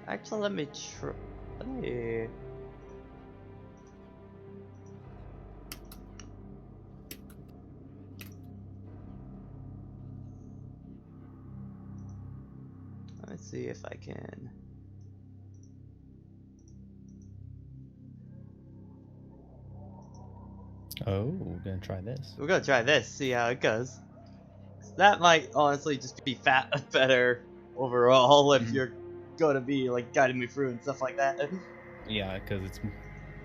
Actually, let me try. Let's see if I can. Oh, we're gonna try this. We're gonna try this, see how it goes. That might honestly just be better overall if you're gonna be like guiding me through and stuff like that. Yeah, because it's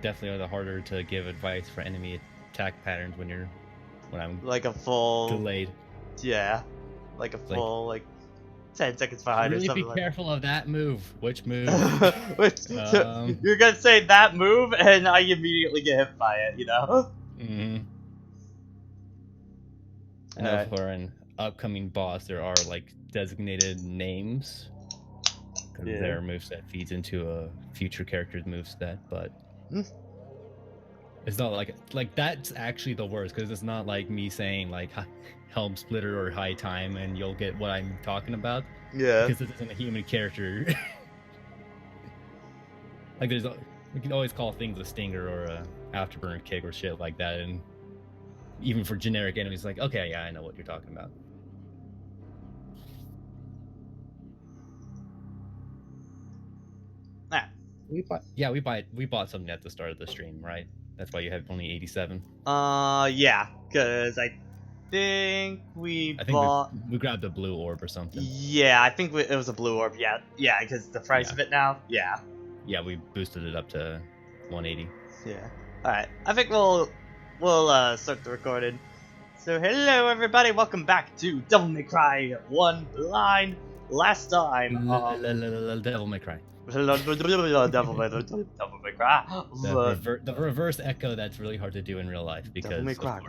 definitely harder to give advice for enemy attack patterns when I'm Like a full delayed. Yeah. Like a full like 10 seconds behind Really or something be like careful of that move. Which move? Which, you're gonna say that move and I immediately get hit by it, you know? I know for an upcoming boss there are like designated names because their moveset feeds into a future character's moveset, but it's not like that's actually the worst because it's not like me saying like Helm Splitter or High Time and you'll get what I'm talking about. Yeah. Because it isn't a human character. Like we can always call things a stinger or a afterburner kick or shit like that, and even for generic enemies, like okay, yeah, I know what you're talking about. We bought something at the start of the stream, right? That's why you have only 87. Yeah, because I think we grabbed a blue orb or something. Yeah, I think it was a blue orb. Yeah, because the price of it now. Yeah. Yeah, we boosted it up to 180. Yeah. All right. I think we'll start the recording. So hello everybody, welcome back to Devil May Cry 1 Blind. Last time, Devil May Cry. Devil May Cry. The reverse echo that's really hard to do in real life because Devil May Cry.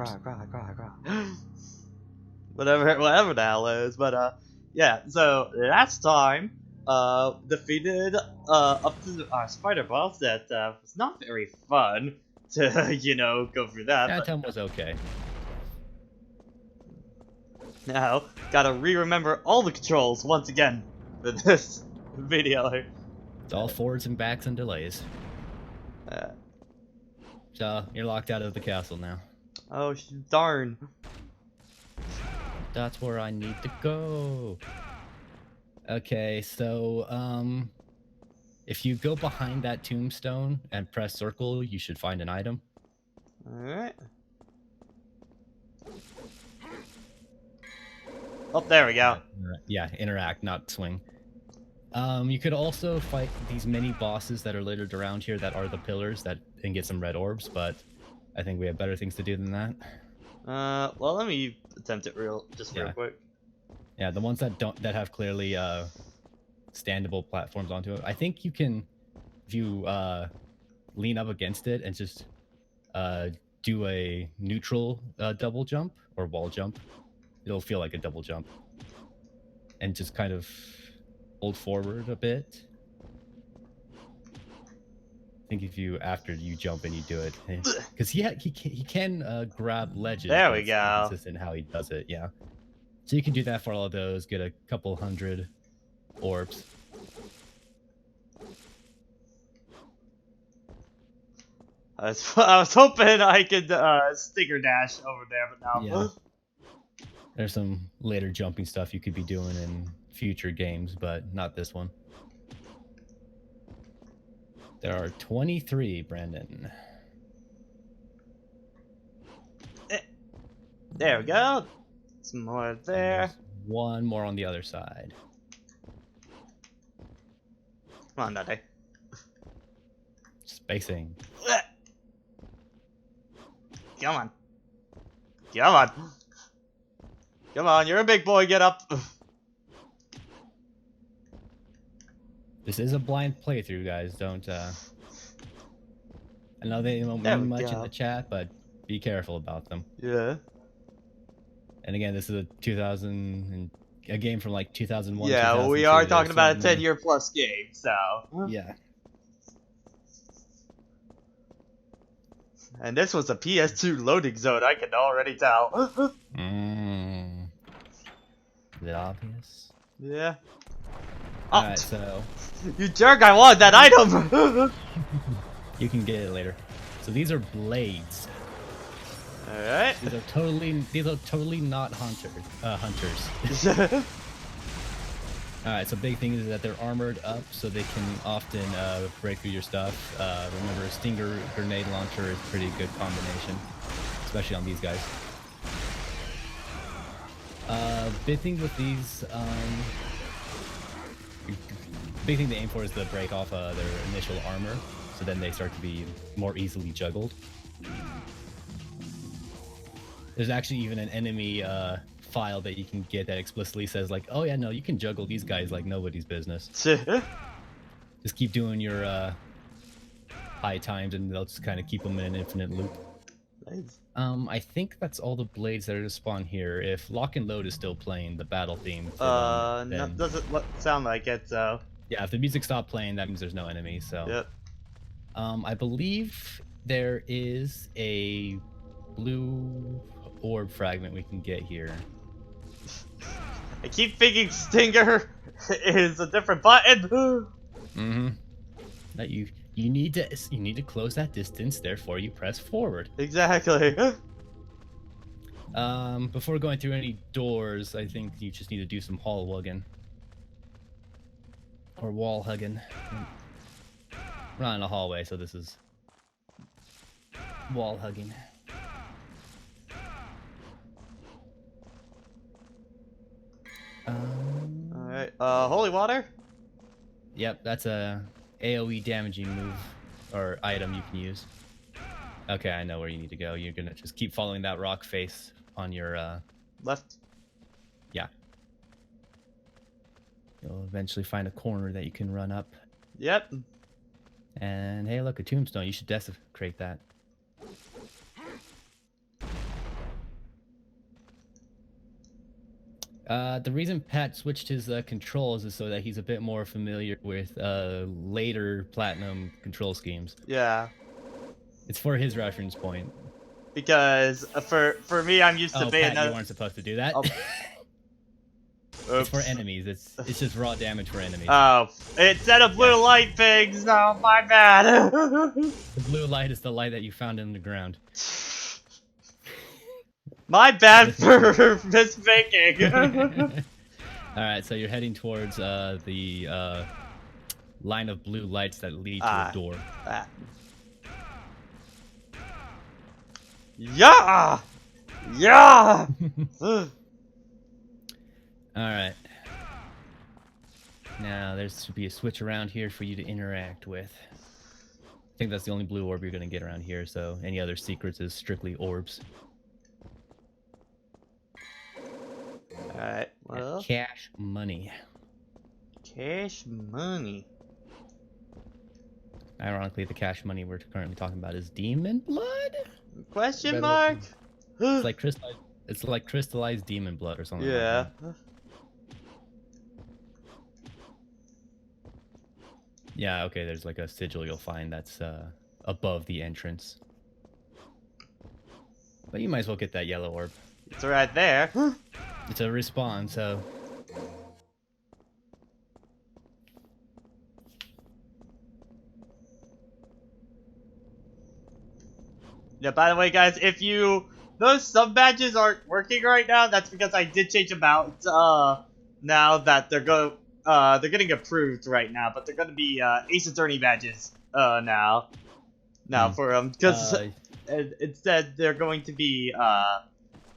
Whatever the hell it is, but yeah. So last time, defeated up to our spider boss that was not very fun to go through that. That time was okay. Now, gotta remember all the controls once again for this video. It's all forwards and backs and delays. So, you're locked out of the castle now. Oh, darn. That's where I need to go. Okay, so, if you go behind that tombstone and press circle, you should find an item. Alright. Oh, there we go. Yeah, interact, not swing. You could also fight these mini bosses that are littered around here that are the pillars and get some red orbs, but I think we have better things to do than that. Well, let me attempt it real quick. Yeah, the ones that have clearly standable platforms onto it. I think you can, if you lean up against it and just do a neutral double jump or wall jump. It'll feel like a double jump. And just kind of hold forward a bit. I think after you jump and you do it. Because he can grab ledges. There we go. It's consistent how he does it, yeah. So you can do that for all of those, get a couple hundred orbs. I was hoping I could stinger dash over there, but no. Yeah. There's some later jumping stuff you could be doing in future games, but not this one. There are 23, Brandon. There we go. Some more there. One more on the other side. Come on, Dante. Spacing. Come on. Come on. Come on, you're a big boy, get up. This is a blind playthrough, guys. Don't, I know they don't mean much in the chat, but be careful about them. Yeah. And again, this is a game from like 2001. Yeah, we are talking about a 10-year plus game, so. Yeah. And this was a PS2 loading zone, I can already tell. Is it obvious? Yeah. Oh, Alright, so you jerk! I want that item. you can get it later. So these are blades. All right. These are totally not hunters. Alright, so big thing is that they're armored up, so they can often break through your stuff. Remember, a Stinger grenade launcher is a pretty good combination, especially on these guys. Big thing with these, big thing to aim for is to break off their initial armor, so then they start to be more easily juggled. There's actually even an enemy file that you can get that explicitly says like, oh yeah, no, you can juggle these guys like nobody's business. Just keep doing your high times and they'll just kind of keep them in an infinite loop. Nice. I think that's all the blades that are to spawn here. If Lock and Load is still playing the battle theme for them, then... that doesn't sound like it, so... Yeah, if the music stopped playing, that means there's no enemy, so... Yep. I believe there is a blue orb fragment we can get here. I keep thinking Stinger is a different button. Mm-hmm. That you need to close that distance, therefore you press forward. Exactly. Before going through any doors, I think you just need to do some hall wugging. Or wall hugging. We're not in a hallway, so this is wall hugging. Alright, holy water? Yep, that's a AoE damaging move or item you can use. Okay, I know where you need to go. You're gonna just keep following that rock face on your Left. Yeah. You'll eventually find a corner that you can run up. Yep. And hey, look, a tombstone. You should desecrate that. The reason Pat switched his controls is so that he's a bit more familiar with later Platinum control schemes. Yeah. It's for his reference point. Because for me, I'm used to Pat, you weren't supposed to do that. Oh. It's for enemies. It's just raw damage for enemies. Oh, it said a blue light things. No, my bad. The blue light is the light that you found in the ground. My bad for misthinking. Alright, so you're heading towards the line of blue lights that lead to a door. Yeah! Yeah! Alright. Now, there should be a switch around here for you to interact with. I think that's the only blue orb you're going to get around here, so any other secrets is strictly orbs. Alright, well... Cash money. Cash money. Ironically, the cash money we're currently talking about is demon blood? Question mark? It's like crystallized demon blood or something. Yeah. Like that. Yeah, okay, there's like a sigil you'll find that's above the entrance. But you might as well get that yellow orb. It's right there. It's a respawn, so... Yeah, by the way, guys, if those sub badges aren't working right now, that's because I did change them out, now that they're getting approved right now, but they're gonna be, Ace Attorney badges, now for them, because instead they're going to be,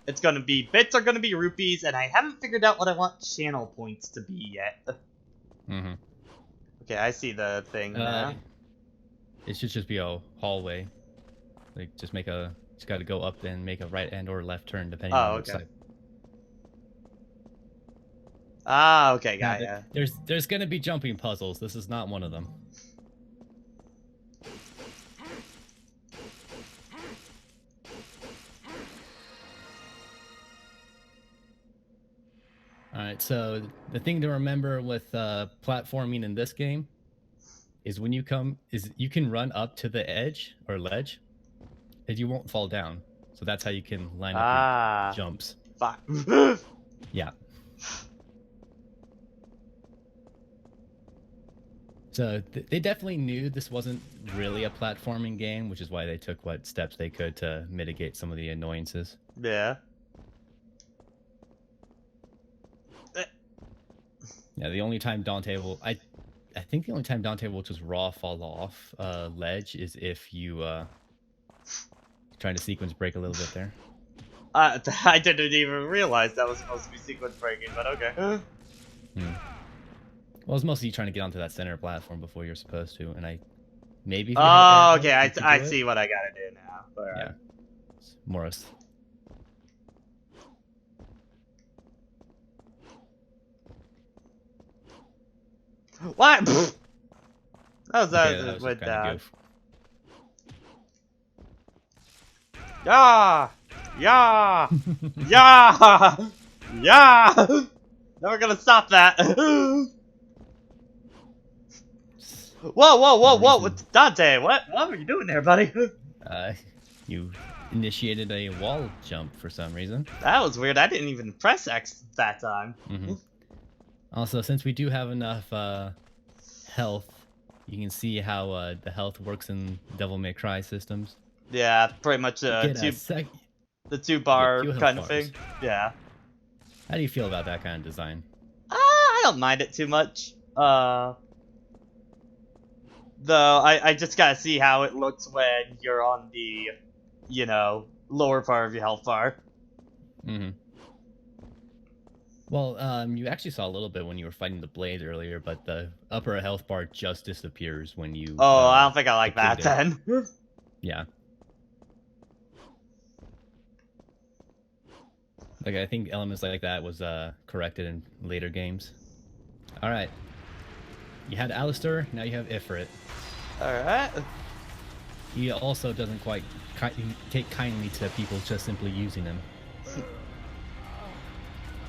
it's gonna be, bits are gonna be rupees, and I haven't figured out what I want channel points to be yet. Mm-hmm. Okay, I see the thing now. It should just be a hallway. Like, just gotta go up and make a right and or left turn, depending on which side. Ah, okay, got ya. There's gonna be jumping puzzles. This is not one of them. Alright, so the thing to remember with platforming in this game is when you can run up to the edge or ledge, and you won't fall down. So that's how you can line up your jumps. Fuck. Yeah. So they definitely knew this wasn't really a platforming game, which is why they took what steps they could to mitigate some of the annoyances. Yeah. Yeah, the only time Dante will I think the only time Dante will just raw fall off ledge is if you trying to sequence break a little bit there. I didn't even realize that was supposed to be sequence breaking, but okay. Well, it's mostly you trying to get onto that center platform before you're supposed to, and I maybe. If you Oh, had okay. air dodge, I see what I gotta do now. All right. Yeah, Morris. What? That was Okay, that was went kind of down. goof. Yeah! Yeah! Yeah! Yeah! Never gonna stop that. Whoa! Dante, what were you doing there, buddy? You initiated a wall jump for some reason. That was weird. I didn't even press X that time. Also, since we do have enough health, you can see how the health works in Devil May Cry systems. Yeah, pretty much the 2-bar kind of thing. Yeah. How do you feel about that kind of design? I don't mind it too much. Though I just gotta see how it looks when you're on the, lower part of your health bar. Well, you actually saw a little bit when you were fighting the blade earlier, but the upper health bar just disappears when you. Oh, I don't think I like that then. Yeah. Like, I think elements like that was corrected in later games. All right. You had Alistair, now you have Ifrit. All right. He also doesn't quite take kindly to people just simply using him. It's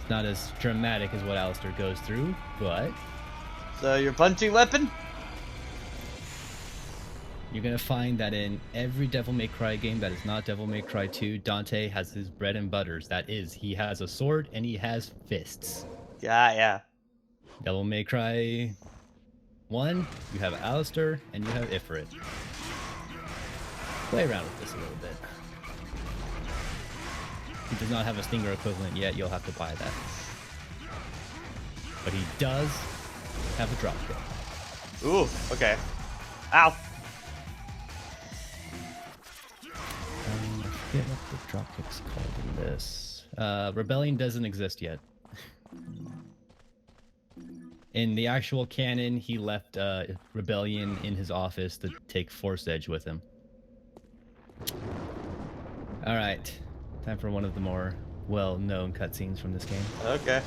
not as dramatic as what Alistair goes through, but... So your punching weapon? You're gonna find that in every Devil May Cry game that is not Devil May Cry 2, Dante has his bread and butters. That is, he has a sword and he has fists. Yeah. Devil May Cry 1, you have Alistair and you have Ifrit. Play around with this a little bit. He does not have a Stinger equivalent yet, you'll have to buy that. But he does have a dropkick. Ooh, okay. Ow! I forget what the dropkick's called in this. Rebellion doesn't exist yet. In the actual canon, he left Rebellion in his office to take Force Edge with him. Alright, time for one of the more well-known cutscenes from this game. Okay.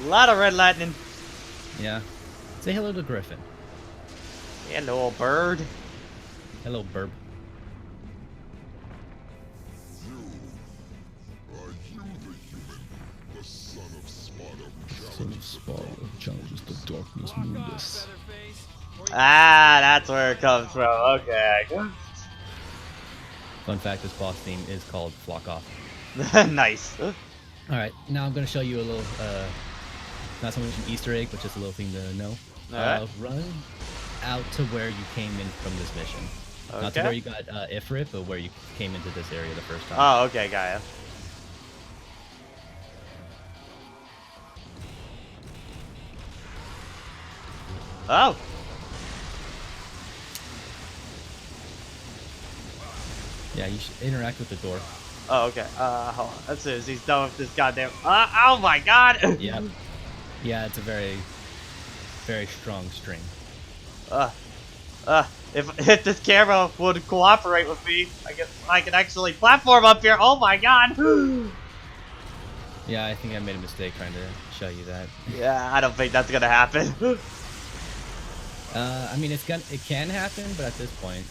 A lot of red lightning. Yeah. Say hello to Griffin. Hello, bird. Hello, Burb. Son of Sparta challenges the darkness mundus. Ah, that's where it comes from. Okay. Fun fact, this boss theme is called Flock Off. Nice. Alright, now I'm going to show you a little, not so much an Easter egg, but just a little thing to know. Alright. Run out to where you came in from this mission. Okay. Not to where you got Ifrit, but where you came into this area the first time. Oh, okay, got ya. Oh! Yeah, you should interact with the door. Oh, okay. Hold on. As soon as he's done with this goddamn... oh my god! Yep. Yeah, it's a very, very strong string. If this camera would cooperate with me, I guess I can actually platform up here. Oh my god! Yeah, I think I made a mistake trying to show you that. Yeah, I don't think that's gonna happen. I mean, it can happen, but at this point,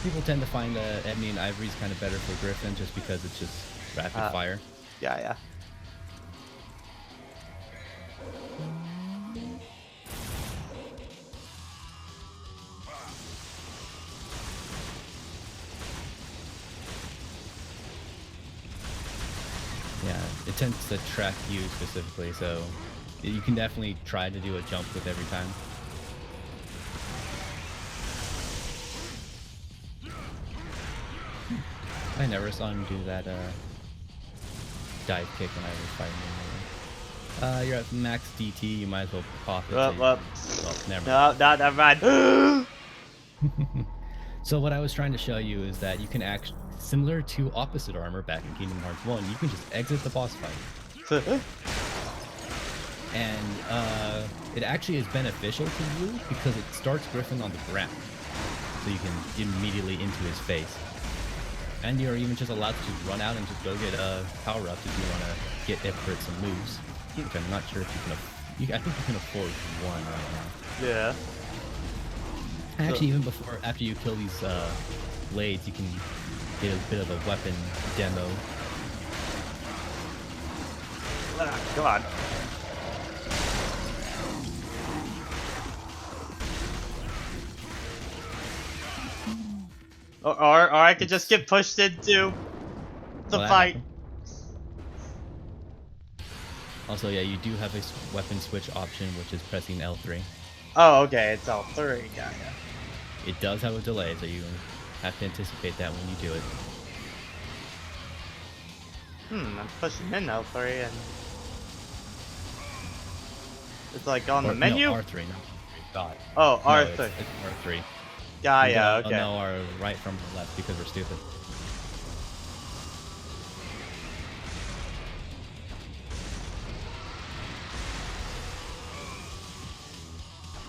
people tend to find Ebony and Ivory's kind of better for Griffin just because it's just rapid fire. Yeah. it tends to track you specifically, so you can definitely try to do a jump with every time. I never saw him do that dive kick when I was fighting him. You're at max DT, you might as well pop it. Well, never no, never mind. So what I was trying to show you is that you can actually, similar to opposite armor back in Kingdom Hearts 1, you can just exit the boss fight. And it actually is beneficial to you because it starts Griffin on the ground. So you can immediately into his face. And you're even just allowed to run out and just go get power-ups if you want to get Ifrit some moves. Which I'm not sure if you can... I think you can afford one right now. Yeah. Actually, even before, after you kill these blades, you can get a bit of a weapon demo. Come on. Or I could just get pushed into the fight. Also, yeah, you do have a weapon switch option, which is pressing L3. Oh, okay, it's L3, yeah. It does have a delay, so you have to anticipate that when you do it. I'm pushing in L3 and... It's like on the menu? No, R3, no. God. Oh, R3. No, it's R3. Yeah, okay. No, our right from the left because we're stupid.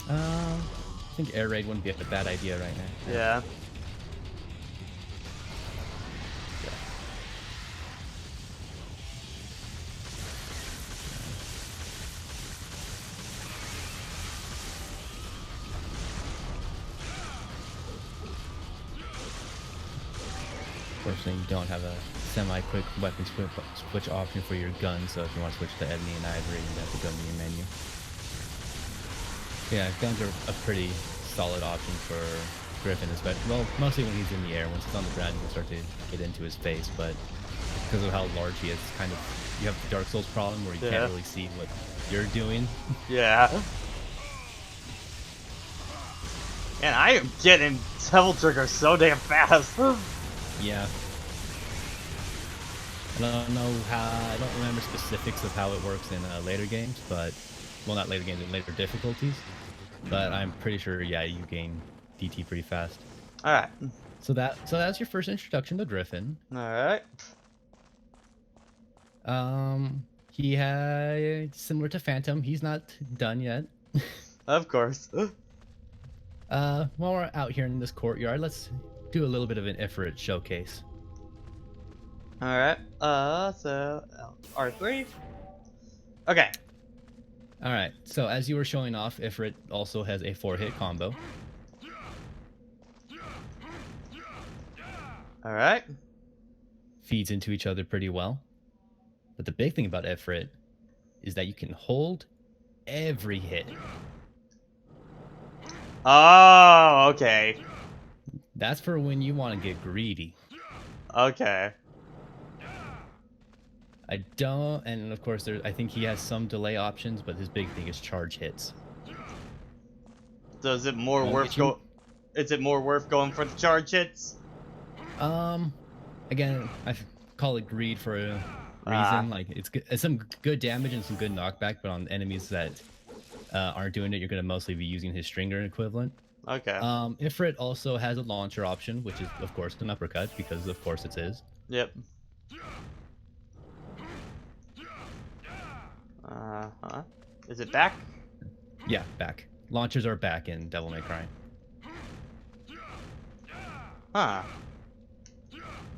I think air raid wouldn't be a bad idea right now. Yeah. Unfortunately, you don't have a semi-quick weapon switch option for your gun, so if you want to switch to Ebony and Ivory, you have to go to your menu. Yeah, guns are a pretty solid option for Griffin, especially, well, mostly when he's in the air. Once he's on the ground, you can start to get into his face, but because of how large he is, kind of, you have the Dark Souls problem where you can't really see what you're doing. Yeah. And I am getting Devil Trigger so damn fast. Yeah. I don't remember specifics of how it works in later games, but, well, not later games, in later difficulties, but I'm pretty sure, yeah, you gain DT pretty fast. Alright. So that's your first introduction to Griffin. Alright. He had, similar to Phantom, he's not done yet. Of course. While we're out here in this courtyard, let's do a little bit of an Ifrit showcase. Alright, so R3. Okay. Alright, so as you were showing off, Ifrit also has a 4-hit combo. Alright. Feeds into each other pretty well. But the big thing about Ifrit is that you can hold every hit. Oh, okay. That's for when you want to get greedy. Okay. And of course, I think he has some delay options, but his big thing is charge hits. So is it more worth going for the charge hits? Again, I call it greed for a reason. Like it's some good damage and some good knockback, but on enemies that aren't doing it, you're gonna mostly be using his stringer equivalent. Okay. Ifrit also has a launcher option, which is of course an uppercut because of course it is. Yep. Is it back? Yeah, back. Launchers are back in Devil May Cry. Huh.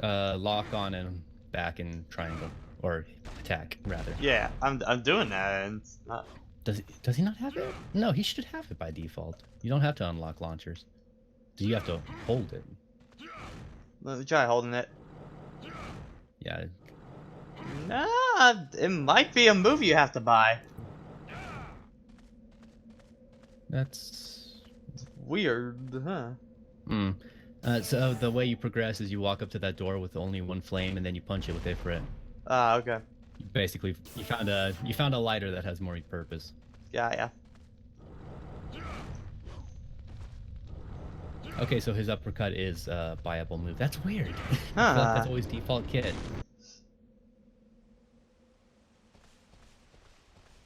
Lock on and back in triangle, or attack rather. Yeah, I'm doing that, and it's not... Does he not have it? No, he should have it by default. You don't have to unlock launchers. You have to hold it. Let me try holding it. Yeah. Nah, it might be a move you have to buy. That's weird, huh? So the way you progress is you walk up to that door with only one flame, and then you punch it with Ifrit. Ah, okay. Basically, you found a lighter that has more purpose. Yeah. Okay, so his uppercut is a viable move. That's weird. I feel like Huh. that's always default kit.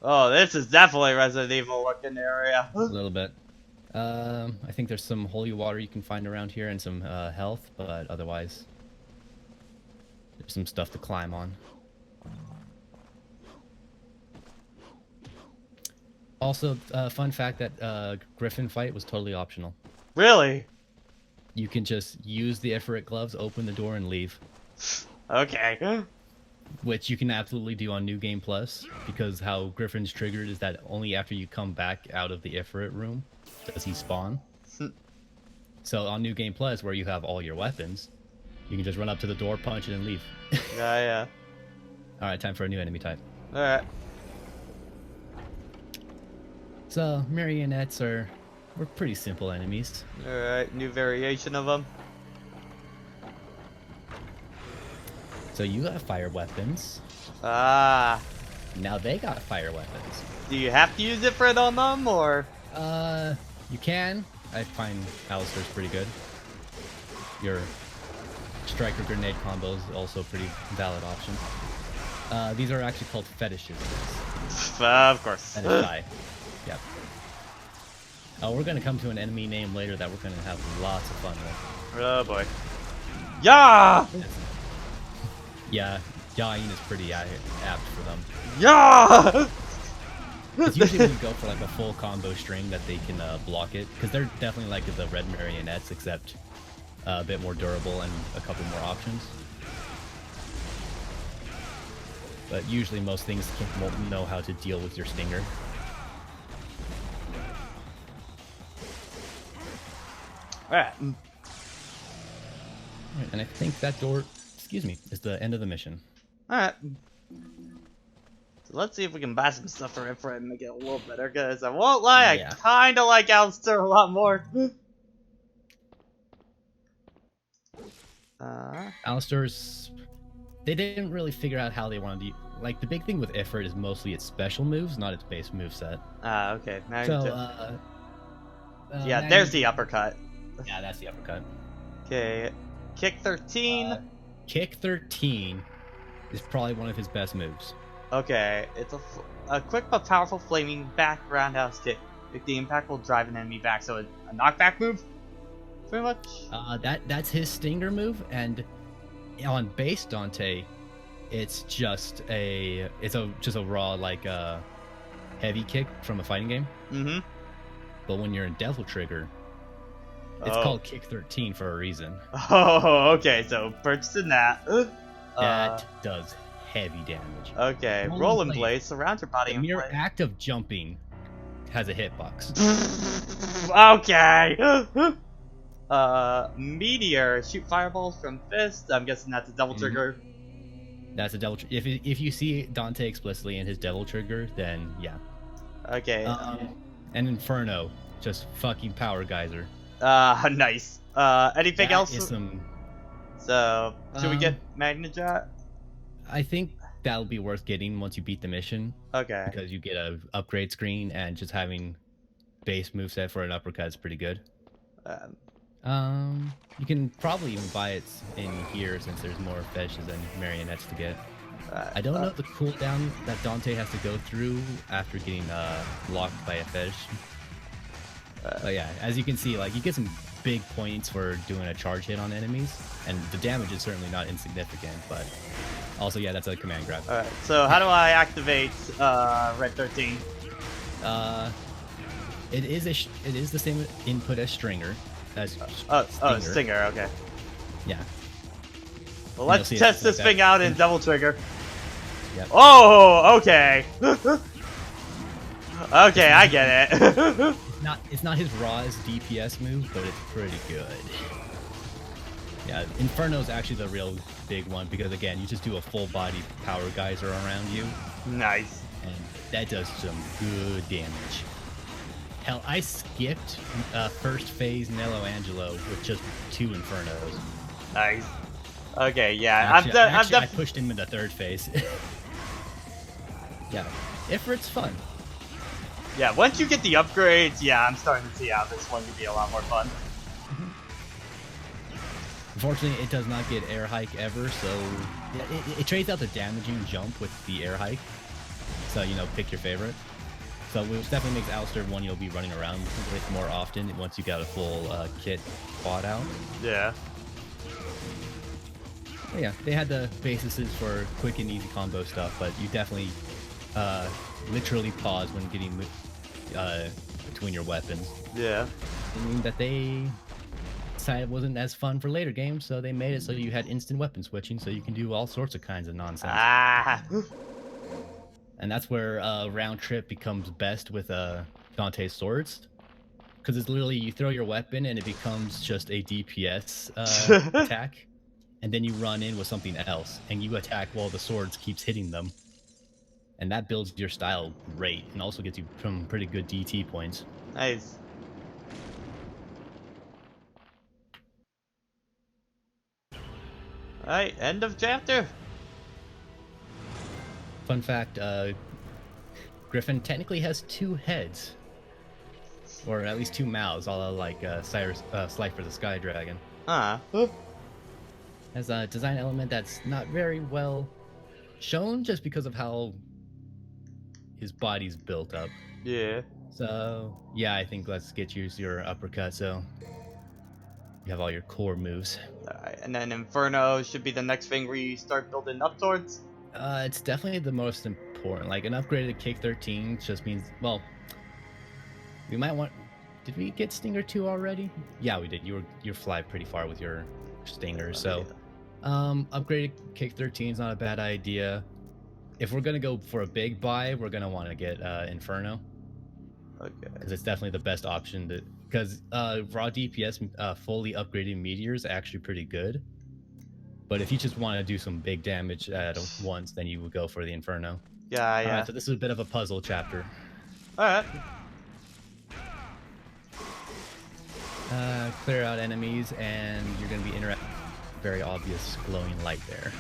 Oh, this is definitely Resident Evil looking area. A little bit. I think there's some holy water you can find around here and some health, but otherwise, there's some stuff to climb on. Also, fun fact that Griffin fight was totally optional. Really? You can just use the Ifrit gloves, open the door, and leave. Okay. Which you can absolutely do on New Game Plus, because how Griffin's triggered is that only after you come back out of the Ifrit room does he spawn. So on New Game Plus, where you have all your weapons, you can just run up to the door, punch it, and leave. Yeah. Alright, time for a new enemy type. Alright. So, marionettes were pretty simple enemies. Alright, new variation of them. So you got fire weapons. Ah. Now they got fire weapons. Do you have to use Ifrit on them, or? You can. I find Alistair's pretty good. Your striker grenade combo is also a pretty valid option. These are actually called fetishes. Of course. Fetish. Yep. We're gonna come to an enemy name later that we're gonna have lots of fun with. Oh boy. Yeah! Yeah, Yain is pretty apt for them. Yeah! It's usually when you go for like a full combo string that they can block it, because they're definitely like the red marionettes, except a bit more durable and a couple more options. But usually most things won't know how to deal with your stinger. Alright. And I think that door, excuse me, is the end of the mission. Alright. So let's see if we can buy some stuff for Ifrit and make it a little better, because I won't lie, Yeah. I kinda like Alistair a lot more. Alistair's, they didn't really figure out how they wanted to, like, the big thing with Ifrit is mostly its special moves, not its base moveset. Okay. So, yeah, there's the uppercut. Yeah, that's the uppercut. Okay. Kick 13. Kick 13 is probably one of his best moves. Okay, it's a quick but powerful flaming back roundhouse kick. If the impact will drive an enemy back, so a knockback move, pretty much. That's his stinger move, and on base Dante, it's just a raw like heavy kick from a fighting game. Mm-hmm. But when you're in Devil Trigger, it's called Kick 13 for a reason. Oh, okay, so purchasing that. That does heavy damage. Okay, rolling blade surrounds your body. The mere act of jumping has a hitbox. Okay. Meteor, shoot fireballs from fist. I'm guessing that's a Devil Trigger. That's a Devil Trigger. If you see Dante explicitly in his Devil Trigger, then yeah. Okay. And Inferno, just fucking power geyser. Nice. Anything else? So, should we get Magnajet? I think that'll be worth getting once you beat the mission. Okay. Because you get a upgrade screen, and just having base moveset for an uppercut is pretty good. You can probably even buy it in here since there's more fetishes and marionettes to get. I don't know the cooldown that Dante has to go through after getting locked by a fetish. But yeah, as you can see, like, you get some big points for doing a charge hit on enemies, and the damage is certainly not insignificant, but also, yeah, that's a command grab. Alright, so how do I activate Red 13? It is the same input as Stringer. Stinger, okay. Yeah. Well, let's test this thing out in Devil Trigger. Yep. Oh, okay. Okay, I get it. It's not his rawest DPS move, but it's pretty good. Yeah, Inferno's actually the real big one, because again, you just do a full body power geyser around you. Nice. And that does some good damage. Hell, I skipped first phase Nello Angelo with just 2 Infernos. Nice. Okay, yeah, Actually, I pushed him into third phase. Yeah, Ifrit's fun. Yeah, once you get the upgrades, yeah, I'm starting to see how this one could be a lot more fun. Unfortunately, it does not get air hike ever, so it trades out the damaging jump with the air hike. So, you know, pick your favorite. So, which definitely makes Alistair one you'll be running around with more often once you got a full kit bought out. Yeah. But yeah, they had the bases for quick and easy combo stuff, but you definitely literally pause when getting between your weapons. Yeah. I mean that they decided it wasn't as fun for later games, so they made it so you had instant weapon switching, so you can do all sorts of kinds of nonsense. Ah. And that's where round trip becomes best with Dante's swords, because it's literally you throw your weapon and it becomes just a DPS attack, and then you run in with something else and you attack while the swords keeps hitting them, and that builds your style great and also gets you some pretty good DT points. Nice. Alright, end of chapter. Fun fact, Griffin technically has 2 heads, or at least 2 mouths, all like Slifer the Sky Dragon. Has a design element that's not very well shown just because of how his body's built up. Yeah. So yeah, I think let's get you your uppercut so you have all your core moves. Alright, and then Inferno should be the next thing where you start building up towards. It's definitely the most important. Like an upgraded kick 13 just means, well, we might want. Did we get Stinger 2 already? Yeah, we did. You fly pretty far with your Stinger, so upgraded kick 13 is not a bad idea. If we're gonna go for a big buy, we're gonna want to get Inferno. Okay. Because it's definitely the best option. Because raw DPS fully upgraded meteor is actually pretty good. But if you just want to do some big damage at once, then you would go for the Inferno. Yeah, yeah. Alright, so this is a bit of a puzzle chapter. Alright. Clear out enemies, and you're going to be interacting with very obvious glowing light there.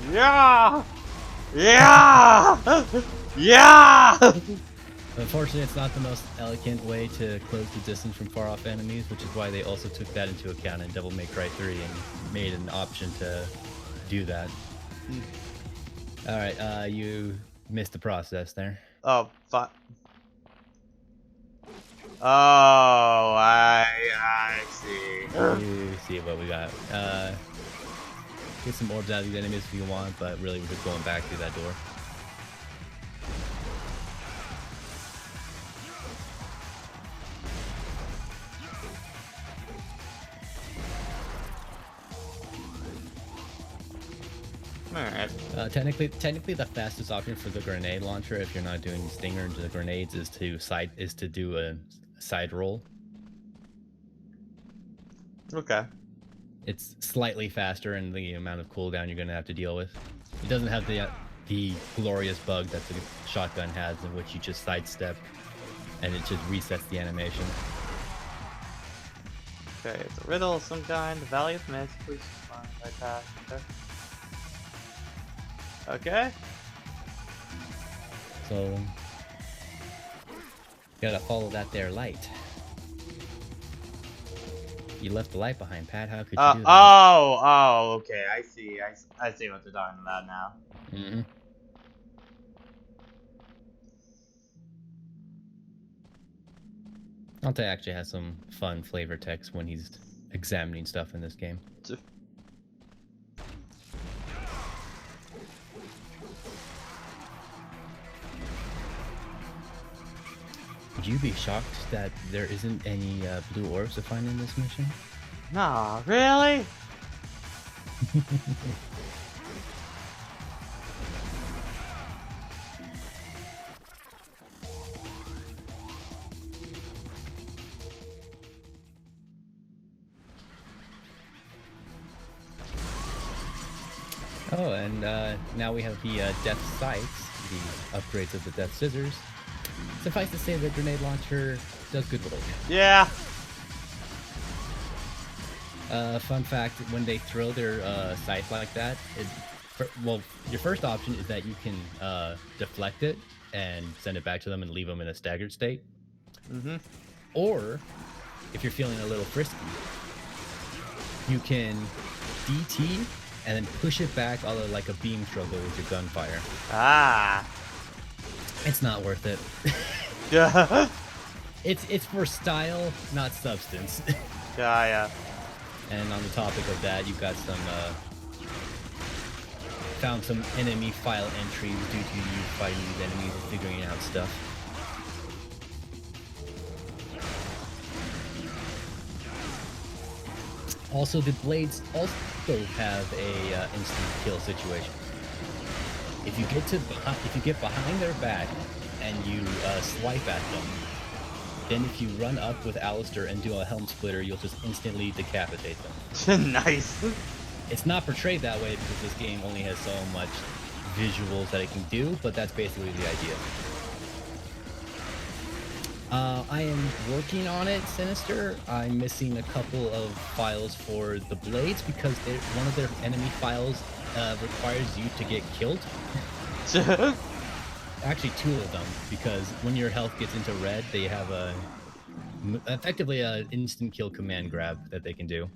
Yeah! Yeah! Yeah! Unfortunately, it's not the most elegant way to close the distance from far-off enemies, which is why they also took that into account in Devil May Cry 3 and made an option to do that. Alright, you missed the process there. Oh, fuck. Oh, I see. You see what we got. Get some orbs out of these enemies if you want, but really we're just going back through that door. Alright. Technically, the fastest option for the grenade launcher, if you're not doing stinger into the grenades, is to do a side roll. Okay. It's slightly faster in the amount of cooldown you're going to have to deal with. It doesn't have the glorious bug that the shotgun has, in which you just sidestep and it just resets the animation. Okay, it's a riddle of some kind. The Valley of Mist. Please find my path. Okay. So you gotta follow that there light. You left the light behind, Pat. How could you do that? Oh, okay. I see. I see what they're talking about now. Mm-hmm. Dante actually has some fun flavor text when he's examining stuff in this game. Would you be shocked that there isn't any blue orbs to find in this mission? Nah, really? Oh, and now we have the death sights, the upgrades of the death scissors. Suffice to say, the grenade launcher does good work. Yeah. Fun fact: when they throw their scythe like that, well, your first option is that you can deflect it and send it back to them and leave them in a staggered state. Mm-hmm. Or, if you're feeling a little frisky, you can DT and then push it back, all like a beam struggle with your gunfire. Ah. It's not worth it. Yeah. It's for style, not substance. Yeah. And on the topic of that, you've got some found some enemy file entries due to you fighting these enemies and figuring out stuff. Also, the blades also have a instant kill situation. If you get behind their back and you swipe at them, then if you run up with Alistair and do a helm splitter, you'll just instantly decapitate them. Nice. It's not portrayed that way because this game only has so much visuals that it can do, but that's basically the idea. I am working on it, Sinister. I'm missing a couple of files for the blades because one of their enemy files requires you to get killed. Actually, two of them, because when your health gets into red, they have effectively an instant kill command grab that they can do.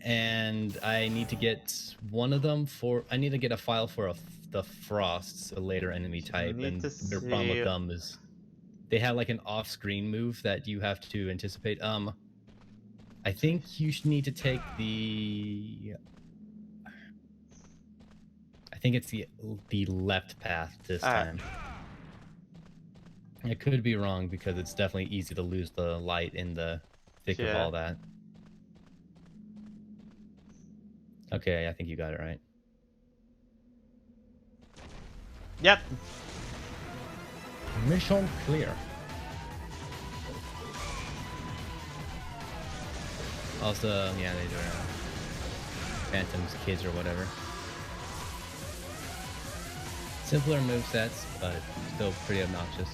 And I need to get one of them I need to get a file for the Frosts, a later enemy type, and their problem with them is they have like an off-screen move that you have to anticipate. I think you should need to take I think it's the left path this time. I could be wrong because it's definitely easy to lose the light in the thick of all that. Okay, I think you got it right. Yep. Mission clear. Also, yeah, they do Phantom's kids or whatever. Simpler movesets, but still pretty obnoxious.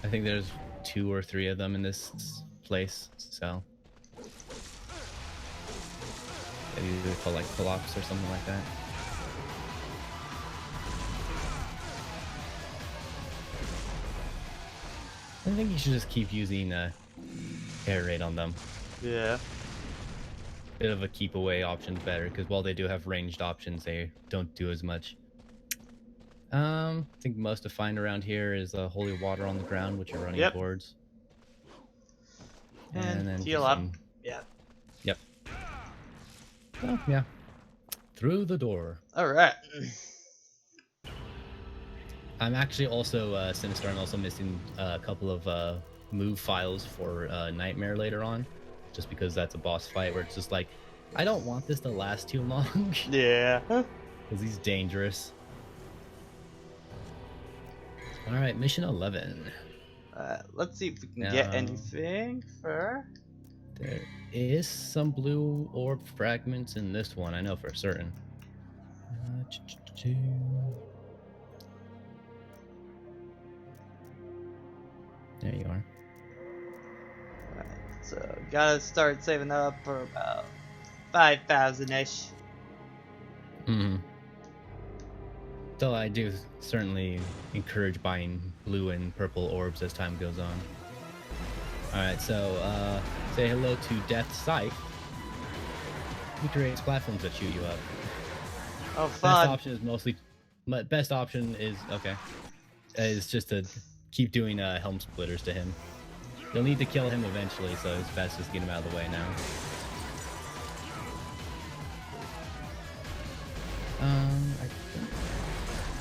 I think there's 2 or 3 of them in this place, so. They usually call like pull-ups or something like that. I think you should just keep using air raid on them. Yeah. Bit of a keep away option's better because while they do have ranged options, they don't do as much. I think most to find around here is holy water on the ground, which you're running towards. And then heal up. Yeah. Yep. Oh yeah. Through the door. All right. I'm actually also Sinister. I'm also missing a couple of move files for Nightmare later on, just because that's a boss fight where it's just like, I don't want this to last too long. Yeah. Because he's dangerous. All right, mission 11. Let's see if we can get anything for. There is some blue orb fragments in this one. I know for certain. There you are. Alright, so gotta start saving up for about 5,000-ish. So I do certainly encourage buying blue and purple orbs as time goes on. Alright, so say hello to Death Scythe. He creates platforms that shoot you up. Oh, fun. Best option is just to keep doing helm splitters to him. You'll need to kill him eventually, so it's best just get him out of the way now. I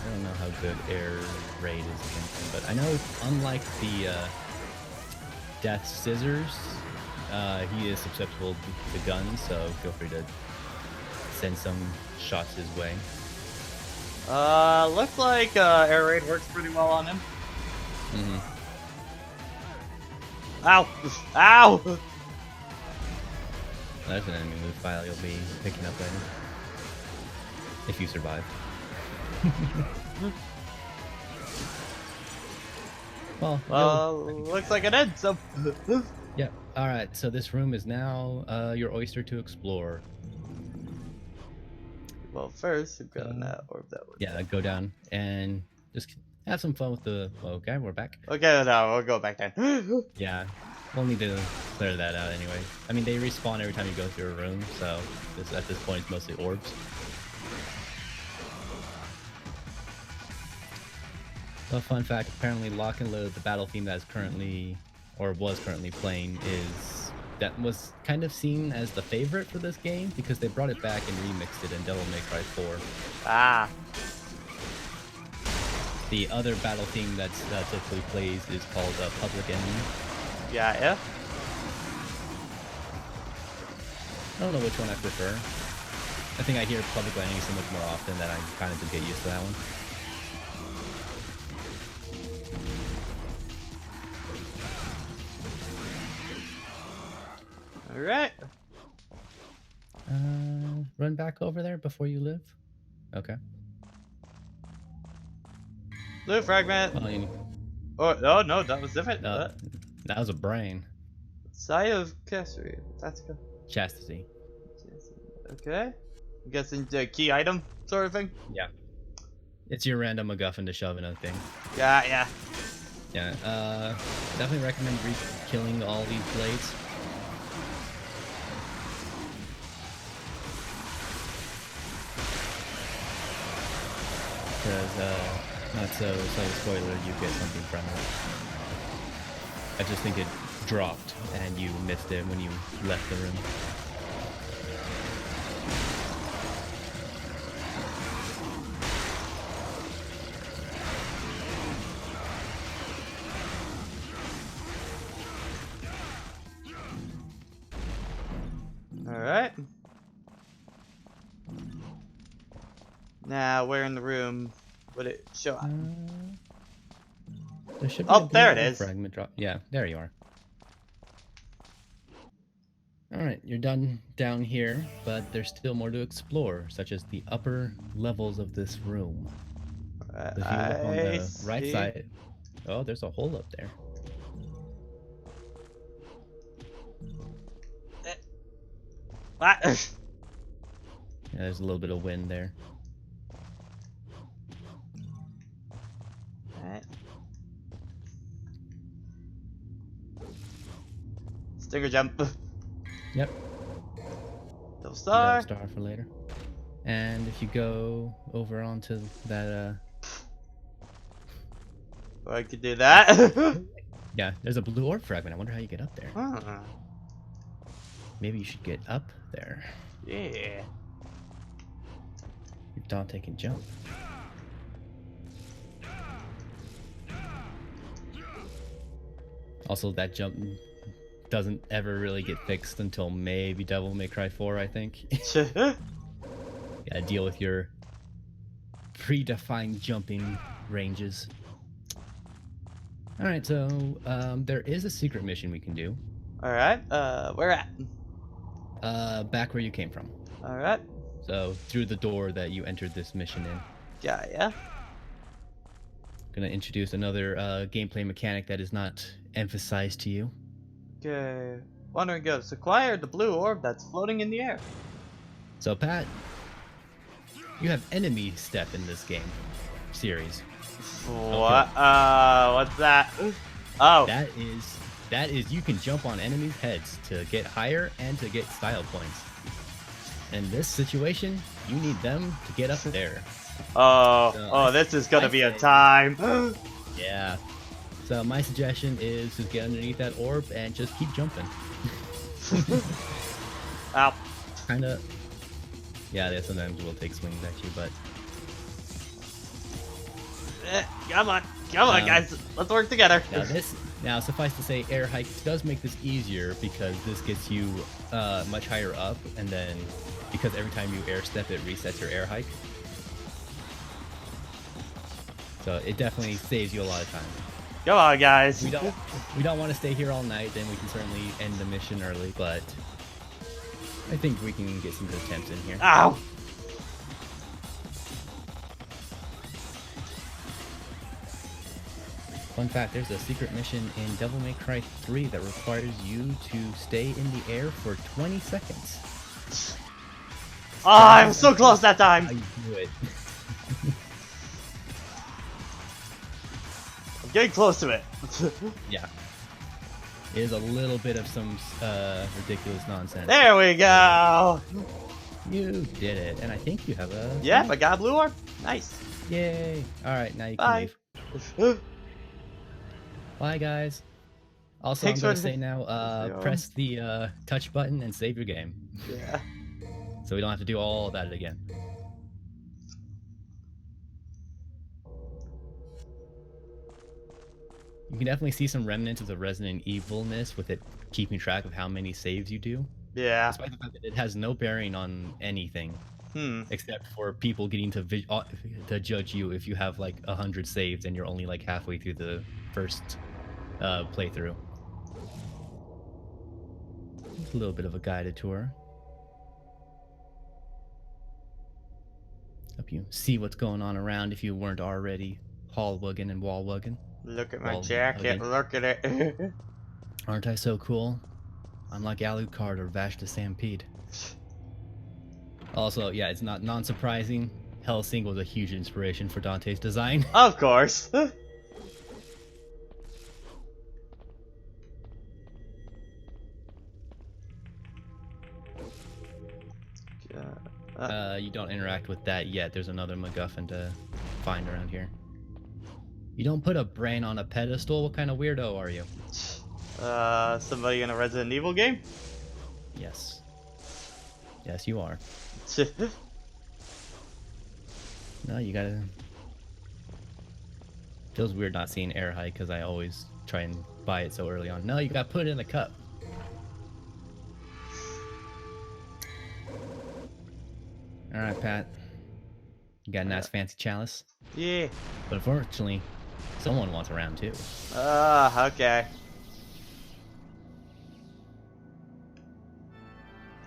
don't know how good air raid is against him, but I know unlike the Death Scissors, he is susceptible to guns, so feel free to send some shots his way. Looks like air raid works pretty well on him. Ow! Ow! That's an enemy move file you'll be picking up later. If you survive. Well, looks like it did. So. yeah. All right. So this room is now your oyster to explore. Well, first we've got an orb that was. Yeah, go down and just have some fun with the. Okay, we're back. Okay, now we'll go back then. Yeah, we'll need to clear that out anyway. I mean, they respawn every time you go through a room, so at this point it's mostly orbs. A fun fact: apparently, Lock and Load, the battle theme that is currently or was currently playing, was kind of seen as the favorite for this game because they brought it back and remixed it in Devil May Cry 4. Ah. The other battle theme that typically plays is called Public Enemy. Yeah. I don't know which one I prefer. I think I hear Public Enemy so much more often that I kind of just get used to that one. Alright. Run back over there before you live. Okay. Blue fragment. Oh no, that was different. That was a brain. Sigh of Kessery. That's good. Chastity. Okay. I'm guessing the key item sort of thing. Yeah. It's your random MacGuffin to shove in a thing. Yeah. Yeah. Definitely recommend killing all these blades. Because, not so slight spoiler, you get something from it. I just think it dropped and you missed it when you left the room. Alright. Now, where in the room would it show up? There should be there it is. Fragment drop. Yeah, there you are. Alright, you're done down here, but there's still more to explore, such as the upper levels of this room. If you look on the right side... Oh, there's a hole up there. What? Yeah, there's a little bit of wind there. Alright. Stinger jump. Yep. Double star. Double star for later. And if you go over onto that, Oh, I could do that. yeah, there's a blue orb fragment. I wonder how you get up there. Huh. Maybe you should get up there. Yeah. If Dante can jump. Also, that jump doesn't ever really get fixed until maybe Devil May Cry 4, I think. Yeah, deal with your predefined jumping ranges. Alright, so there is a secret mission we can do. Alright, where at? Back where you came from. Alright. So, through the door that you entered this mission in. Yeah. Gonna introduce another gameplay mechanic that is not emphasized to you. Okay. Wandering Ghost. Acquire the blue orb that's floating in the air. So, Pat, you have enemy step in this game series. What? What's that? Oh. That is you can jump on enemies' heads to get higher and to get style points. In this situation, you need them to get up there. This is gonna be a time. Yeah. So my suggestion is to get underneath that orb and just keep jumping. Ow. Kinda. Yeah, they sometimes will take swings at you, but. Come on, guys. Let's work together. Now, suffice to say, air hike does make this easier because this gets you much higher up, and then because every time you air step, it resets your air hike. So it definitely saves you a lot of time. Come on, guys. We don't want to stay here all night, then we can certainly end the mission early, but I think we can get some good attempts in here. Ow! Fun fact, there's a secret mission in Devil May Cry 3 that requires you to stay in the air for 20 seconds. Oh, I was so close that time! How you do it. I'm getting close to it. Yeah. It is a little bit of some ridiculous nonsense. There we go! You did it, and I think you have a... Yep, I got a blue orb. Nice. Yay! Alright, now you can Bye. leave. Bye, guys. Also, Thanks I'm going for to say now, press the touch button and save your game. Yeah. So we don't have to do all that again. You can definitely see some remnants of the Resident Evil-ness with it keeping track of how many saves you do. Yeah. Despite the fact that it has no bearing on anything. Except for people getting to judge you if you have like 100 saves and you're only like halfway through the first playthrough. It's a little bit of a guided tour. Hope you see what's going on around if you weren't already hall-wugging and wall-wugging. Look at my jacket, look at it. Aren't I so cool? I'm like Alucard or Vash the Stampede. Also, yeah, it's not non-surprising. Hellsing was a huge inspiration for Dante's design. Of course. You don't interact with that yet. There's another MacGuffin to find around here. You don't put a brain on a pedestal? What kind of weirdo are you? Somebody in a Resident Evil game? Yes. Yes, you are. No, you gotta... Feels weird not seeing air high because I always try and buy it so early on. No, you gotta put it in the cup. Alright, Pat. You got a nice fancy chalice? Yeah. But unfortunately, someone wants a round two. Okay.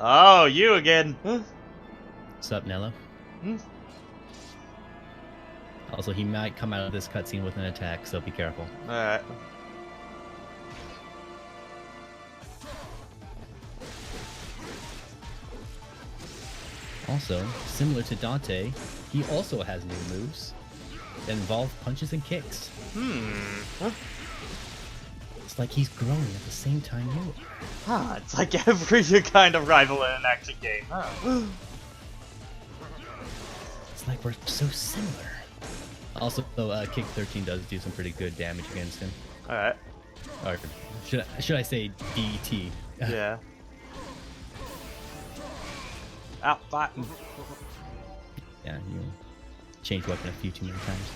Oh, you again. What's up, Nello? Also, he might come out of this cutscene with an attack, so be careful. Alright. Also, similar to Dante, he also has new moves that involve punches and kicks. It's like he's growing at the same time you are. It's like every kind of rival in an action game. It's like we're so similar. Also, Kick 13 does do some pretty good damage against him. Alright. Or should I say DT? Yeah. Ow, fuck. Yeah, you change weapon a few too many times.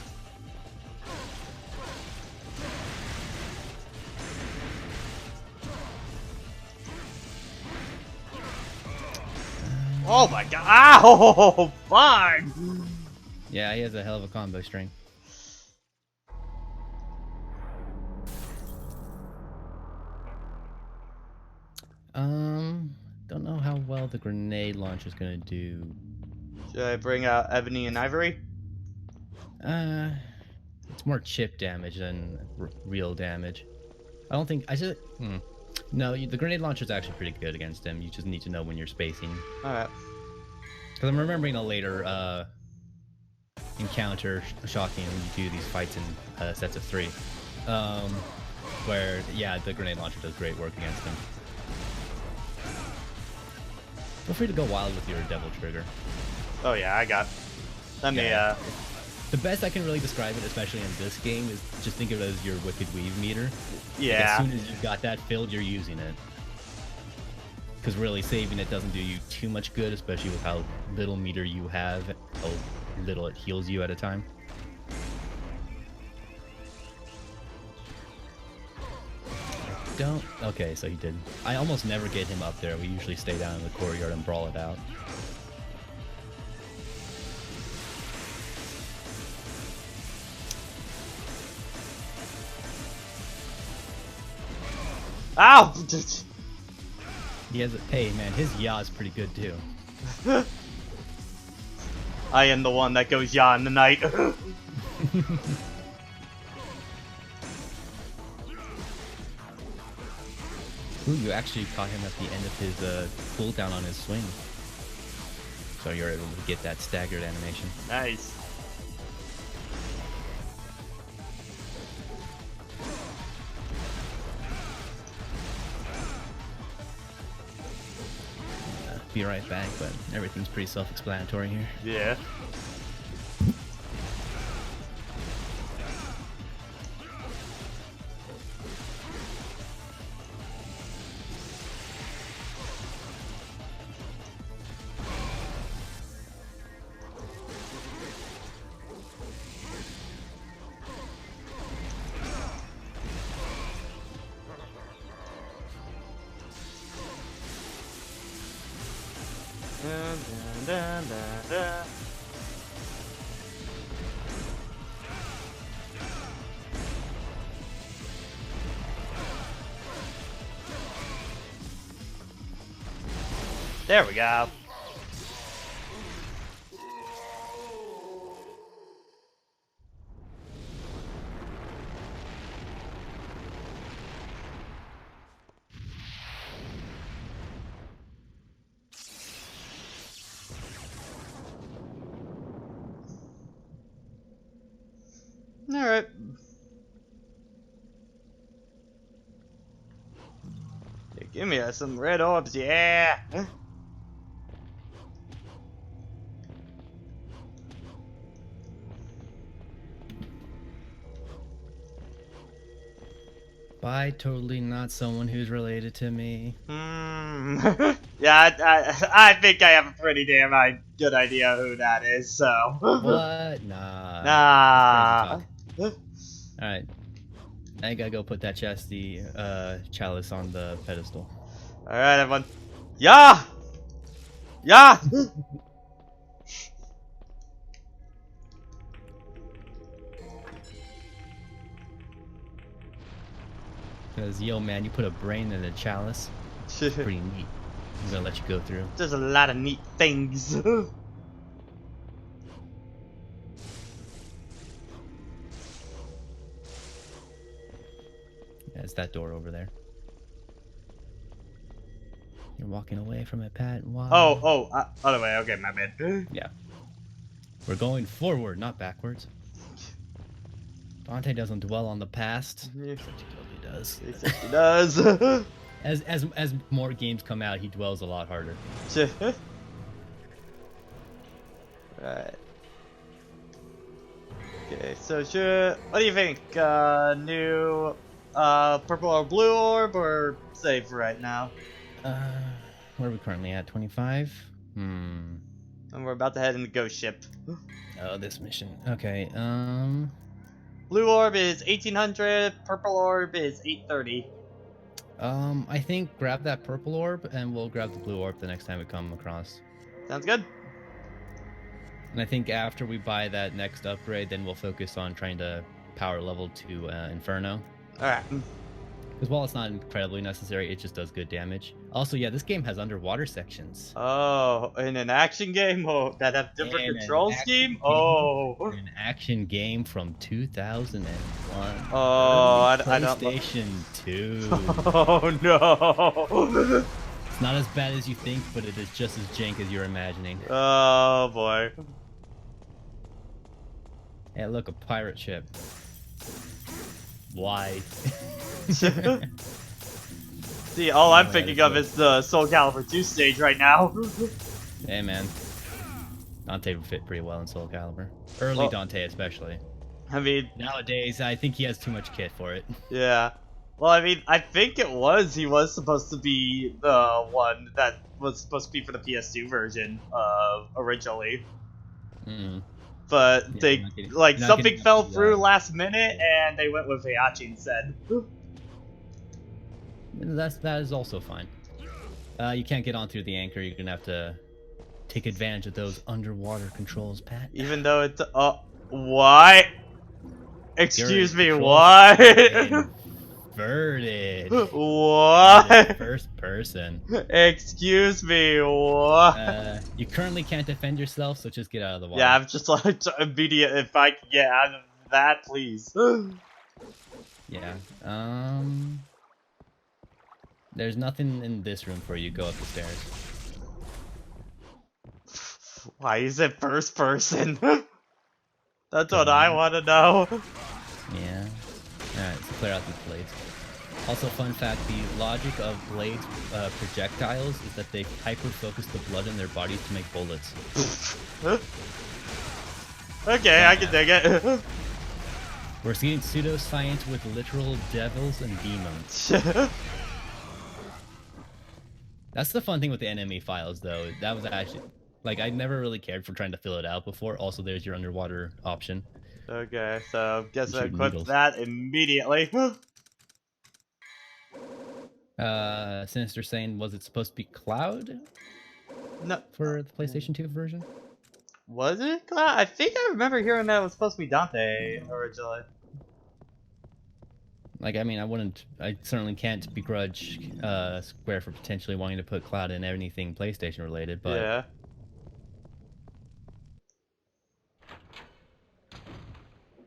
Oh my god! Ow! Fine! Yeah, he has a hell of a combo string. Don't know how well the grenade launcher is gonna do. Should I bring out Ebony and Ivory? It's more chip damage than real damage. I don't think I should. No, the grenade launcher is actually pretty good against him. You just need to know when you're spacing. Alright. Because I'm remembering a later encounter, shocking when you do these fights in sets of 3, where yeah, the grenade launcher does great work against him. Feel free to go wild with your devil trigger. Oh yeah, I got. Let me The best I can really describe it, especially in this game, is just think of it as your Wicked Weave meter. Yeah. Like as soon as you've got that filled, you're using it. Because really, saving it doesn't do you too much good, especially with how little meter you have, how little it heals you at a time. Don't... Okay, so he did. I almost never get him up there. We usually stay down in the courtyard and brawl it out. Ow! He has a... Hey, man, his yaw is pretty good, too. I am the one that goes yaw in the night. Ooh, you actually caught him at the end of his cooldown on his swing. So you're able to get that staggered animation. Nice. Be right back, but everything's pretty self-explanatory here. Yeah. Dun, dun, dun, dun, dun. There we go. Alright. Yeah, give me some red orbs, yeah! By totally not someone who's related to me. Yeah, I think I have a pretty damn good idea who that is, so. What? Nah. Nah. That's crazy talk. Alright. I gotta go put that chalice on the pedestal. Alright, everyone. Yeah! Yeah! Because, yo, man, you put a brain in a chalice. It's pretty neat. I'm gonna let you go through. There's a lot of neat things. Yeah, it's that door over there. You're walking away from it, Pat. Why? Other way. Okay, my bad. Yeah. We're going forward, not backwards. Dante doesn't dwell on the past. Yeah. Except he totally does. Except he does. As more games come out, he dwells a lot harder. Right. Okay, so what do you think? New purple or blue orb, or save for right now? Where are we currently at? 25? And we're about to head into Ghost Ship. Oh, this mission. Okay, Blue orb is 1800, purple orb is 830. I think grab that purple orb, and we'll grab the blue orb the next time we come across. Sounds good. And I think after we buy that next upgrade, then we'll focus on trying to power level to Inferno. Alright. Because while it's not incredibly necessary, it just does good damage. Also, yeah, this game has underwater sections. Oh, in an action game? Oh, that have different control scheme? Oh. An action game from 2001. Oh, I don't... PlayStation 2. Oh, no. It's not as bad as you think, but it is just as jank as you're imagining. Oh, boy. Hey, look, a pirate ship. Why? See, all I'm thinking of is the Soul Calibur 2 stage right now. Hey, man. Dante would fit pretty well in Soul Calibur. Early Dante, especially. I mean... Nowadays, I think he has too much kit for it. Yeah. Well, I mean, I think he was supposed to be the one that was supposed to be for the PS2 version, originally. But yeah, they, something fell through last minute, and they went with Heihachi instead. That is also fine. You can't get on through the anchor. You're gonna have to take advantage of those underwater controls, Pat. Even though it's what? Excuse me, controls what? Inverted. What? First person. Excuse me, what? You currently can't defend yourself, so just get out of the water. Yeah, I'm just like immediate. If I can get out of that, please. Yeah. There's nothing in this room for you. Go up the stairs. Why is it first person? That's what Doesn't I matter. want to know. Yeah. Alright, so clear out these blades. Also, fun fact, the logic of blades projectiles is that they hyper-focus the blood in their bodies to make bullets. Okay, I can dig it. We're seeing pseudoscience with literal devils and demons. That's the fun thing with the enemy files, though. That was actually... Like, I never really cared for trying to fill it out before. Also, there's your underwater option. Okay, so guess I Shooting equip needles. that immediately. Sinister saying, was it supposed to be Cloud No, for the PlayStation 2 version? was it? I think I remember hearing that it was supposed to be Dante originally. Like, I mean, I certainly can't begrudge Square for potentially wanting to put Cloud in anything PlayStation related, but... Yeah.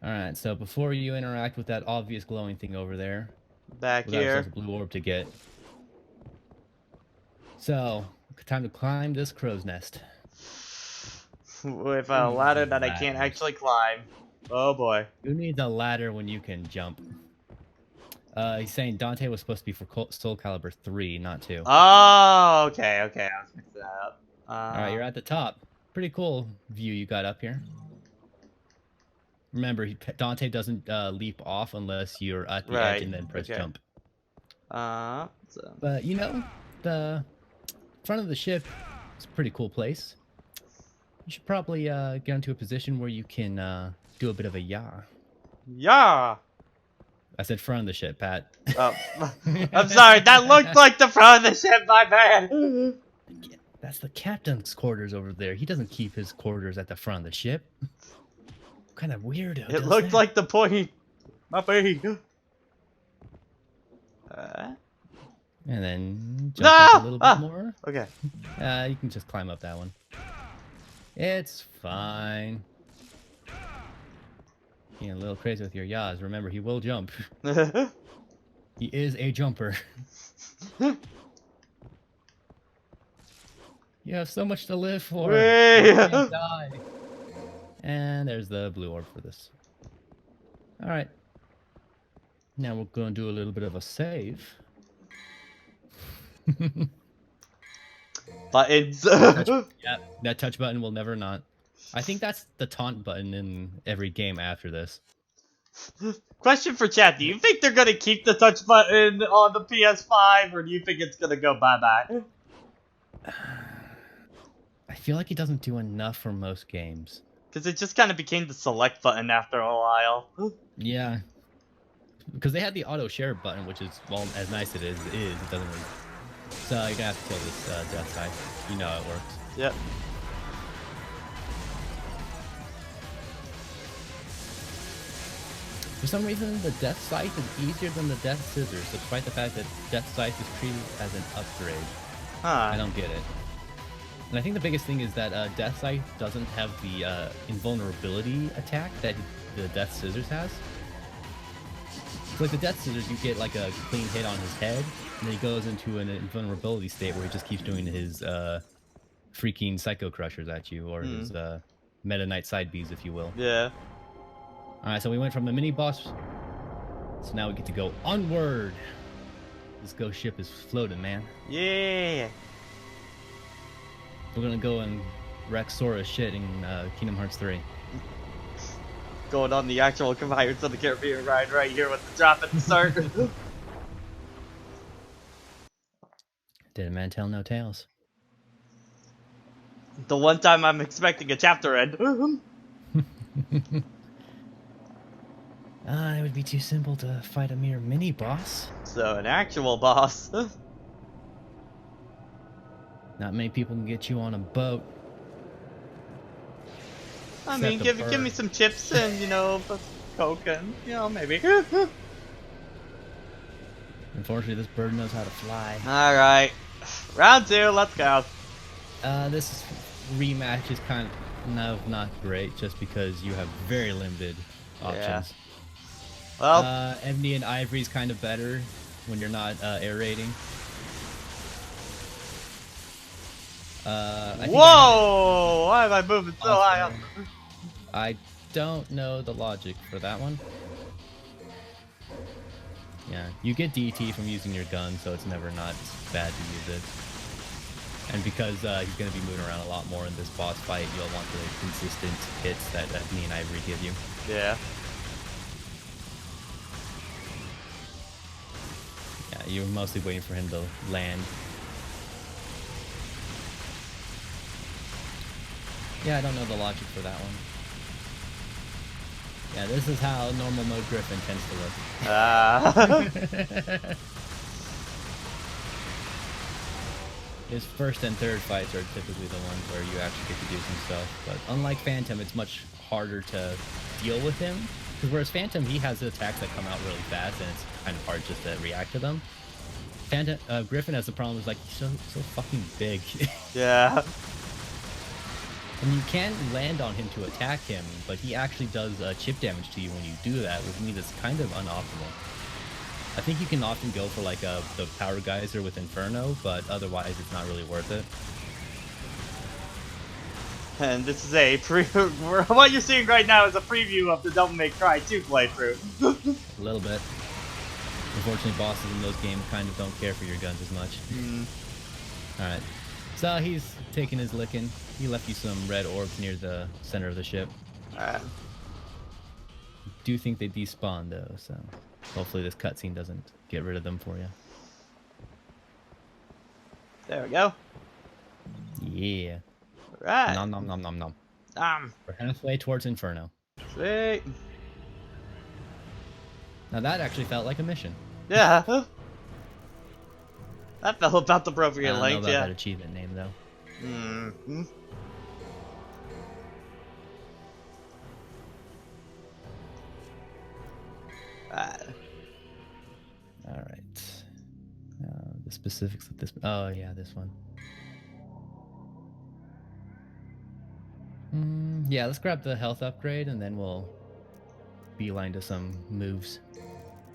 Alright, so before you interact with that obvious glowing thing over there, Back we got ourselves here. a blue orb to get. So, time to climb this crow's nest. With a ladder that I can't actually climb. Oh boy. Who needs a ladder when you can jump? He's saying Dante was supposed to be for Soul Calibur 3, not 2. Oh, okay, okay. I was mixing that up. Alright, you're at the top. Pretty cool view you got up here. Remember, Dante doesn't leap off unless you're at the edge and then press jump. But, you know, the front of the ship is a pretty cool place. You should probably get into a position where you can do a bit of a yaw. Yeah. I said front of the ship, Pat. Oh, I'm sorry. That looked like the front of the ship, my bad. That's the captain's quarters over there. He doesn't keep his quarters at the front of the ship. What kind of weirdo? It looked like the point. My bad. And then jump up a little bit more. Okay. You can just climb up that one. It's fine. Being a little crazy with your yaws. Remember, he will jump. He is a jumper. You have so much to live for. You can't die. And there's the blue orb for this. Alright. Now we're going to do a little bit of a save. Buttons. Yeah, that touch button will never not. I think that's the taunt button in every game after this. Question for chat: do you think they're gonna keep the touch button on the PS5, or do you think it's gonna go bye-bye? I feel like it doesn't do enough for most games. Because it just kind of became the select button after a while. Yeah. Because they had the auto share button, which is, well, as nice as it doesn't really... So you're gonna have to kill this death side. You know how it works. Yep. For some reason, the death scythe is easier than the death scissors, despite the fact that death scythe is treated as an upgrade. Huh. I don't get it. And I think the biggest thing is that death scythe doesn't have the invulnerability attack that the death scissors has. So like the death scissors, you get like a clean hit on his head, and then he goes into an invulnerability state where he just keeps doing his freaking psycho crushers at you, or his meta knight side Bs, if you will. Yeah. Alright, so we went from a mini boss, so now we get to go onward. This ghost ship is floating, man. Yeah. We're gonna go and wreck Sora's shit in Kingdom Hearts 3. Going on the actual Pirates of the Caribbean ride right here with the drop at the start. Did a man tell no tales? The one time I'm expecting a chapter end. It would be too simple to fight a mere mini boss. So an actual boss. Not many people can get you on a boat. I mean, give me some chips and, you know, Coke and, you know, maybe. Unfortunately, this bird knows how to fly. Alright. Round 2, let's go. This rematch is kind of not great, just because you have very limited options. Yeah. Well, Ebony and Ivory's kind of better when you're not aerating. Whoa! Why am I moving so high up? I don't know the logic for that one. Yeah, you get DT from using your gun, so it's never not bad to use it. And because he's going to be moving around a lot more in this boss fight, you'll want the consistent hits that me and Ivory give you. Yeah. Yeah, you're mostly waiting for him to land. Yeah, I don't know the logic for that one. Yeah, this is how normal mode Griffin tends to look. His first and third fights are typically the ones where you actually get to do some stuff. But unlike Phantom, it's much harder to deal with him. Because whereas Phantom, he has attacks that come out really fast, and it's kind of hard just to react to them. Phantom, Griffin has the problem is like he's so fucking big. Yeah. And you can land on him to attack him, but he actually does chip damage to you when you do that, which means it's kind of unoptimal. I think you can often go for like the Power Geyser with Inferno, but otherwise it's not really worth it. And this is a what you're seeing right now is a preview of the Devil May Cry 2 playthrough. A little bit. Unfortunately, bosses in those games kind of don't care for your guns as much. Alright. So he's taking his licking. He left you some red orbs near the center of the ship. Alright. Do think they despawn though, so hopefully this cutscene doesn't get rid of them for you. There we go. Yeah. Alright. Nom nom nom nom nom. We're halfway towards Inferno. Sweet. Now that actually felt like a mission. Yeah. That felt about the appropriate length, I don't know about yeah. that achievement name though. Mm-hmm. Alright. The specifics of this. Oh, yeah, this one. Yeah, let's grab the health upgrade and then we'll beeline to some moves.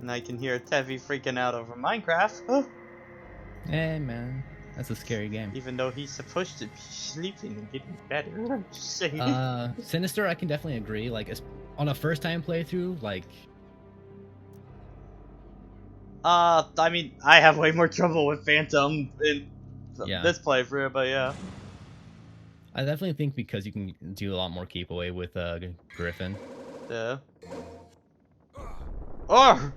And I can hear Tevi freaking out over Minecraft. Hey, man. That's a scary game. Even though he's supposed to be sleeping and getting better. I'm just saying. Sinister, I can definitely agree. Like, on a first-time playthrough, like... I mean, I have way more trouble with Phantom in this playthrough, but yeah. I definitely think because you can do a lot more keep away with Griffin. Yeah. Oh!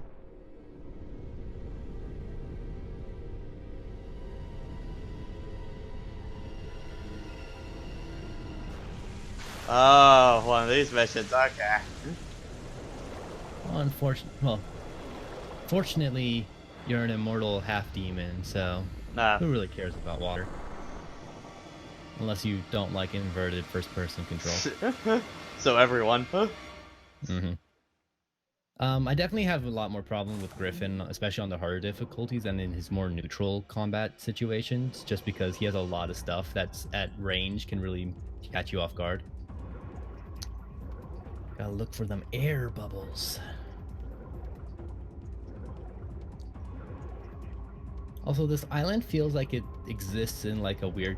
Oh, one of these missions, okay. Well, fortunately, you're an immortal half-demon, so who really cares about water? Unless you don't like inverted first-person control. So everyone. I definitely have a lot more problem with Griffin, especially on the harder difficulties and in his more neutral combat situations, just because he has a lot of stuff that's at range can really catch you off guard. Gotta look for them air bubbles. Also, this island feels like it exists in like a weird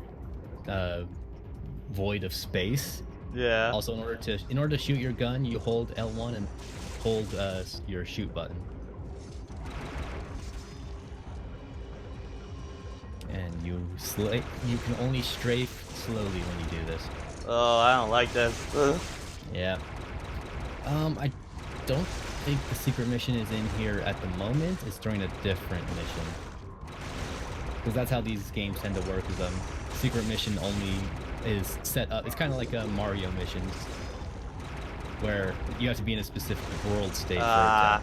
void of space. Yeah. Also, in order to shoot your gun, you hold L1 and hold your shoot button. And you can only strafe slowly when you do this. Oh, I don't like this. Yeah. I don't think the secret mission is in here at the moment. It's during a different mission. Because that's how these games tend to work, is secret mission only is set up. It's kind of like a Mario missions, where you have to be in a specific world state for it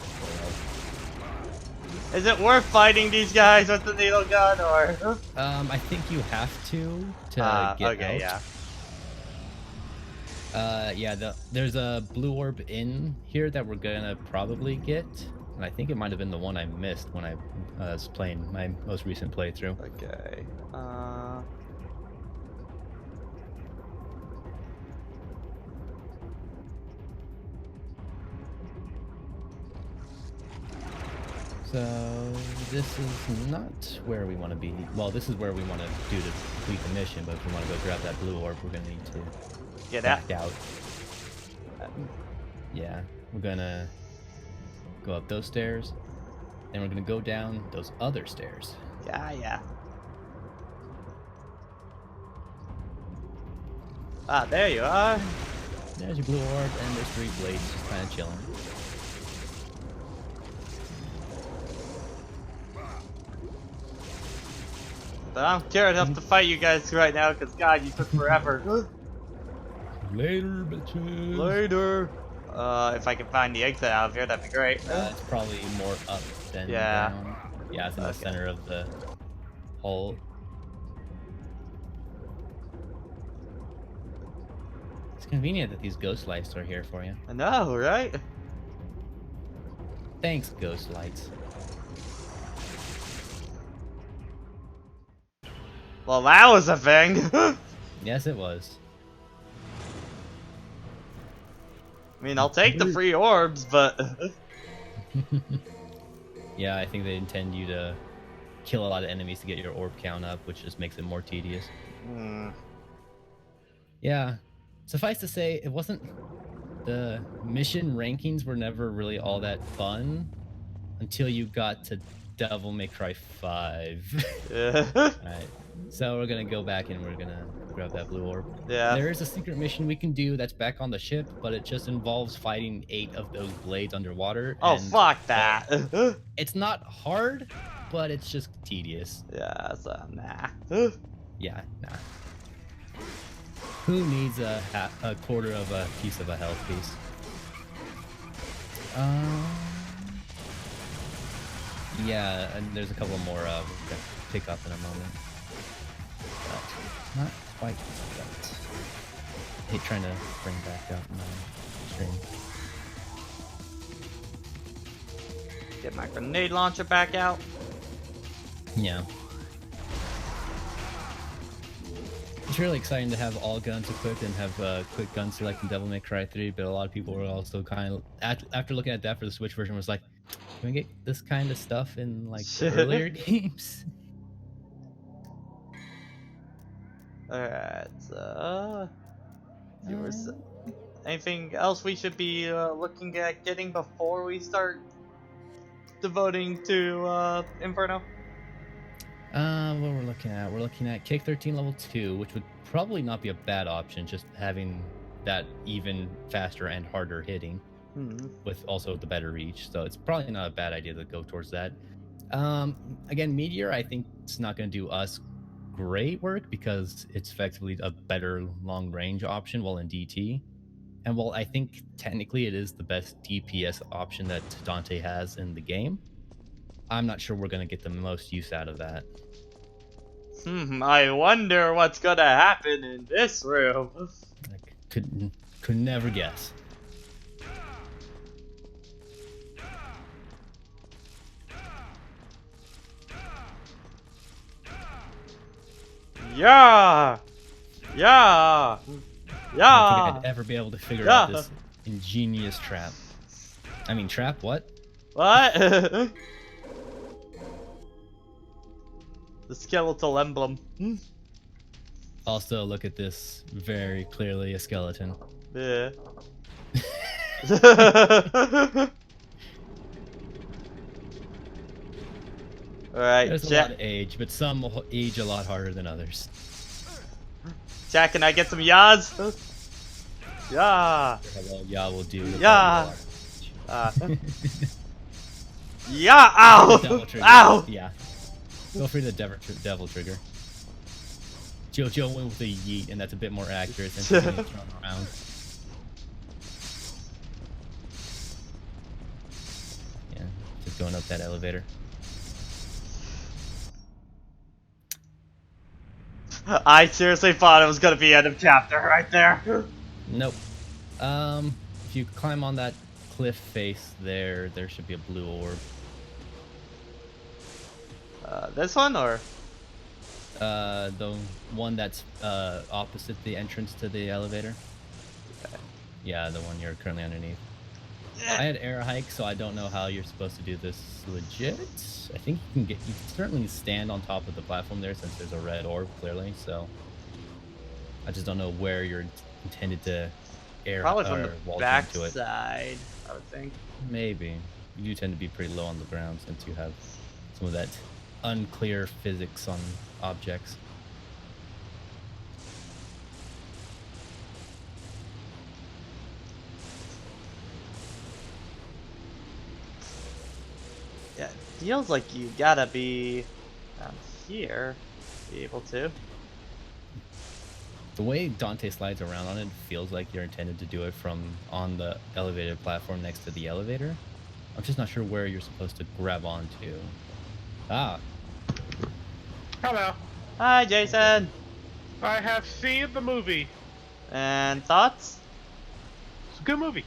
to... Is it worth fighting these guys with the needle gun, or...? I think you have to get okay, out. Yeah. There's a blue orb in here that we're gonna probably get, and I think it might have been the one I missed when I was playing my most recent playthrough. Okay. So this is not where we want to be. Well, this is where we want to do to complete the mission, but if we want to go grab that blue orb, we're gonna need to Get back out. out. Yeah, we're gonna go up those stairs, then we're gonna go down those other stairs. Yeah. Ah, there you are. There's your blue orb, and there's 3 blades just kind of chilling. But I don't care enough to fight you guys right now, because God, you took forever. Later, bitches. Later. If I can find the exit out of here, that'd be great. It's probably more up than Yeah. down. Yeah, it's in the Okay. center of the hole. It's convenient that these ghost lights are here for you. I know, right? Thanks, ghost lights. Well, that was a thing. Yes, it was. I mean, I'll take the free orbs, but... Yeah, I think they intend you to kill a lot of enemies to get your orb count up, which just makes it more tedious. Yeah. Suffice to say, it wasn't... The mission rankings were never really all that fun until you got to Devil May Cry 5. Yeah. Alright, so we're gonna go back and we're gonna grab that blue orb. Yeah. There is a secret mission we can do that's back on the ship, but it just involves fighting 8 of those blades underwater. Oh, and fuck that. it's not hard, but it's just tedious. Yeah, so nah. Yeah, nah. Who needs a quarter of a piece of a health piece? Yeah, and there's a couple more we're gonna pick up in a moment. But not quite yet. I hate trying to bring back up my stream. Get my grenade launcher back out. Yeah. It's really exciting to have all guns equipped and have quick gun select in Devil May Cry 3, but a lot of people were also kind of, after looking at that for the Switch version, was like, can we get this kind of stuff in like the earlier games? Alright, anything else we should be looking at getting before we start devoting to Inferno? What we're looking at Kick 13 level 2, which would probably not be a bad option, just having that even faster and harder hitting with also the better reach. So it's probably not a bad idea to go towards that. Again, Meteor, I think it's not going to do us great work because it's effectively a better long range option while in DT. And while I think technically it is the best DPS option that Dante has in the game, I'm not sure we're going to get the most use out of that. I wonder what's gonna happen in this room. I could never guess. Yeah! I don't think I'd ever be able to figure out this ingenious trap. I mean, trap? What? What? The skeletal emblem. Also, look at this. Very clearly a skeleton. Yeah. Alright, There's a lot of age, but some will age a lot harder than others. Jack, can I get some yas? Yeah. Hello, yeah, will do. Yeah. Yeah. Ow. Ow. Yeah. Go for the devil trigger. Jojo went with the yeet, and that's a bit more accurate than getting thrown around. Yeah, just going up that elevator. I seriously thought it was gonna be end of chapter right there. Nope. If you climb on that cliff face there should be a blue orb. This one or? The one that's opposite the entrance to the elevator. Okay. Yeah, the one you're currently underneath. I had air hike, so I don't know how you're supposed to do this legit. I think you can certainly stand on top of the platform there since there's a red orb clearly. So I just don't know where you're intended to air Probably from the or wall back jump to it. side, I would think. Maybe you do tend to be pretty low on the ground since you have some of that unclear physics on objects. Yeah, it feels like you gotta be down here to be able to. The way Dante slides around on it feels like you're intended to do it from on the elevated platform next to the elevator. I'm just not sure where you're supposed to grab onto. Ah, Hello. Hi, Jason. I have seen the movie. And thoughts? It's a good movie.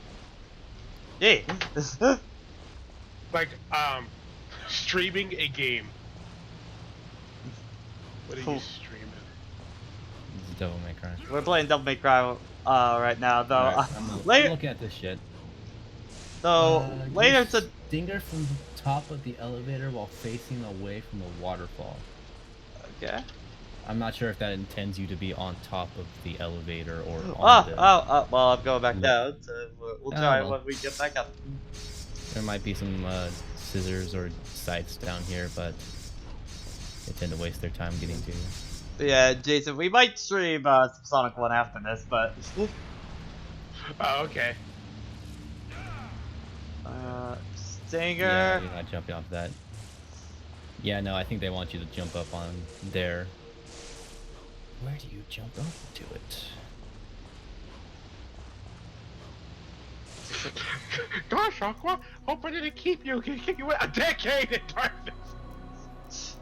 Yeah. Like, streaming a game. What are you Cool. streaming? this is Devil May Cry. We're playing Devil May Cry right now, though. Alright, I'm later, looking at this shit. later you to stinger from the top of the elevator while facing away from the waterfall. okay. I'm not sure if that intends you to be on top of the elevator or on Well, I'm going back No. down, so we'll try well. when we get back up. There might be some scissors or sights down here, but they tend to waste their time getting to you. Yeah, Jason, we might stream Sonic 1 after this, but Oh, okay. Stinger. Yeah, you're not jumping off that. Yeah, no, I think they want you to jump up on there. Where do you jump up to it? Gosh, Aqua, hope I didn't keep you a decade in darkness.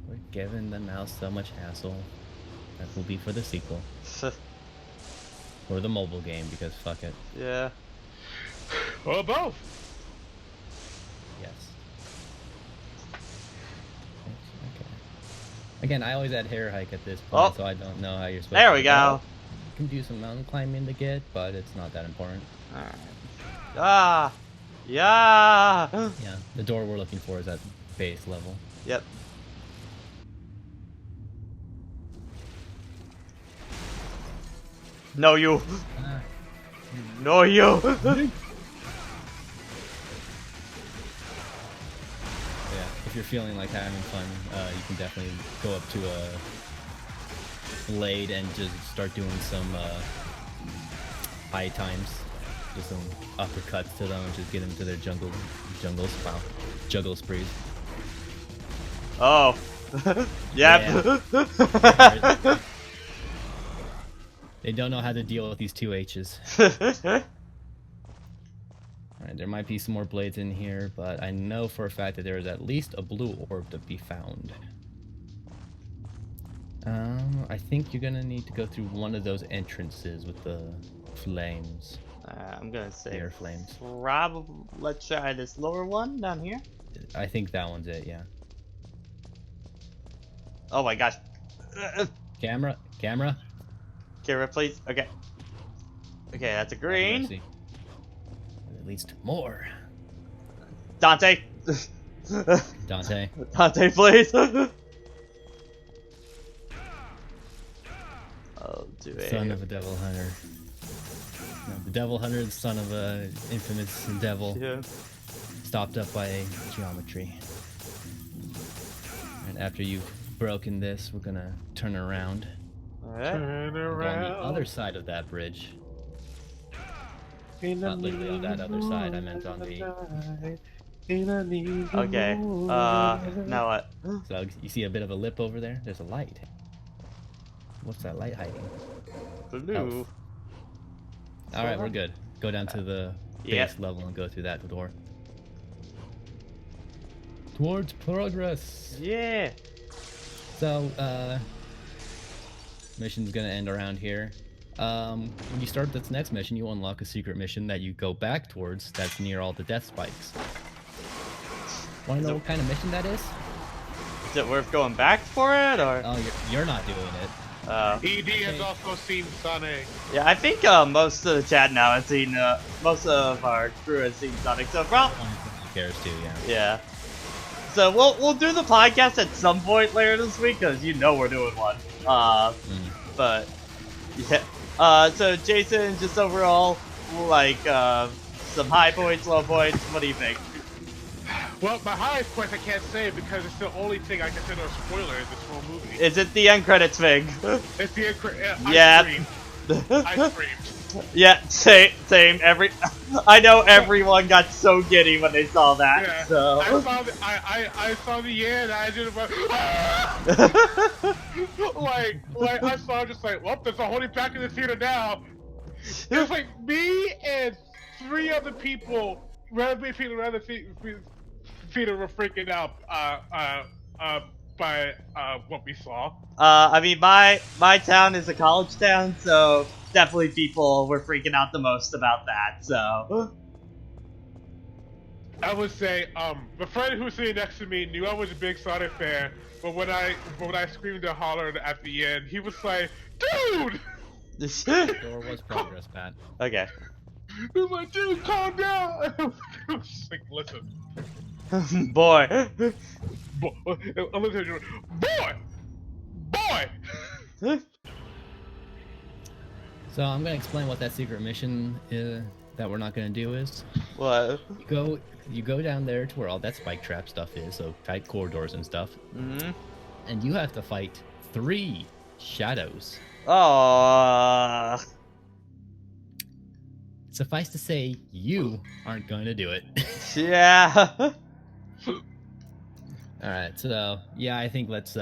We're giving the mouse so much hassle. That will be for the sequel. Or the mobile game, because fuck it. Yeah. Or both. Yes. Okay. Again, I always add hair hike at this point, Oh. so I don't know how you're supposed There to we do go. that. You can do some mountain climbing to get, but it's not that important. Alright. Ah! Yeah! Yeah, the door we're looking for is at base level. Yep. No, you! Ah, No, you! yeah, if you're feeling like having fun, you can definitely go up to a blade and just start doing some high times, just some uppercuts to them, and just get them to their juggle sprees. Oh. Yep. They don't know how to deal with these two H's. Alright, there might be some more blades in here, but I know for a fact that there is at least a blue orb to be found. I think you're gonna need to go through one of those entrances with the flames. I'm gonna say Air flames. probably. Let's try this lower one down here. I think that one's it, yeah. Oh my gosh. Camera? Camera, please. Okay. Okay, that's a green. Mercy. At least more. Dante. Dante. Dante, please. Oh, do it. Son of a devil hunter. No, the devil hunter, the son of a infamous devil. Yeah. Stopped up by geometry. And after you've broken this, we're gonna turn around. Alright. Turn Go on around. the other side of that bridge. In Not literally on that other side, I meant on the... Okay. Now what? So you see a bit of a lip over there? There's a light. What's that light hiding? Blue. Alright, we're good. Go down to the base Yep. level and go through that door. Towards progress! Yeah. So, mission's gonna end around here. When you start this next mission, you unlock a secret mission that you go back towards that's near all the death spikes. Wanna know what kind of mission that is? Is it worth going back for it, or? Oh, you're not doing it. ED has also seen Sonic. Yeah, I think most of the chat now has seen, most of our crew has seen Sonic, so probably. Cares too, yeah. Yeah. So we'll do the podcast at some point later this week, because you know we're doing one. But yeah. So Jason, just overall, like some high points, low points. What do you think? Well, my highest point I can't say because it's the only thing I consider a spoiler in this whole movie. Is it the end credits thing? It's the Yeah. I screamed. Yeah, same. I know everyone got so giddy when they saw that. Yeah. So I saw the end. I just went, like I saw just like, well, there's a holding back in the theater now. It was like me and 3 other people, randomly people around the theater were freaking out by what we saw. I mean, my town is a college town, so definitely people were freaking out the most about that. So I would say, the friend who was sitting next to me knew I was a big Sonic fan, but when I screamed and hollered at the end, he was like, "Dude!" There was progress, Pat. Okay. He was like, "Dude, calm down." I was just like, "Listen, Boy. boy." So I'm gonna explain what that secret mission is that we're not gonna do is. What? You go down there to where all that spike trap stuff is, so tight corridors and stuff. And you have to fight 3 shadows. Oh. Suffice to say, you aren't going to do it. Yeah. Alright, so yeah, I think let's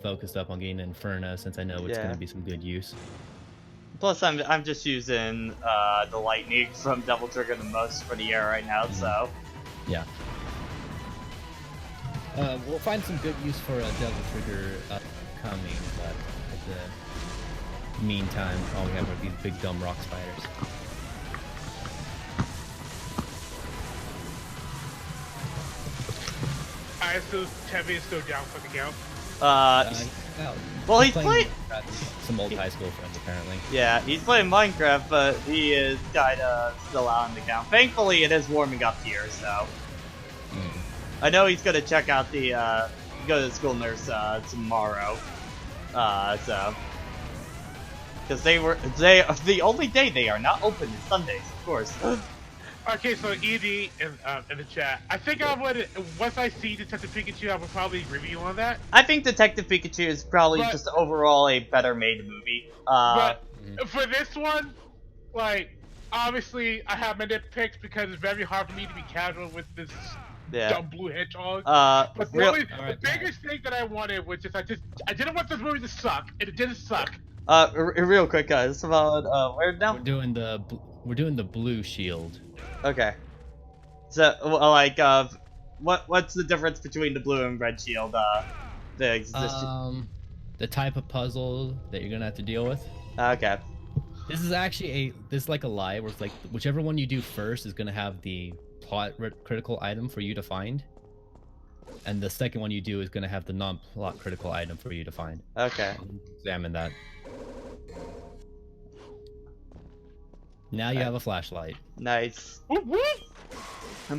focus up on getting Inferno since I know it's Yeah. gonna be some good use. Plus, I'm just using the lightning from Double Trigger the most for the air right now, so. Yeah. We'll find some good use for a Devil Trigger coming, but at the meantime, all we have are these big dumb rock spiders. I assume Tevi is still down for the count. Well, he's playing some old high school friends, apparently. Yeah, he's playing Minecraft, but he is kinda still out on the count. Thankfully, it is warming up here, so. I know he's gonna check out the, go to the school nurse, tomorrow. So. Because the only day they are not open is Sundays, of course. Okay, so ED in the chat. I think I would, once I see Detective Pikachu, I would probably review on that. I think Detective Pikachu is probably just overall a better made movie. But for this one, like, obviously I have my nitpicks because it's very hard for me to be casual with this dumb blue hedgehog. But the biggest thing that I wanted was just I didn't want this movie to suck, and it didn't suck. Real quick, guys, about where now? We're doing the blue shield. Okay. So, like, what's the difference between the blue and red shield? The type of puzzle that you're gonna have to deal with. Okay. This is actually this is like a lie where it's like whichever one you do first is gonna have the plot critical item for you to find, and the second one you do is gonna have the non-plot critical item for you to find. Okay. Examine that. Now you have a flashlight. Nice. Whoop, whoop.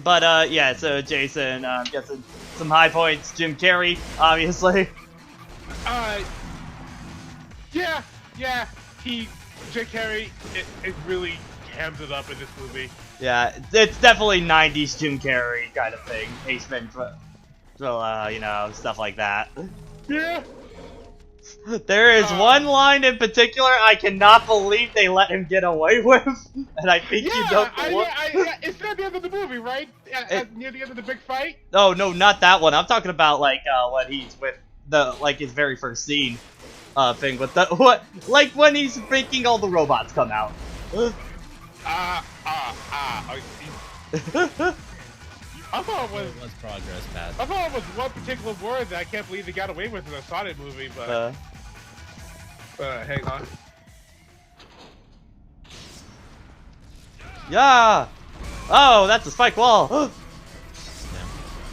But yeah. So Jason, guessing some high points. Jim Carrey, obviously. Yeah. Jim Carrey, it really hams it up in this movie. Yeah, it's definitely 90s Jim Carrey kind of thing. Ace Ventura, you know, stuff like that. Yeah. There is one line in particular I cannot believe they let him get away with, and I think you know it's near the end of the movie, right? Near the end of the big fight? Oh, no, not that one. I'm talking about, like, when he's with his very first scene, thing with like when he's making all the robots come out. I thought it was progress, Pat. I thought it was one particular word that I can't believe they got away with in a Sonic movie, but hang on. Yeah. Oh, that's a spike wall. Yeah.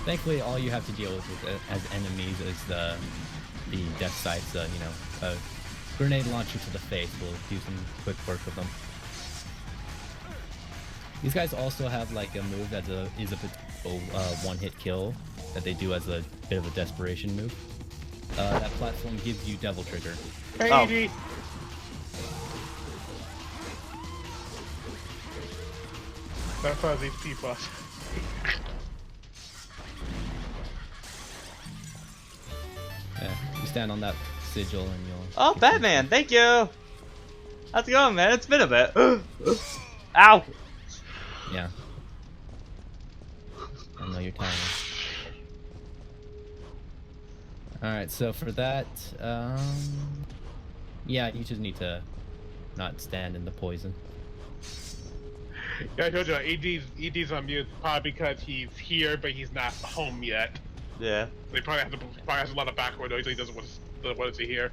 Thankfully, all you have to deal with as enemies is the death sites, grenade launcher to the face will do some quick work with them. These guys also have like a move that is a potential one-hit kill that they do as a bit of a desperation move. That platform gives you Devil Trigger. Hey, That's how these people. Yeah, you stand on that sigil and you'll... Oh, Batman, thank you! How's it going, man? It's been a bit. Ow! Yeah. I know you're tired. Alright, so for that, yeah, you just need to not stand in the poison. Yeah, I told you, ED's on mute, probably because he's here, but he's not home yet. Yeah. They probably has a lot of background noise, so he doesn't want to hear.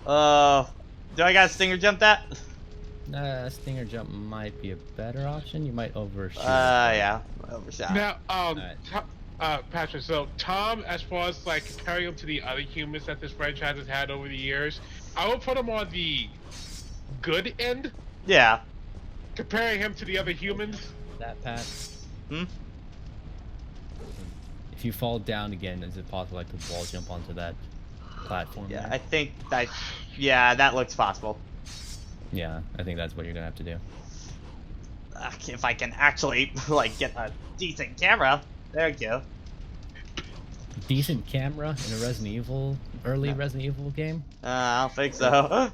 Do I got Stinger jump that? Stinger jump might be a better option. You might overshoot. Yeah, overshot. Now, Right. Patrick, so Tom, as far as like comparing him to the other humans that this franchise has had over the years, I would put him on the good end. Yeah. Comparing him to the other humans. That, Pat. Hmm? If you fall down again, is it possible I could wall jump onto that platform? Yeah, there? I think that. Yeah, that looks possible. Yeah, I think that's what you're gonna have to do. If I can actually like get a decent camera, there you go. Decent camera in a Resident Evil, Resident Evil game? I don't think so.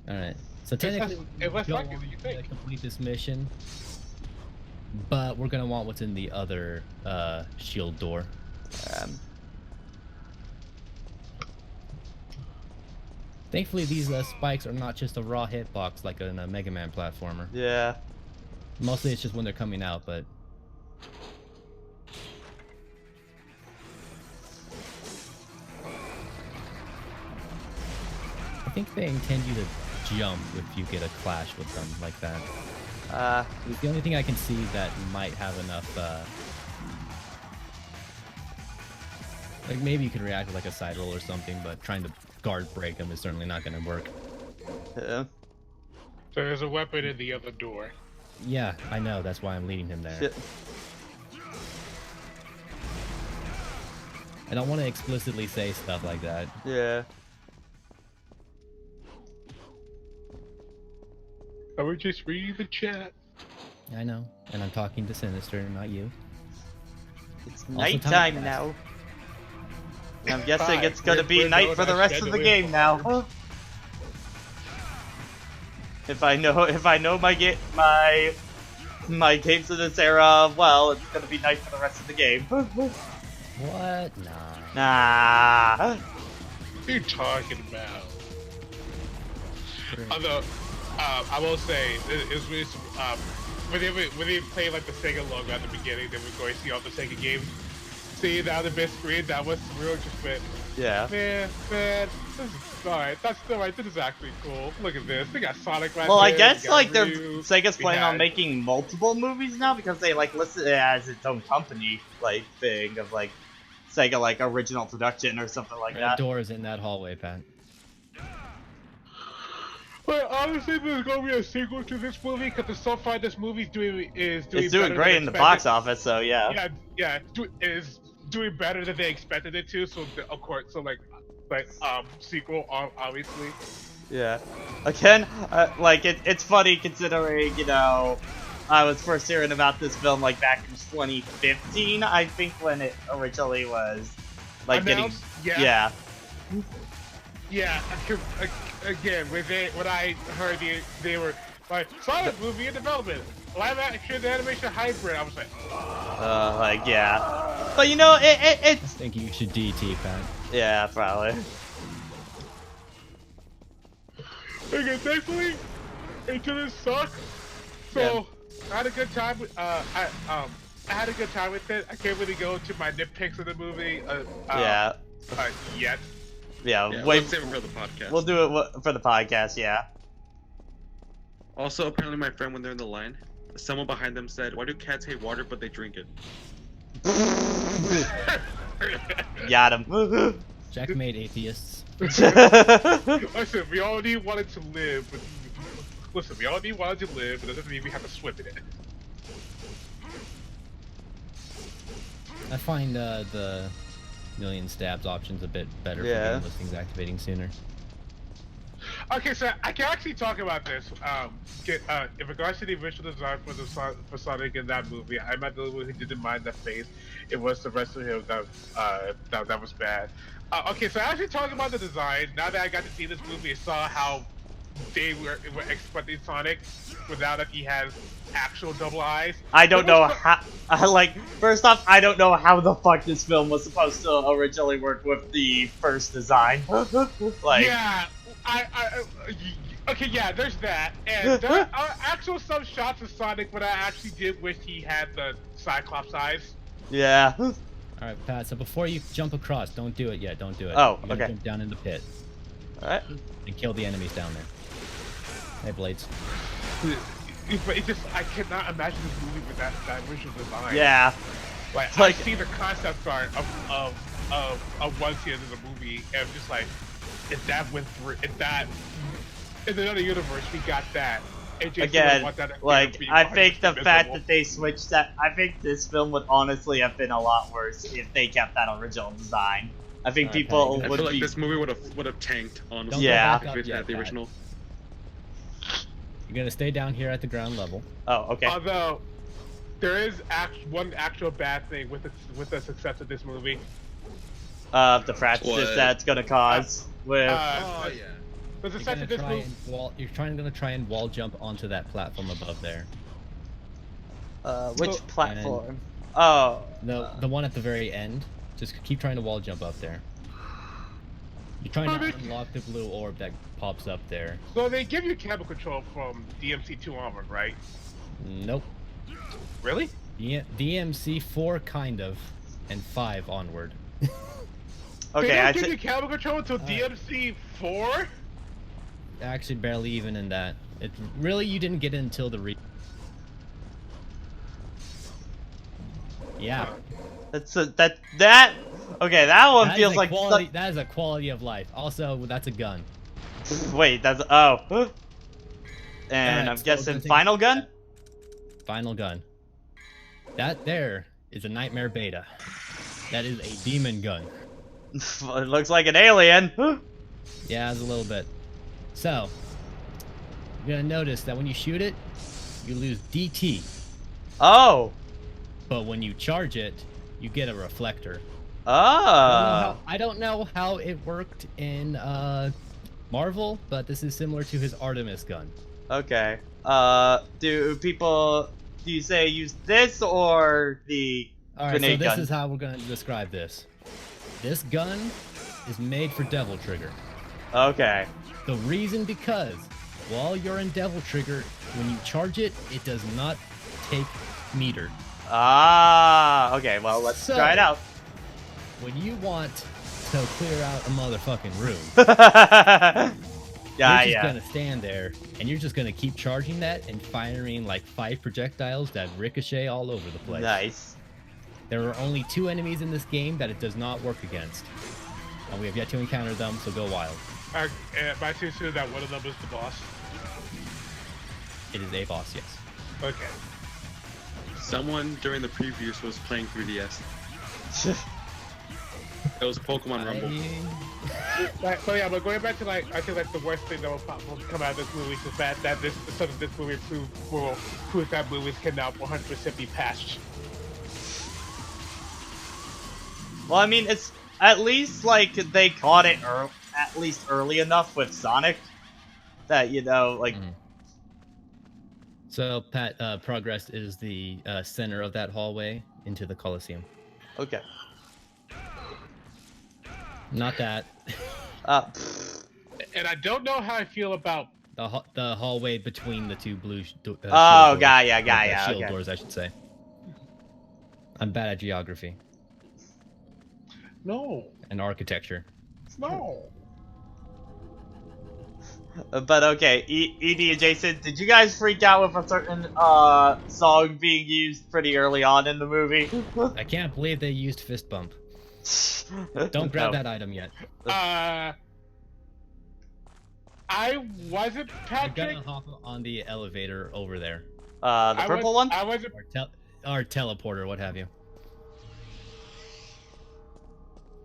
Alright, so technically It looks we like don't it, want you to think. complete this mission, but we're gonna want what's in the other shield door. Thankfully, these spikes are not just a raw hitbox like in a Mega Man platformer. Yeah. Mostly it's just when they're coming out, but... I think they intend you to jump if you get a clash with them like that. The only thing I can see that might have enough, like maybe you could react with like a side roll or something, but trying to guard break them is certainly not going to work. Yeah. So there's a weapon in the other door. Yeah, I know. That's why I'm leading him there. Shit. I don't want to explicitly say stuff like that. Yeah. I would just read the chat. I know, and I'm talking to Sinister, not you. It's Also, nighttime time now. I'm guessing Hi, it's gonna be we're night going for the on rest of the schedule. game now. If I know my games of this era well, it's gonna be night for the rest of the game. What? Nah. Nah. What are you talking about? Although, I will say, it was really, when they played like the Sega logo at the beginning, they were going to see all the Sega games. See that on the big screen, that was real just bit. Yeah. Man, this is alright. That's still right. This is actually cool. Look at this. They got Sonic right Well, there. I guess they got like Ryu. Sega's We planning on had- making multiple movies now because they like list it as its own company like thing of like Sega like original production or something like Red that. door is in that hallway, Pat. But honestly, there's gonna be a sequel to this movie because so far this movie's doing It's better doing than great in the expected. box office, so yeah. Yeah, is doing better than they expected it to. So of course, so like sequel obviously. Yeah. Again, like it's funny considering I was first hearing about this film like back in 2015, I think, when it originally was like Announced? getting Yeah, again, when I heard they were like Sonic movie in development, live action animation hybrid, I was like, yeah. But I it's think you should DT, Pat. yeah, probably. okay, thankfully, it didn't suck. So I had a good time. I had a good time with it. I can't really go to my nitpicks of the movie. Yet. Yeah, Let's save it for the podcast. We'll do it for the podcast, yeah. Also, apparently my friend, when they're in the line, someone behind them said, "Why do cats hate water but they drink it?" Got him. Checkmate, atheists. Listen, we already wanted to live, but listen, we already wanted to live, but that doesn't mean we have to swim in it. I find the million stabs options a bit better for getting those things activating sooner. Okay, so I can actually talk about this. In regards to the original design for Sonic in that movie, I'm not the one who didn't mind the face. It was the rest of him that was bad. Okay, so actually talking about the design, now that I got to see this movie and saw how they were expecting Sonic without if he has actual double eyes. I don't know how. First off, I don't know how the fuck this film was supposed to originally work with the first design. Yeah, okay, yeah, there's that, and there are actual some shots of Sonic, but I actually did wish he had the Cyclops eyes. Yeah. Alright, Pat, so before you jump across, don't do it yet, don't do it. Oh, You're gonna okay. jump down in the pit. Alright. And kill the enemies down there. Hey, Blades. But it just, I cannot imagine this movie with that original design. Yeah. Like, I see the concept art of one scene in the movie, and I'm just like, if that went through, if that, in another universe, we got that. Again, like, I think the fact that they switched that, I think this film would honestly have been a lot worse if they kept that original design. I think people would I feel like this movie would have tanked, honestly. Yeah. If it had the original. You're gonna stay down here at the ground level. Oh, okay. Although, there is one actual bad thing with the success of this movie. The fractures that's gonna cause with. Oh yeah. The success of this movie. You're gonna try and wall jump onto that platform above there. Which platform? Oh. The one at the very end. Just keep trying to wall jump up there. You're trying to unlock the blue orb that pops up there. So they give you camera control from DMC2 onward, right? Nope. Really? DMC 4 kind of, and 5 onward. Okay, they don't give you camera control until DMC 4? Actually, barely even in that. It really, you didn't get it until the Yeah. Okay, that one feels like quality. That is a quality of life. Also, that's a gun. Wait, that's and I'm guessing final gun. Final gun. That there is a nightmare beta. That is a demon gun. It looks like an alien. Yeah, it's a little bit. So, you're gonna notice that when you shoot it, you lose DT. Oh. But when you charge it, you get a reflector. Oh. I don't know how it worked in Marvel, but this is similar to his Artemis gun. Okay. Do you say use this or the grenade gun? This is how we're gonna describe this. This gun is made for Devil Trigger. Okay. The reason because while you're in Devil Trigger, when you charge it, it does not take meter. Ah, okay, well, let's try it out. When you want to clear out a motherfucking room, you're just gonna stand there, and you're just gonna keep charging that and firing like 5 projectiles that ricochet all over the place. Nice. There are only 2 enemies in this game that it does not work against. And we have yet to encounter them, so go wild. Am I too soon that one of them is the boss? It is a boss, yes. Okay. Someone during the previews was playing 3DS. It was Pokemon Rumble. So yeah, but going back to I feel like the worst thing that will come out of this movie is the fact that this movie proves that movies can now 100% be patched. Well, I mean, it's at least like they caught it at least early enough with Sonic that like. So Pat, progress is the center of that hallway into the Coliseum. Okay. Not that. And I don't know how I feel about the hallway between the 2 blue. Shield Shield doors, I should say. I'm bad at geography. No. And architecture. No. But okay, ED and Jason, did you guys freak out with a certain song being used pretty early on in the movie? I can't believe they used Fist Bump. Don't grab that item yet. I wasn't Patrick. You're gonna hop on the elevator over there. The purple one? I wasn't. Or teleporter, what have you.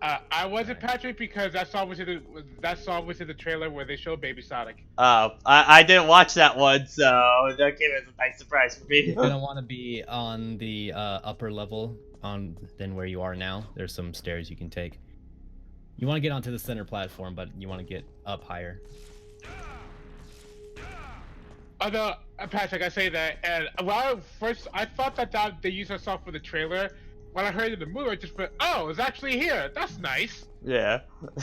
I wasn't Patrick because that song was in the trailer where they showed Baby Sonic. Oh, I didn't watch that one, so that came as a nice surprise for me. You're gonna want to be on the upper level than where you are now. There's some stairs you can take. You want to get onto the center platform, but you want to get up higher. No, Patrick, I say that, and I thought that they used that song for the trailer. When I heard it in the movie, I just went, "Oh, it's actually here. That's nice." Yeah,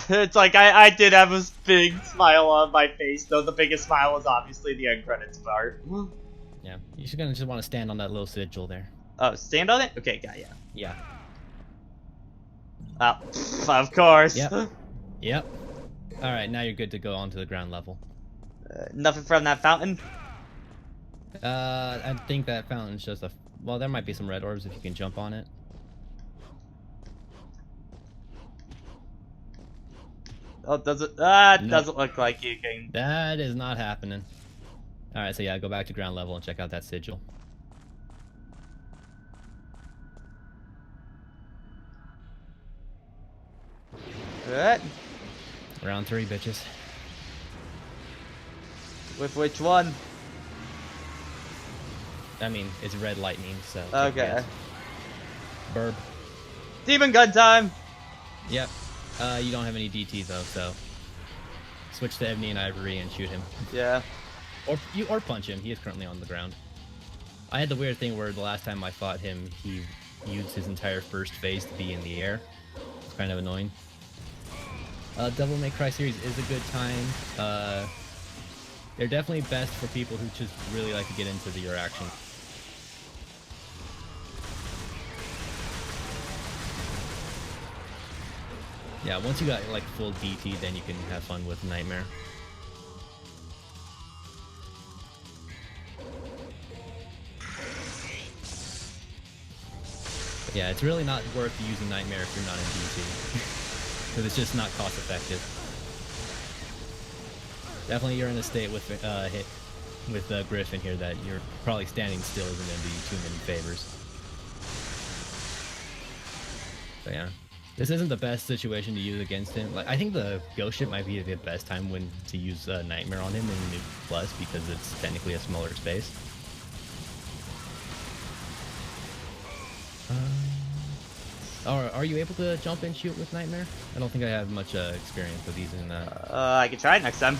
it's like I did have a big smile on my face, though the biggest smile was obviously the end credits part. Yeah, you're gonna just want to stand on that little sigil there. Oh, stand on it? Okay, got ya. Yeah. Oh, of course. Yep. Yep. All right, now you're good to go onto the ground level. Nothing from that fountain? I think that fountain's just a... Well, there might be some red orbs if you can jump on it. Oh, does it? It doesn't look like you can. That is not happening. All right, so yeah, go back to ground level and check out that sigil. Alright. Round 3, bitches. With which one? I mean, it's red lightning, so... Okay. Burb. Demon gun time! Yep. You don't have any DT though, so... Switch to Ebony and Ivory and shoot him. Yeah. Or punch him, he is currently on the ground. I had the weird thing where the last time I fought him, he used his entire first phase to be in the air. It's kind of annoying. Devil May Cry series is a good time. They're definitely best for people who just really like to get into your action. Yeah, once you got like full DT, then you can have fun with Nightmare. But yeah, it's really not worth using Nightmare if you're not in DT. Because it's just not cost effective. Definitely you're in a state with Griffin here that you're probably standing still isn't going to be too many favors. So yeah. This isn't the best situation to use against him. Like, I think the Ghost Ship might be the best time to use Nightmare on him in Nuke Plus because it's technically a smaller space. Are you able to jump and shoot with Nightmare? I don't think I have much experience with using that. I can try it next time.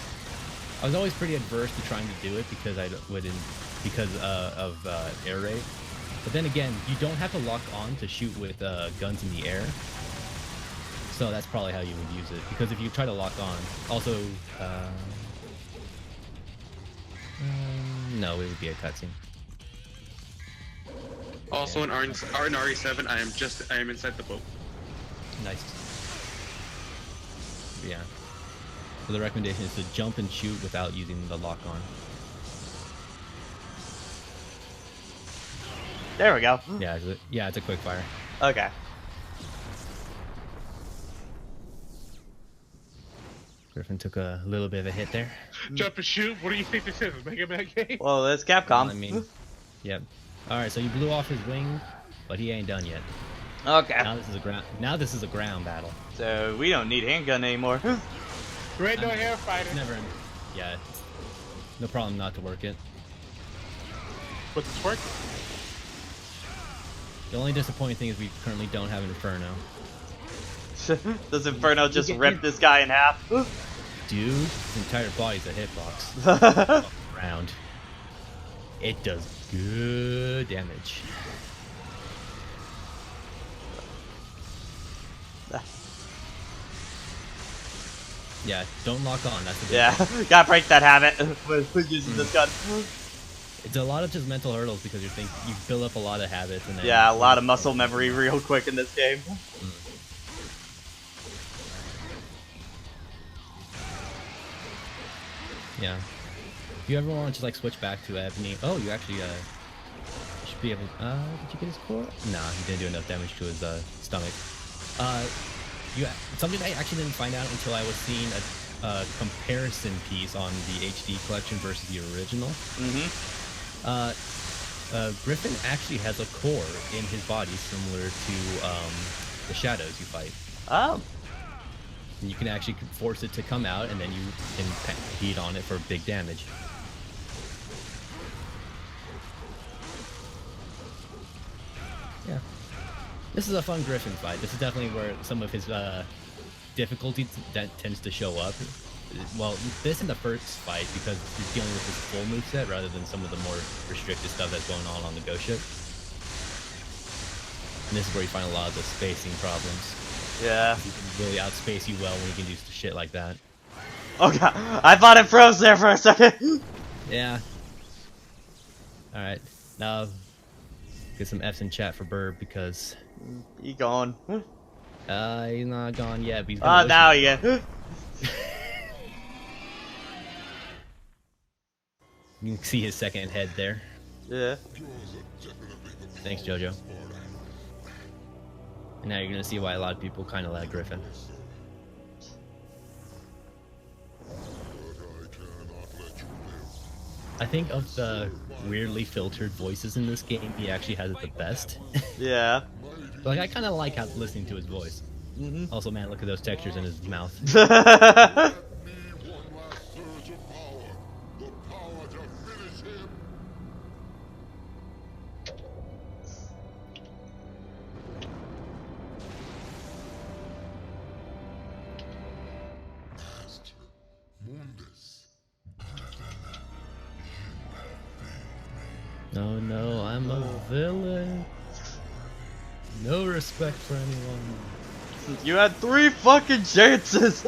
I was always pretty adverse to trying to do it because of air raid. But then again, you don't have to lock on to shoot with guns in the air. So that's probably how you would use it. Because if you try to lock on, also, no, it would be a cutscene. Also in RE7, I am inside the boat. Nice. Yeah. So the recommendation is to jump and shoot without using the lock on. There we go. Yeah, it's a quick fire. Okay. Griffin took a little bit of a hit there. Jump and shoot? What do you think this is? A Mega Man game? Well, that's Capcom. I mean, yep. Alright, so you blew off his wing, but he ain't done yet. Okay. Now this is a ground battle. So we don't need handgun anymore. There ain't no air fighter. Yeah, it's no problem not to work it. But it's working. The only disappointing thing is we currently don't have an Inferno. Does Inferno just rip this guy in half? Dude, his entire body's a hitbox. Round. It does good damage. Yeah, don't lock on. That's the big gotta break that habit with using this gun. It's a lot of just mental hurdles because you build up a lot of habits and then a lot of muscle memory real quick in this game. Yeah. If you ever want to just like switch back to Ebony, oh, you actually should be able. Did you get his core? Nah, he didn't do enough damage to his stomach. Something I actually didn't find out until I was seeing a comparison piece on the HD collection versus the original. Griffin actually has a core in his body similar to the shadows you fight. Oh. And you can actually force it to come out, and then you can heat on it for big damage. Yeah. This is a fun Griffin fight. This is definitely where some of his difficulty that tends to show up. Well, this in the first fight, because he's dealing with his full moveset rather than some of the more restricted stuff that's going on the ghost ship. And this is where you find a lot of the spacing problems. Yeah. He can really outspace you well when you can do shit like that. Oh god, I thought it froze there for a second. Yeah. Alright, now get some F's in chat for Burb because... He gone. He's not gone yet, but he's gonna now yeah. You can see his second head there. Yeah. Thanks, Jojo. And now you're gonna see why a lot of people kind of like Griffin. I think of the weirdly filtered voices in this game, he actually has it the best. Yeah. Like, I kind of like listening to his voice. Also, man, look at those textures in his mouth. No, no, I'm a villain. No respect for anyone. You had 3 fucking chances.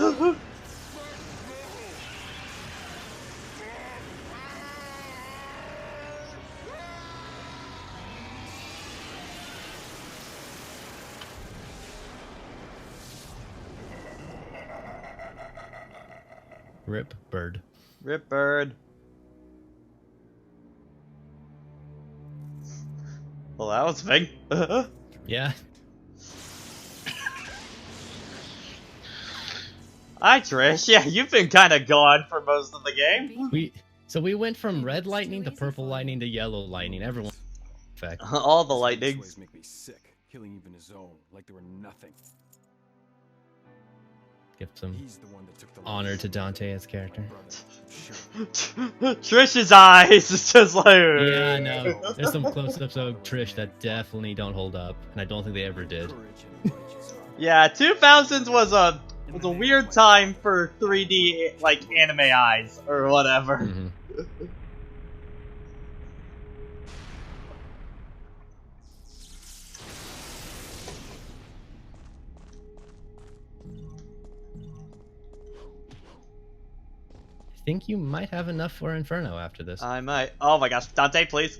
Rip Bird. Rip Bird. Well, that was big. Yeah. Hi, Trish. Yeah, you've been kind of gone for most of the game. We went from red lightning to purple lightning to yellow lightning. Everyone. Fact. All the lightnings. Make me sick. Killing even his own, like they were nothing. Give some honor to Dante as character. Trish's eyes is just like. Yeah, I know. There's some close-ups of Trish that definitely don't hold up, and I don't think they ever did. Yeah, 2000s was a weird time for 3D like anime eyes or whatever. I think you might have enough for Inferno after this. I might. Oh my gosh, Dante, please.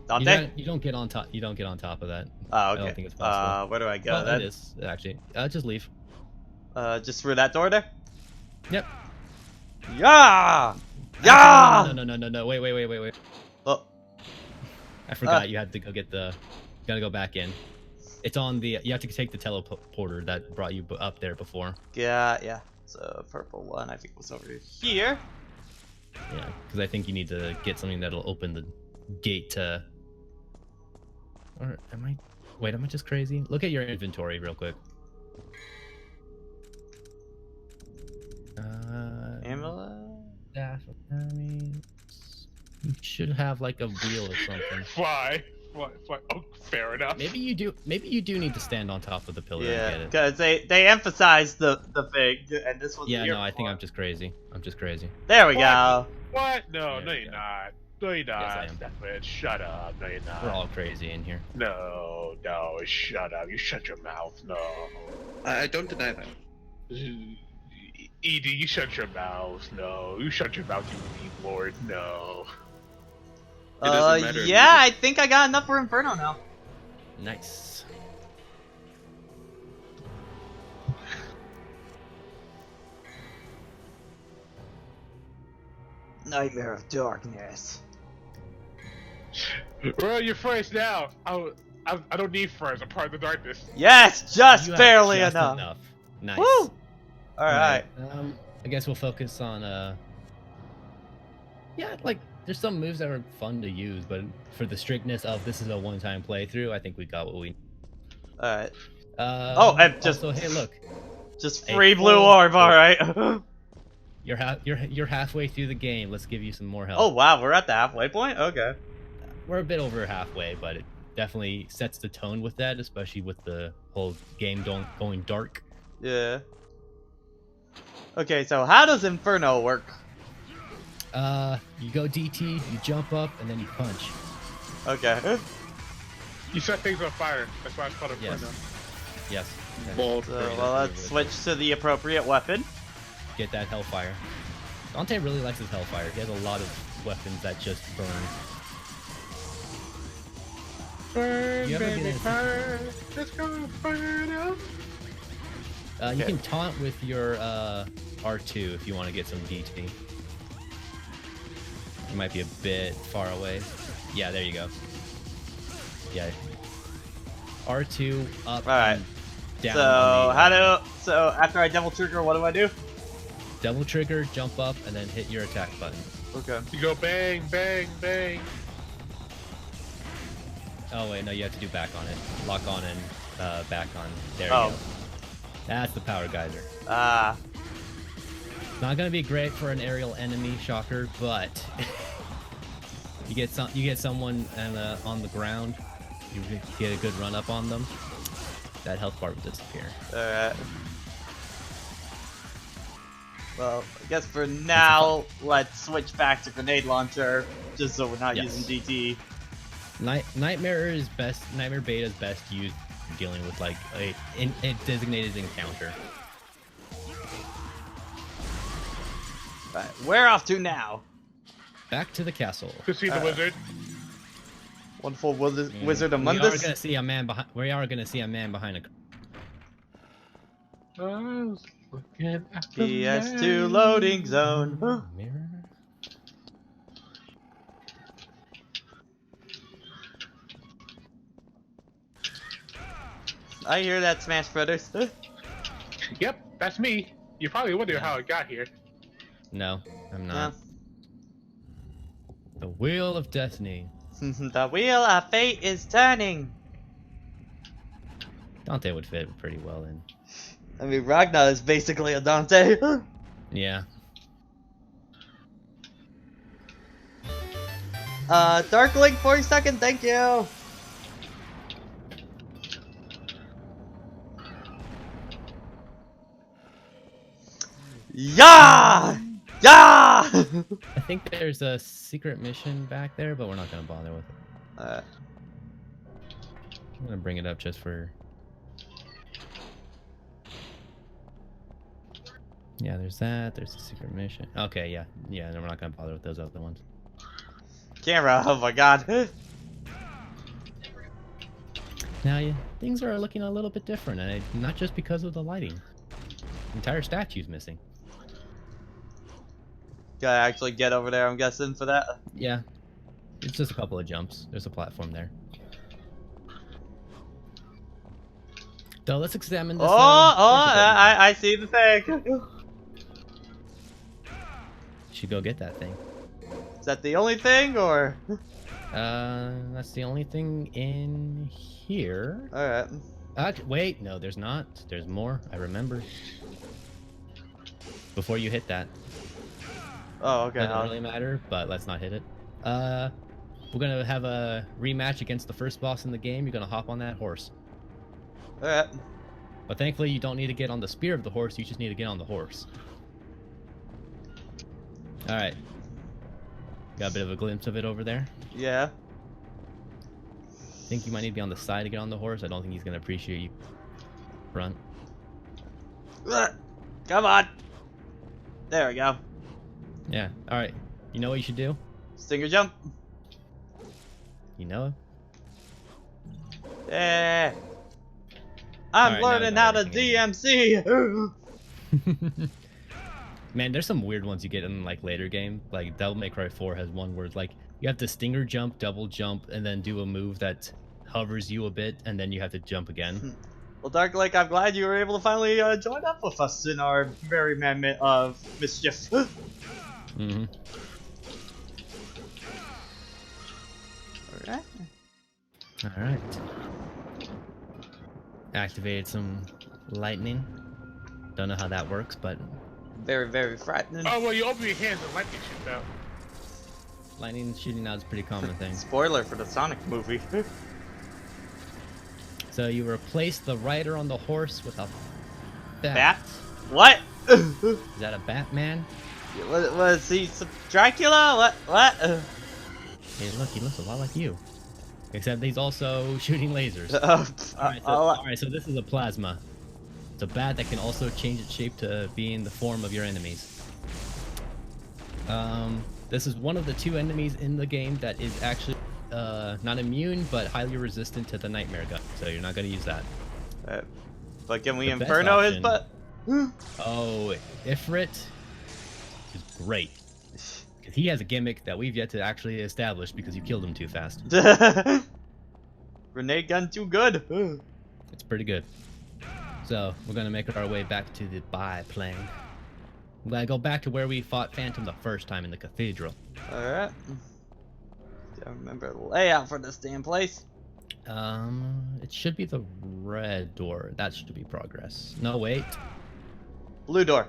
Dante. You don't get on top. You don't get on top of that. Oh, okay. I don't think it's possible. Where do I go? Well, then? it is actually. Just leave. Just through that door there. Yep. Yeah. Yeah. No. Wait. Oh. I forgot you had to go get the. You gotta go back in. It's on the. You have to take the teleporter that brought you up there before. Yeah. So purple one, I think was over here. Yeah, because I think you need to get something that'll open the gate to. Or am I? Wait, am I just crazy? Look at your inventory real quick. Amulet. You should have like a wheel or something. Why? Oh, fair enough. Maybe you do. Maybe you do need to stand on top of the pillar and get it. Because they emphasized the thing, and this was. Yeah, no, I think I'm just crazy. There we go. What? No, you're not. No, you're not. Yes, I am. Stefan, shut up. No, you're not. We're all crazy in here. No, shut up. You shut your mouth. No. I don't deny that. Edie, you shut your mouth. No, you shut your mouth, you mean lord. No. Yeah, I think I got enough for Inferno now. Nice. Nightmare of Darkness. Roll your first now. I don't need furs. I'm part of the darkness. Yes, just You have barely just enough. Nice. Woo! Alright. I guess we'll focus on yeah, like there's some moves that are fun to use, but for the strictness of this is a one-time playthrough, I think we got what we need. Alright. Oh, and just also, hey, look. Just free blue orb, alright. You're halfway through the game. Let's give you some more help. Oh wow, we're at the halfway point? Okay. We're a bit over halfway, but it definitely sets the tone with that, especially with the whole game going dark. Yeah. Okay, so how does Inferno work? You go DT, you jump up, and then you punch. Okay. You set things on fire. That's why it's called Yes. Inferno. Yes. Bold. So, well, let's switch to the appropriate weapon. Get that Hellfire. Dante really likes his Hellfire. He has a lot of weapons that just burn. Burn, You ever baby, get a- burn. It's gonna burn up. You can taunt with your R2 if you want to get some DT. You might be a bit far away. Yeah, there you go. Yeah. R2 up. Alright. and Down. So after I double trigger, what do I do? Double trigger, jump up, and then hit your attack button. Okay. You go bang, bang, bang. Oh wait, no, you have to do back on it. Lock on and back on. There you Oh. go. That's the power geyser. Ah. Not gonna be great for an aerial enemy, shocker, but you get someone on the ground, you get a good run up on them. That health bar will disappear. Alright. Well, I guess for now, let's switch back to grenade launcher, just so we're not Yes. using DT. Nightmare Beta is best used for dealing with like a designated encounter. Right, where off to now? Back to the castle. To see the wizard. Wonderful wizard We among are us. gonna see a man behind. We are gonna see a man behind a. I was looking at the PS2 man. loading zone. Mirror. I hear that, Smash Brothers. Yep, that's me. You probably wonder how it got here. No, I'm not. The Wheel of Destiny. The wheel of fate is turning. Dante would fit pretty well in. I mean, Ragnar is basically a Dante. Yeah. Dark Link 40-second, thank you. Yeah! Yeah! I think there's a secret mission back there, but we're not gonna bother with it. I'm gonna bring it up just for. Yeah, there's that. There's a secret mission. Okay, yeah, no, we're not gonna bother with those other ones. Camera, oh my god. Now, yeah, things are looking a little bit different, and not just because of the lighting. Entire statue's missing. Gotta actually get over there, I'm guessing, for that. Yeah, it's just a couple of jumps. There's a platform there. So let's examine this. I see the thing. Should go get that thing. Is that the only thing, or? That's the only thing in here. Alright. Wait, no, there's not. There's more. I remember. Before you hit that. Oh, okay. Doesn't really matter, but let's not hit it. We're gonna have a rematch against the first boss in the game. You're gonna hop on that horse. Alright. But thankfully, you don't need to get on the spear of the horse. You just need to get on the horse. All right. Got a bit of a glimpse of it over there. Yeah. Think you might need to be on the side to get on the horse. I don't think he's gonna appreciate you front. Come on. There we go. Yeah. All right. You know what you should do? Stinger jump. You know? Yeah. I'm Alright, learning now how we to got DMC. Man, there's some weird ones you get in like later game. Like Devil May Cry 4 has one where it's like you have to stinger jump, double jump, and then do a move that hovers you a bit, and then you have to jump again. Well, Dark Lake, I'm glad you were able to finally join up with us in our merry man of mischief. Mm-hmm. Alright. Alright. Activated some lightning. Don't know how that works, but... Very, very frightening. Oh, well, you open your hands and lightning shoots out. Lightning shooting out is a pretty common thing. Spoiler for the Sonic movie. So you replace the rider on the horse with a bat. Bat? What? Is that a Batman? Was he some Dracula? What? Hey, look, he looks a lot like you. Except he's also shooting lasers. Alright, so this is a plasma. It's a bat that can also change its shape to be in the form of your enemies. This is one of the 2 enemies in the game that is actually not immune, but highly resistant to the Nightmare Gun. So you're not going to use that. But can we The best Inferno his option- butt? Oh, Ifrit is great. Because he has a gimmick that we've yet to actually establish because you killed him too fast. Grenade gun too good. It's pretty good. So, we're going to make our way back to the biplane. We're going to go back to where we fought Phantom the first time in the cathedral. Alright. Don't remember the layout for this damn place. It should be the red door. That should be progress. No, wait. Blue door.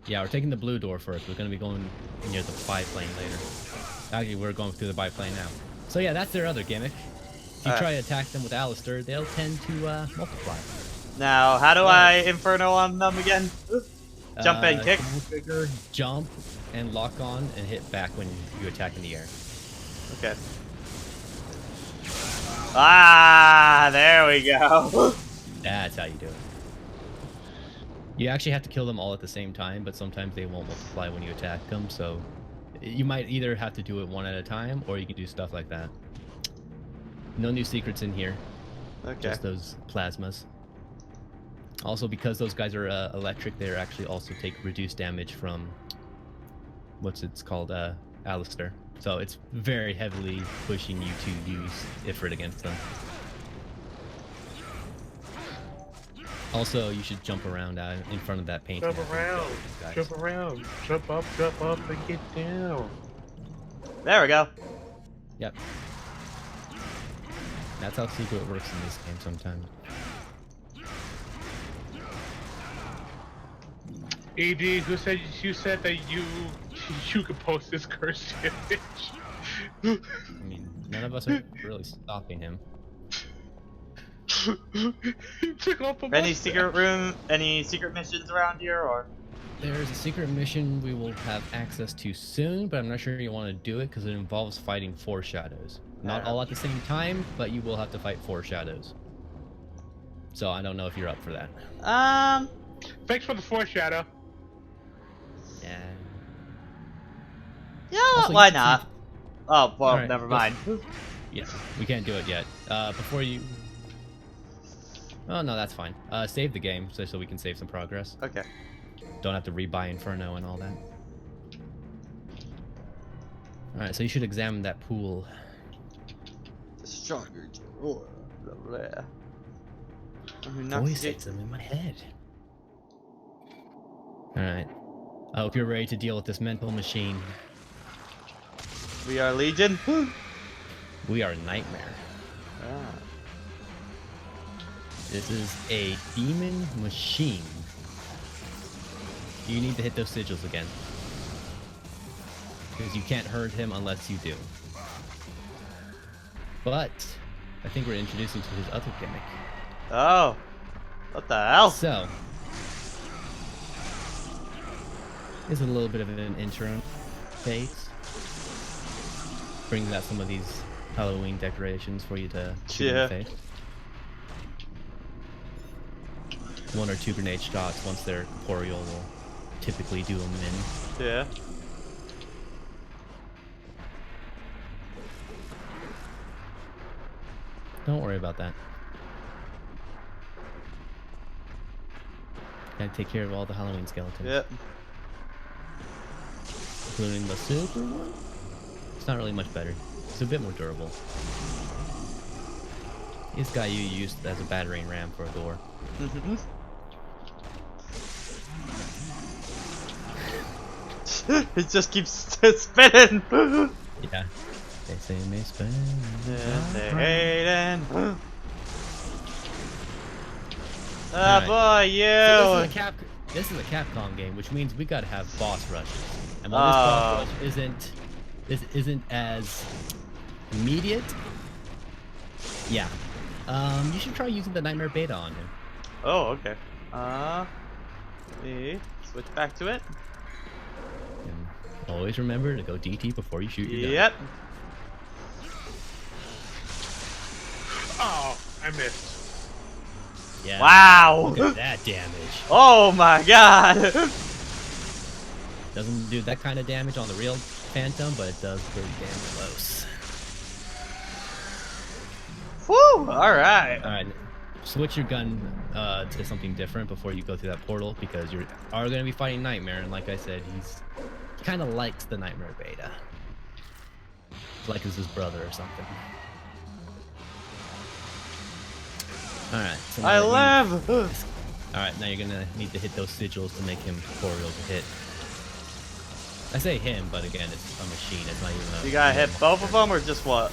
Yeah, we're taking the blue door first. We're going to be going near the biplane later. Actually, we're going through the biplane now. So yeah, that's their other gimmick. If you try to attack them with Alistair, they'll tend to multiply. Now, how do I Inferno on them again? Jump and kick? Trigger, jump, and lock on, and hit back when you attack in the air. Okay. Ah, there we go. That's how you do it. You actually have to kill them all at the same time, but sometimes they won't multiply when you attack them, so you might either have to do it one at a time, or you can do stuff like that. No new secrets in here. Okay. Just those plasmas. Also, because those guys are electric, they actually also take reduced damage from it's called, Alistair. So it's very heavily pushing you to use Ifrit against them. Also, you should jump around in front of that painting. Jump around, jump up, and get down. There we go. Yep. That's how secret works in this game sometimes. ED, you said that you could post this cursed image? I mean, none of us are really stopping him. Any secret room? Any secret missions around here, or? There's a secret mission we will have access to soon, but I'm not sure you want to do it because it involves fighting 4 shadows. Not all at the same time, but you will have to fight 4 shadows. So I don't know if you're up for that. Thanks for the foreshadow. Yeah. Yeah, Also, why you can not? see- Oh, well, Alright, never let's- mind. Yeah, we can't do it yet. Before you... Oh, no, that's fine. Save the game so we can save some progress. Okay. Don't have to rebuy Inferno and all that. Alright, so you should examine that pool. The stronger drawer. Blah, blah. Not Voices them in my head. Alright. I hope you're ready to deal with this mental machine. We are Legion. We are Nightmare. Ah. This is a demon machine. You need to hit those sigils again. Because you can't hurt him unless you do. But I think we're introducing to his other gimmick. Oh. What the hell? So, it's a little bit of an intro phase. Brings out some of these Halloween decorations for you to shoot in the face. 1 or 2 grenade shots once they're corporeal will typically do them in. Yeah. Don't worry about that. Gotta take care of all the Halloween skeletons. Yep. Including the super one. It's not really much better. It's a bit more durable. He's got you used as a battering ram for a door. It just keeps spinning. Yeah. They say may spin. They hating. Alright. Boy, you. So this is a Capcom game, which means we gotta have boss rushes. And while this boss rush isn't as immediate, yeah. You should try using the Nightmare Beta on him. Oh, okay. Let me switch back to it. And always remember to go DT before you shoot your gun. Yep. Oh, I missed. Yeah. Wow. Look at that damage. Oh my god. Doesn't do that kind of damage on the real Phantom, but it does pretty damn close. Whew. Alright. Alright. Switch your gun to something different before you go through that portal, because you are going to be fighting Nightmare, and like I said, he kind of likes the Nightmare Beta. Like it's his brother or something. Alright. So I live! Alright, now you're gonna need to hit those sigils to make him corporeal to hit. I say him, but again, it's a machine. It's not even a... You gotta hit both of them, or just what?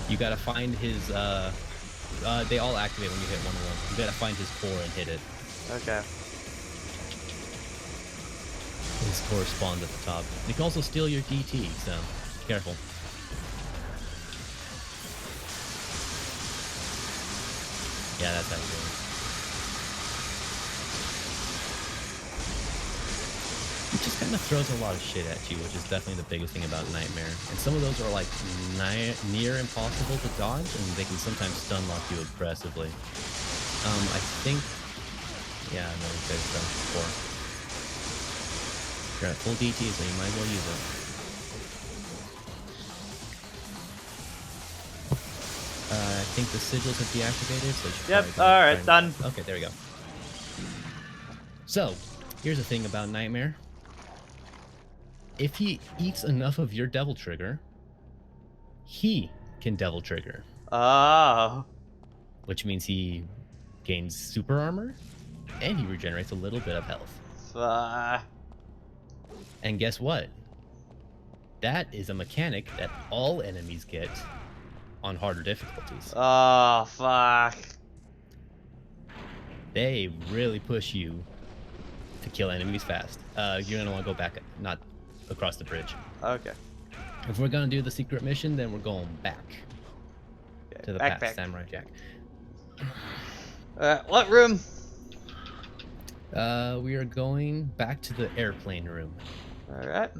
You gotta find his, they all activate when you hit one of them. You gotta find his core and hit it. Okay. His core spawns at the top. You can also steal your DT, so careful. Yeah, that's how you do it. It just kind of throws a lot of shit at you, which is definitely the biggest thing about Nightmare. And some of those are like near impossible to dodge, and they can sometimes stun lock you aggressively. I think... Yeah, no, you guys done before. You're at full DT, so you might as well use it. I think the sigils have deactivated, so you should Yep, alright, done. Okay, there we go. So, here's the thing about Nightmare. If he eats enough of your Devil Trigger, he can Devil Trigger. Oh. Which means he gains super armor, and he regenerates a little bit of health. And guess what? That is a mechanic that all enemies get on harder difficulties. Oh, fuck. They really push you to kill enemies fast. You're gonna want to go back, not across the bridge. Okay. If we're gonna do the secret mission, then we're going back to the past, back. Samurai Jack. What room? We are going back to the airplane room. Alright.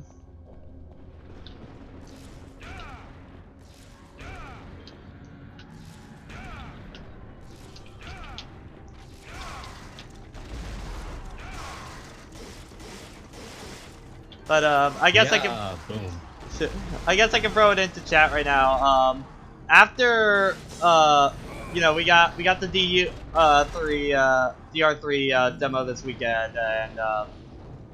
But I guess I can. Boom. I guess I can throw it into chat right now. After you know, we got the DR3 demo this weekend, and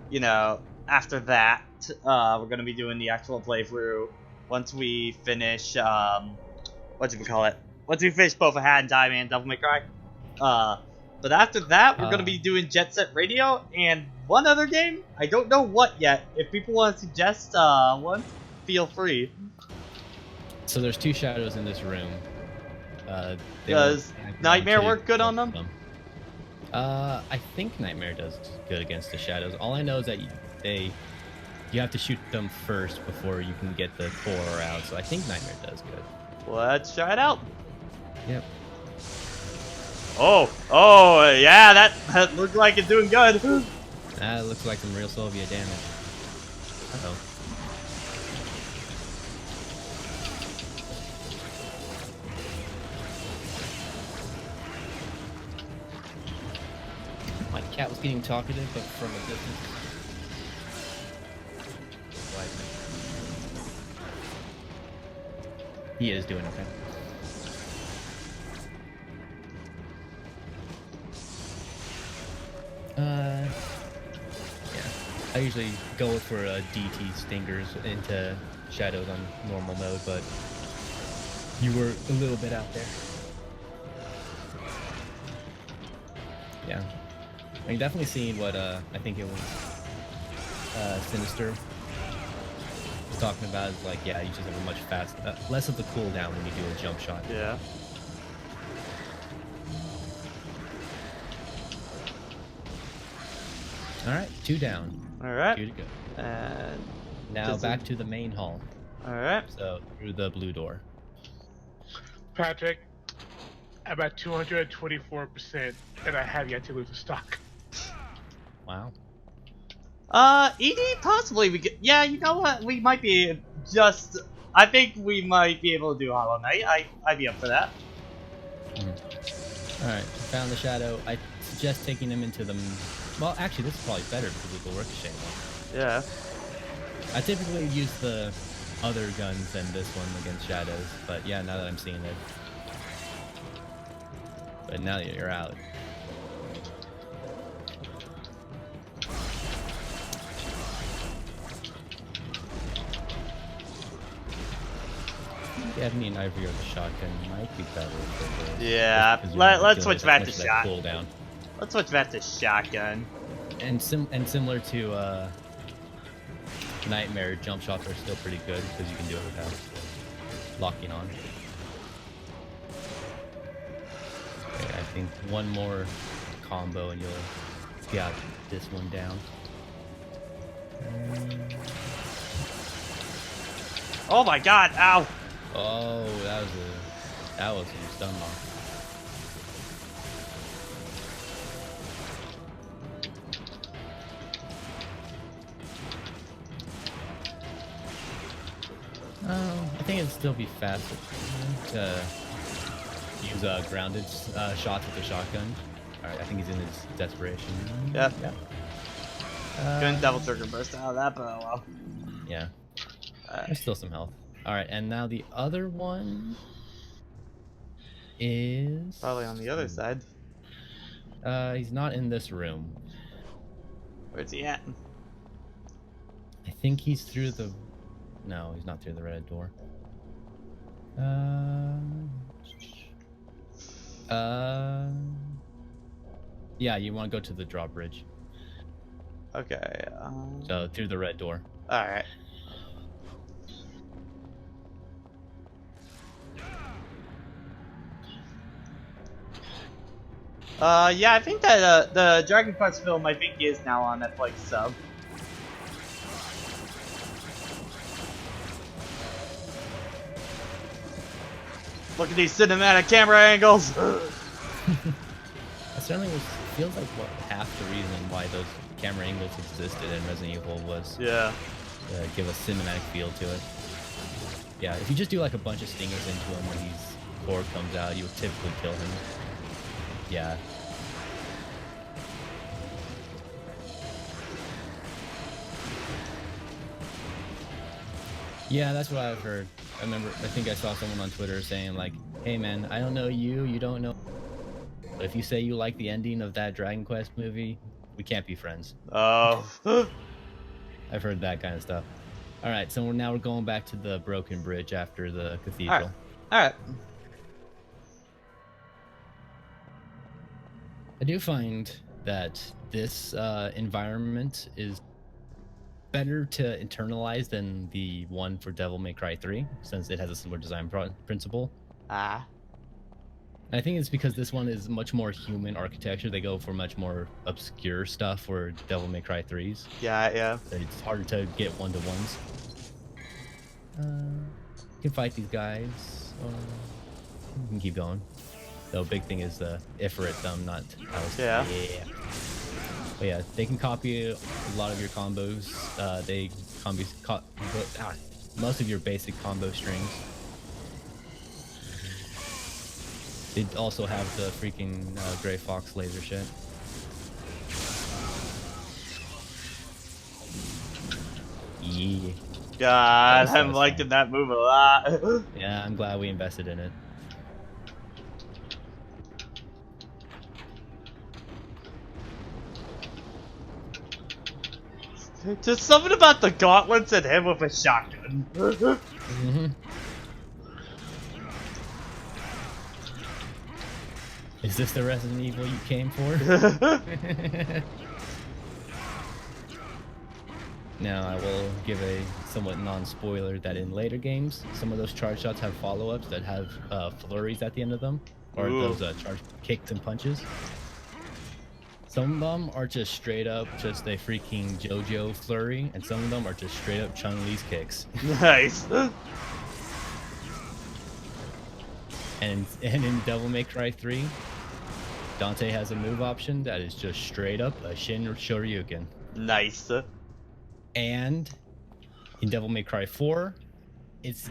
you know, after that, we're gonna be doing the actual playthrough once we finish what do we call it? Once we finish both a Hat and Die Man, Devil May Cry. But after that, we're gonna be doing Jet Set Radio and one other game. I don't know what yet. If people want to suggest one, feel free. So there's two shadows in this room. Does Nightmare work good on them? I think Nightmare does good against the shadows. All I know is that you have to shoot them first before you can get the core out. So I think Nightmare does good. Let's try it out. Yep. Oh, yeah, that looked like it's doing good. That looks like some real Soviet damage. Uh-oh. My cat was getting talkative, but from a distance. He is doing okay. Yeah. I usually go for DT stingers into shadows on normal mode, but you were a little bit out there. Yeah. I mean, definitely seeing what I think it was Sinister was talking about is like, yeah, you just have a much less of the cooldown when you do a jump shot. Yeah. All right, 2 down. All right. 2 to go. And now back to the main hall. All right. So through the blue door. Patrick, I'm at 224%, and I have yet to lose a stock. Wow. ED possibly we could. Yeah, you know what? We might be just. I think we might be able to do Hollow Knight. I'd be up for that. All right, found the shadow. I suggest taking him into the. Well, actually, this is probably better because of the ricochet one. Yeah. I typically use the other guns than this one against shadows, but yeah, now that I'm seeing it. But now that you're out. If you have any ivory or the shotgun, might be better. Yeah, let's switch back to shotgun. Let's switch back to shotgun. And similar to Nightmare, jump shots are still pretty good because you can do it without locking on. Okay, I think one more combo and you'll got this one down. Oh my god! Ow! Oh, that was some stun lock. I think it'd still be faster to use grounded shots with the shotgun. Alright, I think he's in his desperation. Yep. Couldn't double trigger burst out of that, but oh well. Yeah. There's still some health. Alright, and now the other one is... Probably on the other side. He's not in this room. Where's he at? I think he's through the... No, he's not through the red door. Yeah, you want to go to the drawbridge. Okay. So through the red door. All right. Yeah, I think that the Dragon Quest film, I think, is now on Netflix sub. Look at these cinematic camera angles. That certainly feels like half the reason why those camera angles existed in Resident Evil was give a cinematic feel to it. Yeah, if you just do like a bunch of stingers into him when his core comes out, you would typically kill him. Yeah. Yeah, that's what I've heard. I think I saw someone on Twitter saying like, hey man, I don't know you, you don't know. But if you say you like the ending of that Dragon Quest movie, we can't be friends. Oh. I've heard that kind of stuff. Alright, so we're going back to the broken bridge after the cathedral. Alright. I do find that this environment is better to internalize than the one for Devil May Cry 3, since it has a similar design principle. And I think it's because this one is much more human architecture. They go for much more obscure stuff for Devil May Cry 3s. Yeah. It's harder to get one-to-ones. You can fight these guys. You can keep going. The big thing is the Ifrit thumb, not Alice. Yeah. But yeah, they can copy a lot of your combos. They most of your basic combo strings. They also have the freaking Gray Fox laser shit. Yeah. God, I'm liking that move a lot. Yeah, I'm glad we invested in it. Just something about the gauntlets and him with a shotgun. Is this the Resident Evil you came for? Now, I will give a somewhat non-spoiler that in later games, some of those charge shots have follow-ups that have flurries at the end of them, or Ooh. those charge kicks and punches. Some of them are just straight up just a freaking JoJo flurry, and some of them are just straight up Chun-Li's kicks. Nice. And in Devil May Cry 3, Dante has a move option that is just straight up a Shin Shoryuken. Nice. And in Devil May Cry 4, it's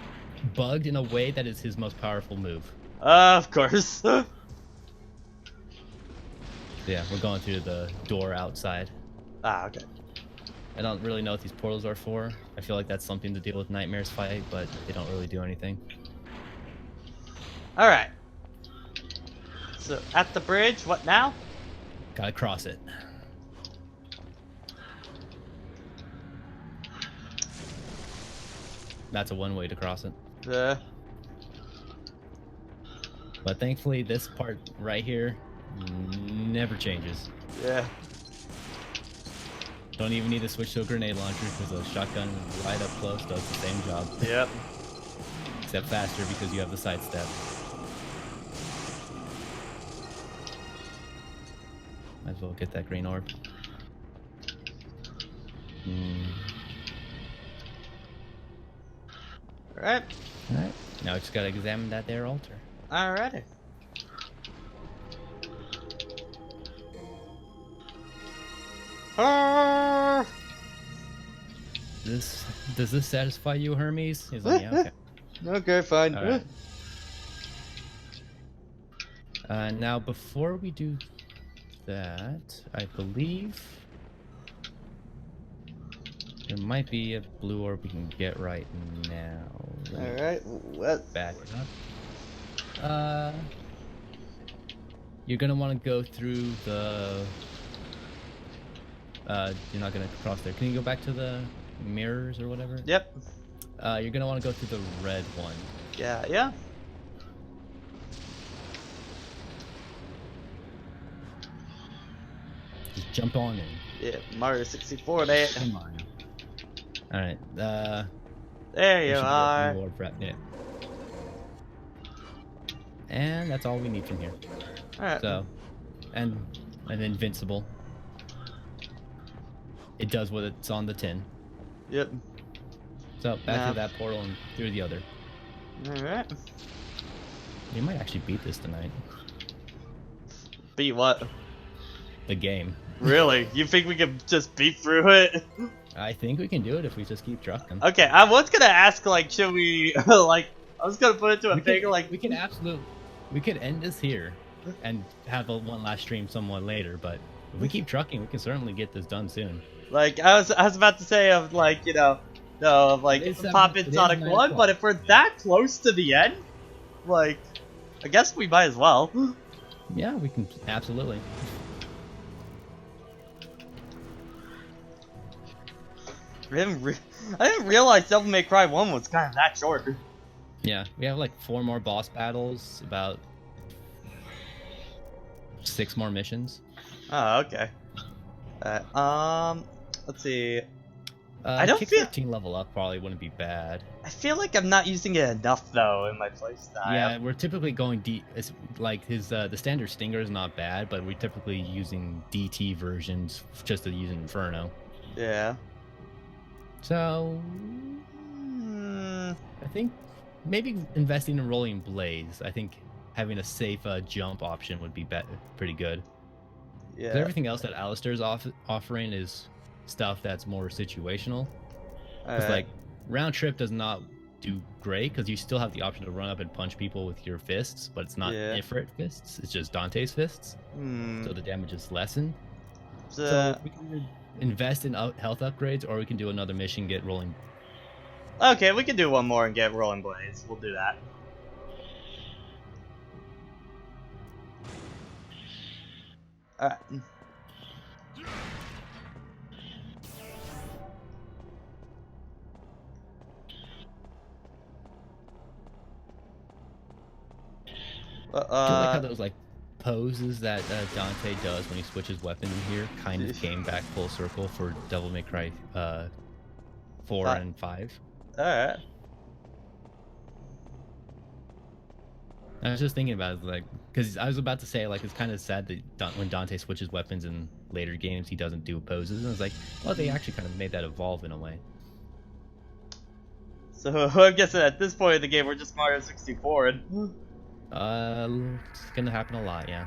bugged in a way that is his most powerful move. Of course. Yeah, we're going through the door outside. Ah, okay. I don't really know what these portals are for. I feel like that's something to deal with Nightmare's fight, but they don't really do anything. Alright. So, at the bridge, what now? Gotta cross it. That's a one way to cross it. But thankfully, this part right here never changes. Yeah. Don't even need to switch to a grenade launcher because a shotgun right up close does the same job. Yep. Except faster because you have the sidestep. Might as well get that green orb. Alright. Alright. Now we just gotta examine that there altar. Alrighty. Does this satisfy you, Hermes? He's like, yeah, okay. Okay, fine. All right. Now, before we do that, I believe there might be a blue orb we can get right now. Alright, what? Back it up. You're gonna want to go through the. You're not gonna cross there. Can you go back to the mirrors or whatever? Yep. You're gonna want to go through the red one. Yeah, yeah. Just jump on in. Yeah, Mario 64 there. Come on. All right. There you are. Yeah. And that's all we need from here. Alright. So, and invincible. It does what it's on the tin. Yep. So back to that portal and through the other. Alright. You might actually beat this tonight. Beat what? The game. Really? You think we can just beat through it? I think we can do it if we just keep trucking. Okay, I was gonna ask, like, should we, like, I was gonna put it to a thing, like... We could end this here and have one last stream somewhat later, but if we keep trucking, we can certainly get this done soon. Like, I was about to say, of, like, you know, no, of, like, pop in Sonic 1, but if we're that close to the end, like, I guess we might as well. Yeah, we can, absolutely. I didn't realize Devil May Cry 1 was kind of that short. Yeah, we have like 4 more boss battles, about 6 more missions. Oh, okay. Let's see. I don't kick feel 13 level up probably wouldn't be bad. I feel like I'm not using it enough though in my playstyle. Yeah, we're typically going D. It's like his the standard Stinger is not bad, but we're typically using DT versions just to use Inferno. Yeah. So I think maybe investing in Rolling Blaze. I think having a safe jump option would be pretty good. Yeah. Everything else that Alistair's offering is stuff that's more situational. It's like round trip does not do great because you still have the option to run up and punch people with your fists, but it's not Ifrit fists. It's just Dante's fists. So the damage is lessened. So we can invest in health upgrades, or we can do another mission, get rolling. Okay, we can do one more and get Rolling Blaze. We'll do that. Alright. I like how those like poses that Dante does when he switches weapons in here kind of came back full circle for Devil May Cry 4 and 5. Alright. I was just thinking about it, like, because I was about to say, like, it's kind of sad that when Dante switches weapons in later games, he doesn't do poses. And I was like, well, they actually kind of made that evolve in a way. So I'm guessing at this point in the game, we're just Mario 64. And... it's gonna happen a lot, yeah.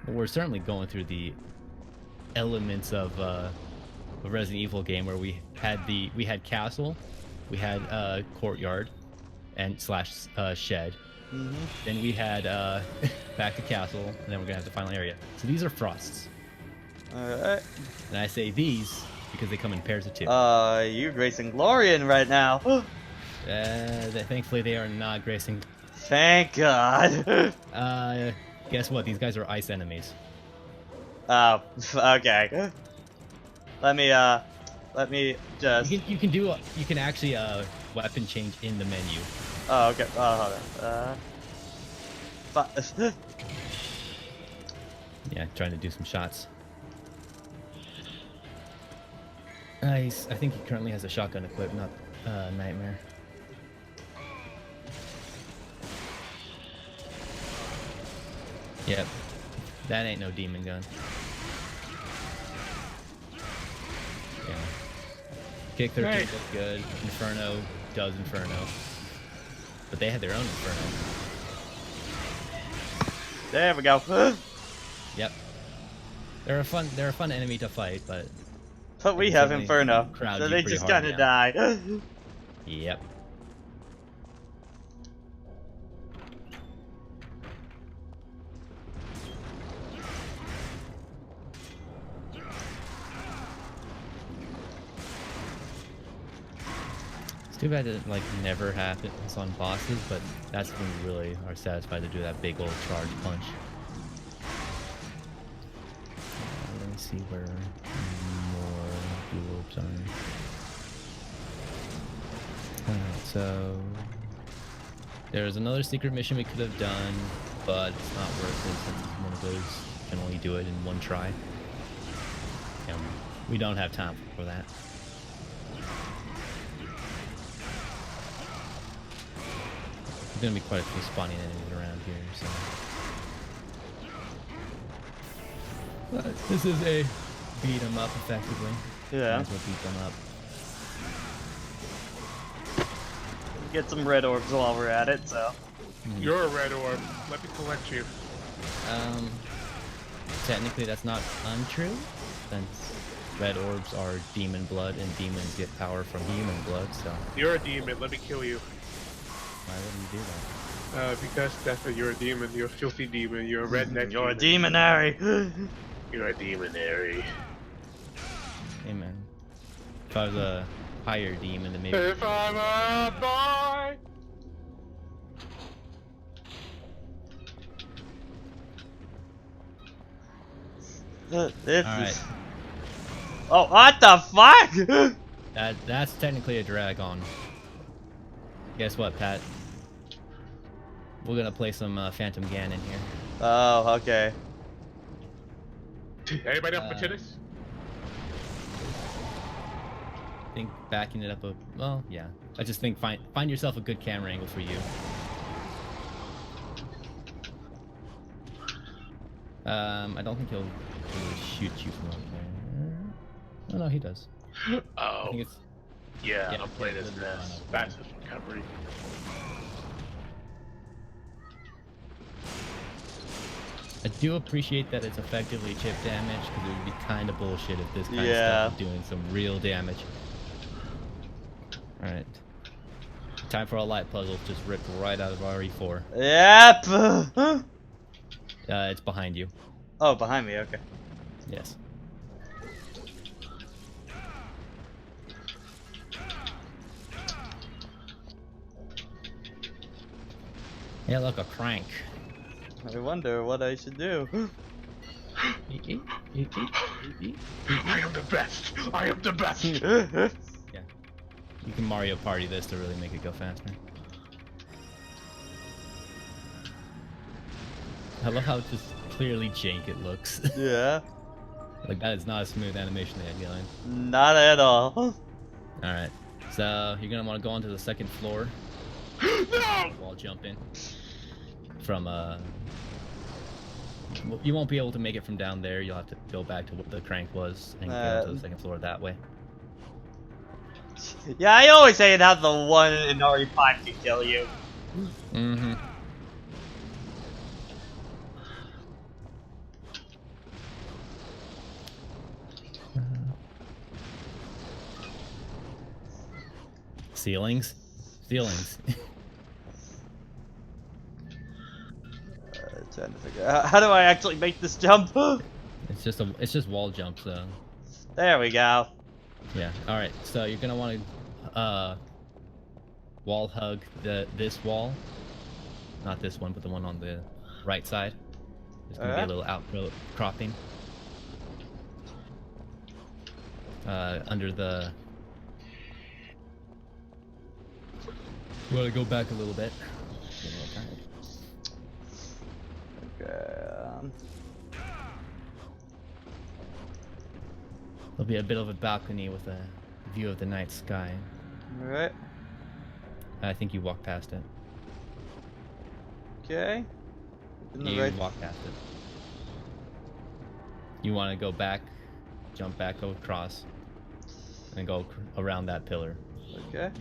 But we're certainly going through the elements of a Resident Evil game where we had castle, we had courtyard, and slash shed. Then we had back to castle, and then we're gonna have the final area. So these are frosts. Alright. And I say these because they come in pairs of 2. You're gracing Glorian right now. Thankfully they are not gracing. Thank God. Guess what? These guys are ice enemies. Oh, okay. Let me just. You can actually weapon change in the menu. Oh, okay. Hold on. Yeah, trying to do some shots. Nice. I think he currently has a shotgun equipped, not Nightmare. Yep. That ain't no demon gun. Yeah. Kick 13 does good. Inferno does Inferno. But they had their own Inferno. There we go. Yep. They're a fun enemy to fight, but we have Inferno, so they just gotta die. Yep. It's too bad it never happens on bosses, but that's when we really are satisfied to do that big old charge punch. Let me see where more duels are. Alright, so there's another secret mission we could have done, but it's not worth it since it's one of those you can only do it in one try. And we don't have time for that. There's gonna be quite a few spawning enemies around here, so. But this is a beat 'em up effectively. Yeah. Might as well beat them up. Get some red orbs while we're at it, so. You're a red orb. Let me collect you. Technically that's not untrue, since red orbs are demon blood and demons get power from human blood, so. You're a demon. Let me kill you. Why would you do that? Because definitely you're a demon. You're a filthy demon. You're a redneck. You're a demonary. You're a demonary. Amen. If I was a higher demon, then maybe. If I'm a boy. This All right. is. Oh, what the fuck? That's technically a dragon. Guess what, Pat? We're gonna play some Phantom Ganon here. Oh, okay. Anybody up for tennis? I think backing it up well, yeah. I just think find yourself a good camera angle for you. I don't think he'll really shoot you from up there. Oh no, he does. I Oh, think it's yeah, yeah, I'm playing yeah, as yeah, this. yeah. Fastest recovery. I do appreciate that it's effectively chip damage, because it would be kind of bullshit if this kind of Yeah. stuff is doing some real damage. Alright. Time for a light puzzle, just ripped right out of RE4. Yep. It's behind you. Oh, behind me. Okay. Yes. Yeah, look, a crank. I wonder what I should do. I am the best. I am the best. Yeah. You can Mario Party this to really make it go faster. I love how just clearly jank it looks. Yeah. Like that is not a smooth animation they had going. Not at all. Alright. So you're gonna want to go onto the second floor. No! Wall jumping. From you won't be able to make it from down there. You'll have to go back to what the crank was and go to the second floor that way. Yeah, I always say it how the one in RE5 can kill you. Mm-hmm. Ceilings? Ceilings. Trying to figure out how do I actually make this jump? It's just wall jump, so. There we go. Yeah. All right. So you're gonna want to wall hug this wall, not this one, but the one on the right side. There's gonna be a little outcropping under the. You want to go back a little bit. Okay. There'll be a bit of a balcony with a view of the night sky. Alright. I think you walk past it. Okay. You walk past it. You want to go back, jump back across, and go around that pillar. Okay.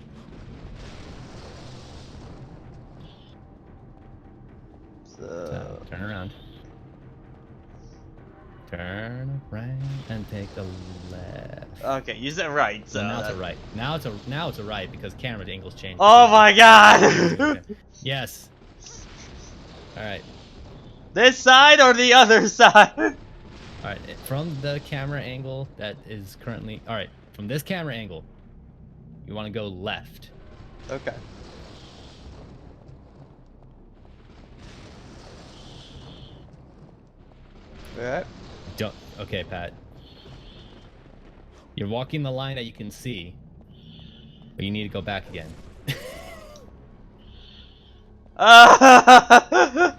So turn around. Turn around and take a left. okay, use it right. So now it's a right. Now it's a right because camera angles change. Oh my god! Yes. All right. This side or the other side? All right. From the camera angle that is currently. All right. From this camera angle, you want to go left. Okay. Alright. Okay, Pat. You're walking the line that you can see, but you need to go back again. We're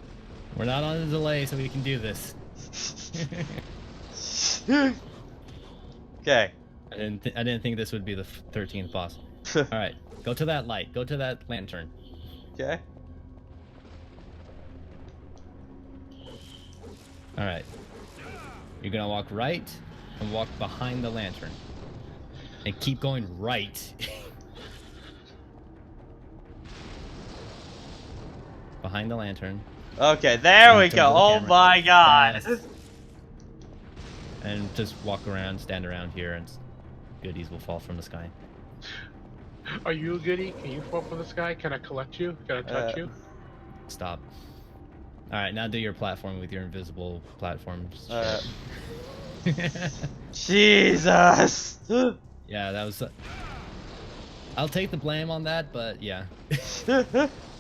not on a delay, so we can do this. Okay. I didn't think this would be the 13th boss. All right, go to that light. Go to that lantern. Okay. All right. You're gonna walk right and walk behind the lantern, and keep going right. Behind the lantern. Okay, there we go. Oh my god. Yes. And just walk around, stand around here, and goodies will fall from the sky. Are you a goodie? Can you fall from the sky? Can I collect you? Can I touch you? Stop. Alright, now do your platform with your invisible platforms. Jesus! Yeah, that was... I'll take the blame on that, but yeah. It's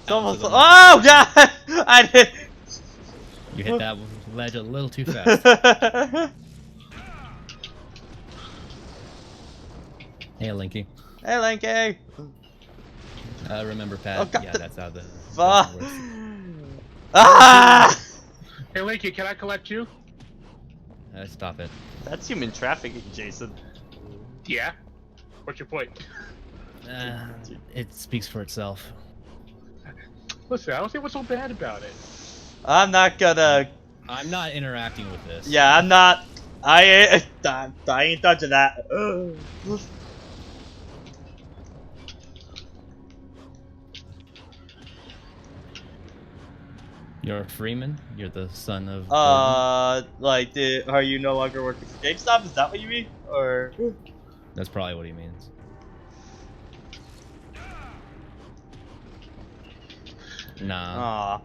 almost... Oh god! I did... You hit that ledge a little too fast. Hey, Linky. Hey, Linky! Remember, Pat? Oh, God, yeah, that's how the... Fuck! works. Ah! Hey, Linky, can I collect you? Stop it. That's human trafficking, Jason. Yeah. What's your point? It speaks for itself. Listen, I don't see what's so bad about it. I'm not gonna... I'm not interacting with this. Yeah, I'm not... I ain't touching that. You're a Freeman? You're the son of like, are you no longer working for GameStop? Is that what you mean? Or... That's probably what he means. Nah. Aw.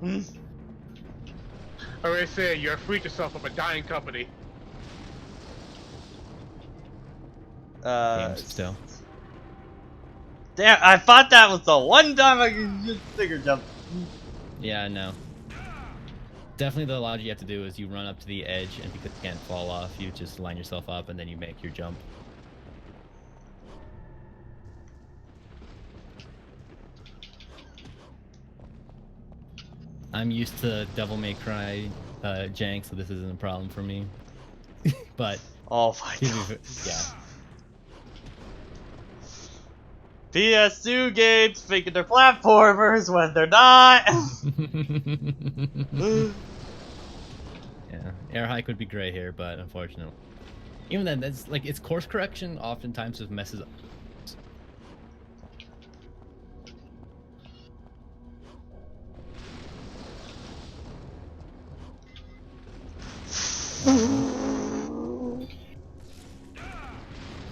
I already said you're a freak yourself from a dying company. Games still. Damn, I thought that was the one time I could just figure jump. Yeah, no. Definitely the logic you have to do is you run up to the edge, and because you can't fall off, you just line yourself up and then you make your jump. I'm used to Devil May Cry jank, so this isn't a problem for me. But oh my god. Yeah. PS2 games thinking they're platformers when they're not. Yeah, air hike would be great here, but unfortunately, even then, that's like its course correction oftentimes just messes up.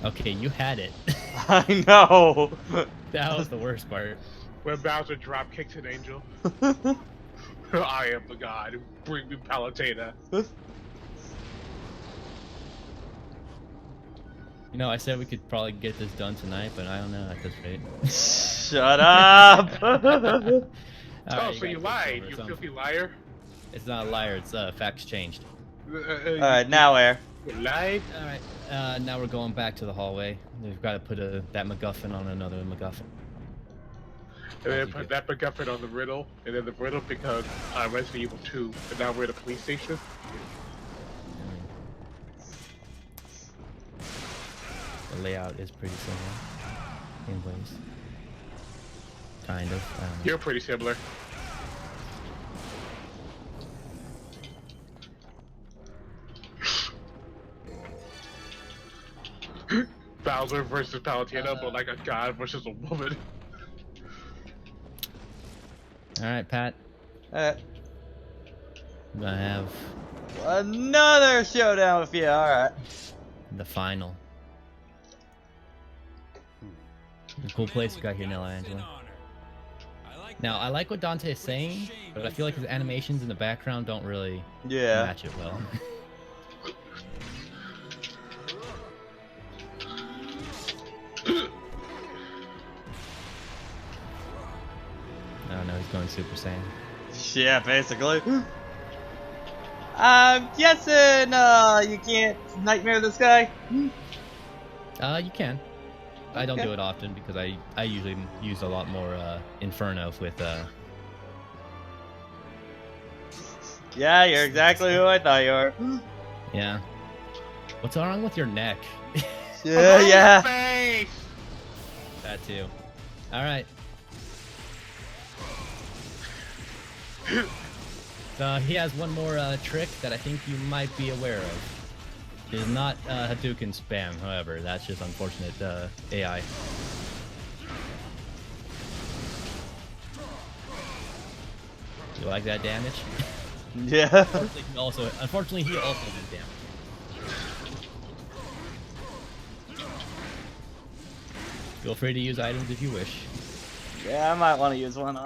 Okay, you had it. I know. That was the worst part. When Bowser drop kicks an angel. I am the god. Bring me Palutena. You know, I said we could probably get this done tonight, but I don't know at this rate. Shut up! Oh, right, so you lied, you filthy liar? It's not a liar, it's facts changed. Alright, now where? You lied? Alright, now we're going back to the hallway. We've got to put that MacGuffin on another MacGuffin. And then put that MacGuffin on the riddle, and then the riddle becomes Resident Evil 2, and now we're at a police station. The layout is pretty similar in ways. Kind of. You're pretty similar. Bowser versus Palutena, but like a god versus a woman. Alright, Pat. I'm gonna have another showdown with you, alright. the final. Cool place you got here, Nella Angela. Now, I like what Dante is saying, but I feel like his animations in the background don't really match it well. Oh no, he's going Super Saiyan. Yeah, basically. I'm guessing you can't nightmare this guy? You can. I don't do it often because I usually use a lot more Inferno with Yeah, you're exactly who I thought you were. Yeah. What's wrong with your neck? Yeah. That too. Alright. So he has one more trick that I think you might be aware of. It is not Hadouken spam, however. That's just unfortunate AI. You like that damage? Yeah. Unfortunately, he also did damage. Feel free to use items if you wish. Yeah, I might want to use one.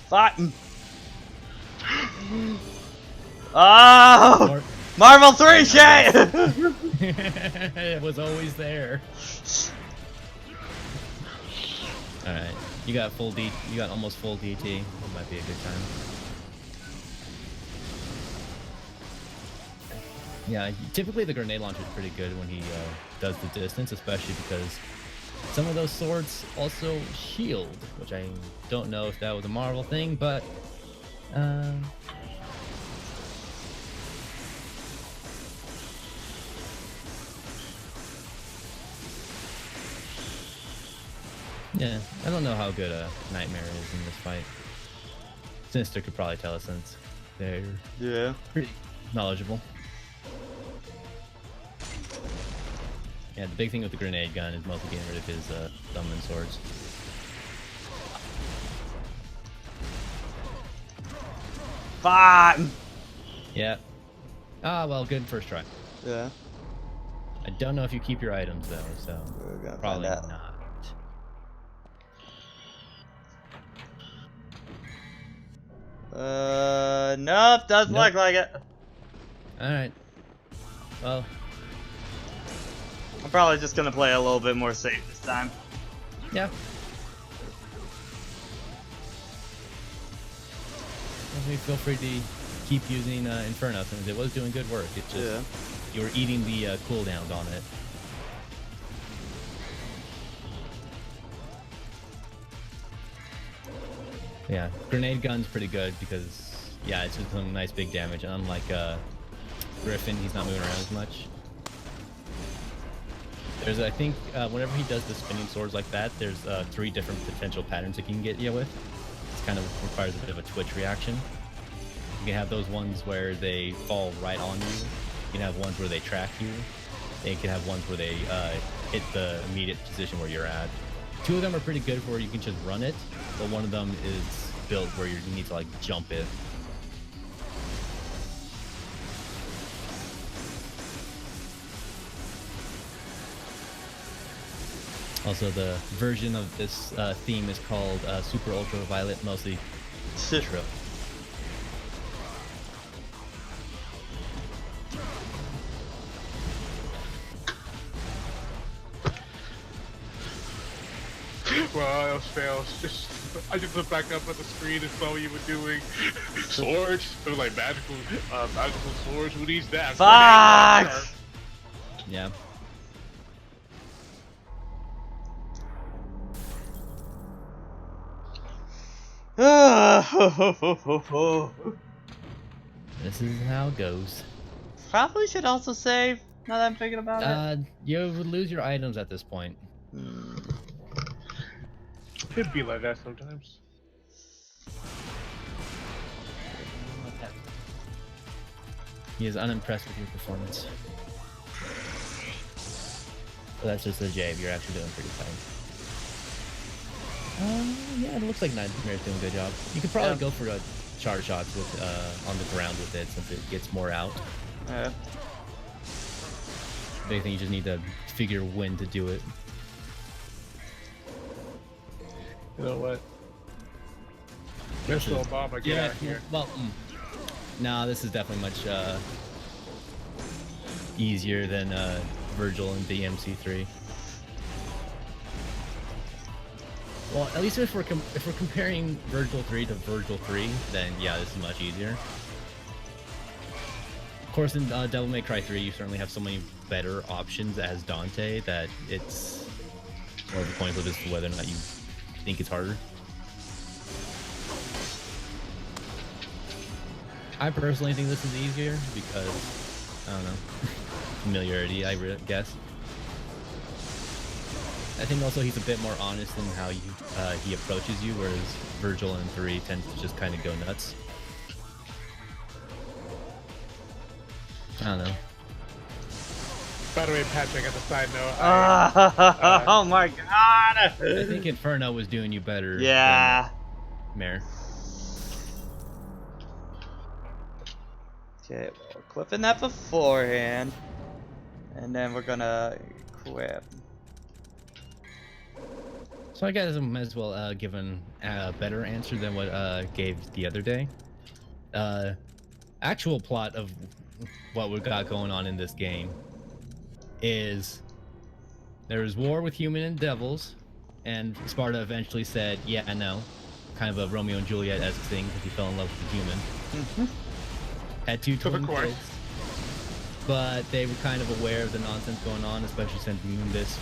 Fine. Oh! Marvel 3 shit! It was always there. Alright, you got almost full DT. That might be a good time. Yeah, typically the grenade launcher is pretty good when he does the distance, especially because some of those swords also shield, which I don't know if that was a Marvel thing, but yeah, I don't know how good a Nightmare is in this fight. Sinister could probably tell us since they're pretty knowledgeable. Yeah, the big thing with the grenade gun is mostly getting rid of his thumb and swords. Fine. Yeah. Ah, well, good first try. Yeah. I don't know if you keep your items though, so probably not. Nope, doesn't look like it. Alright. Well, I'm probably just gonna play a little bit more safe this time. yeah. Feel free to keep using Inferno since it was doing good work. It's just you were eating the cooldowns on it. Yeah, grenade gun's pretty good because yeah, it's just some nice big damage. And unlike Griffin, he's not moving around as much. There's, I think, whenever he does the spinning swords like that, there's 3 different potential patterns it can get you with. It kind of requires a bit of a twitch reaction. You can have those ones where they fall right on you. You can have ones where they track you. And you can have ones where they hit the immediate position where you're at. 2 of them are pretty good where you can just run it, but one of them is built where you need to like jump it. Also, the version of this theme is called Super Ultraviolet, mostly true. Well, else fails. I just looked back up at the screen and saw what you were doing. Swords? It was like magical swords. Who needs that? Fuck! Yeah. This is how it goes. Probably should also save, now that I'm thinking about it. You would lose your items at this point. It'd be like that sometimes. He is unimpressed with your performance. So that's just a jab. You're actually doing pretty fine. Yeah, it looks like Nightmare's doing a good job. You could probably go for a charge shots with on the ground with it since it gets more out. Yeah. Big thing, you just need to figure when to do it. You know what? Mr. Obama, get out here. Well, no, this is definitely much easier than Virgil and DMC3. Well, at least if we're comparing Virgil 3 to Virgil 3, then yeah, this is much easier. Of course, in Devil May Cry 3, you certainly have so many better options as Dante that it's more of a coin flip as to whether or not you think it's harder. I personally think this is easier because, I don't know, familiarity, I guess. I think also he's a bit more honest in how he approaches you, whereas Virgil in 3 tends to just kind of go nuts. I don't know. By the way, Patrick, as a side note, oh my god! I think Inferno was doing you better. Yeah. Than Mare. Okay, well, clipping that beforehand, and then we're gonna equip. So I guess I might as well give a better answer than what gave the other day. Actual plot of what we got going on in this game is there was war with human and devils, and Sparta eventually said, yeah, no, kind of a Romeo and Juliet-esque thing because he fell in love with a human. Had 2 twin kids, but they were kind of aware of the nonsense going on, especially since Mundus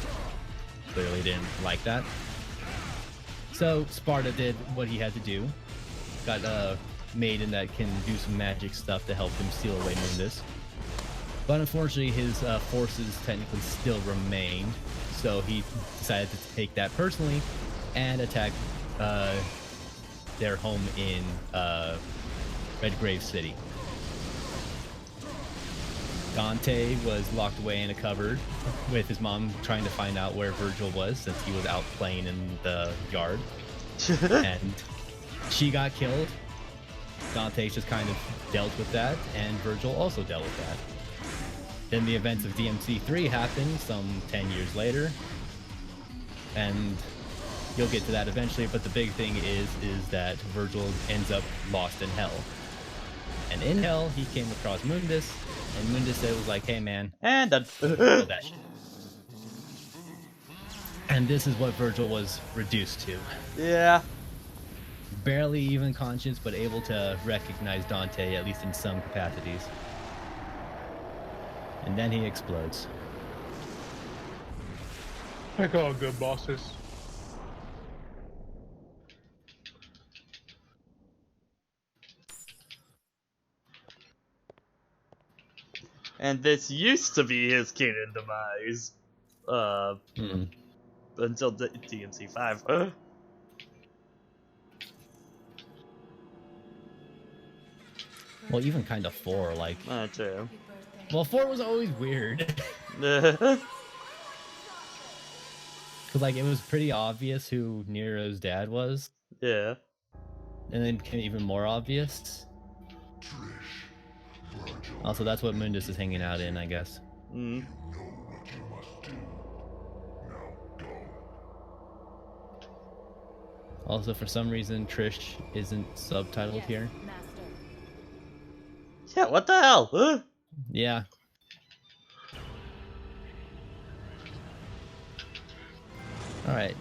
clearly didn't like that. So Sparta did what he had to do, got a maiden that can do some magic stuff to help him steal away Mundus. But unfortunately, his forces technically still remained, so he decided to take that personally and attack their home in Redgrave City. Dante was locked away in a cupboard with his mom trying to find out where Virgil was since he was out playing in the yard. And she got killed. Dante just kind of dealt with that, and Virgil also dealt with that. Then the events of DMC3 happened some 10 years later, and you'll get to that eventually, but the big thing is that Virgil ends up lost in hell. And in hell, he came across Mundus, and Mundus said, was like, hey man, and done. that shit. And this is what Virgil was reduced to. Yeah. Barely even conscious, but able to recognize Dante, at least in some capacities. And then he explodes. I call good bosses. And this used to be his canon demise. Until DMC 5. Well, even kind of 4, like. True. Well, 4 was always weird. Yeah. Because, like, it was pretty obvious who Nero's dad was. Yeah. And then it became even more obvious. Also, that's what Mundus is hanging out in, I guess. Mm. Also, for some reason, Trish isn't subtitled here. Yeah, what the hell? Yeah. Alright.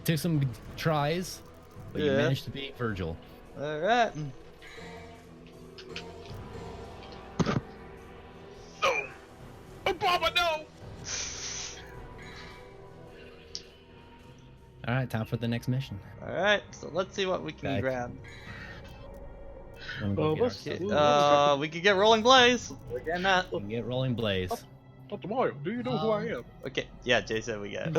Took some tries, but you managed to beat Virgil. Alright. No! Obama, no! Alright, time for the next mission. Alright, so let's see what we can grab. We could get Rolling Blaze. We're getting that. We can get Rolling Blaze. Dr. Mario, do you know who I am? Okay, yeah, Jason, we got.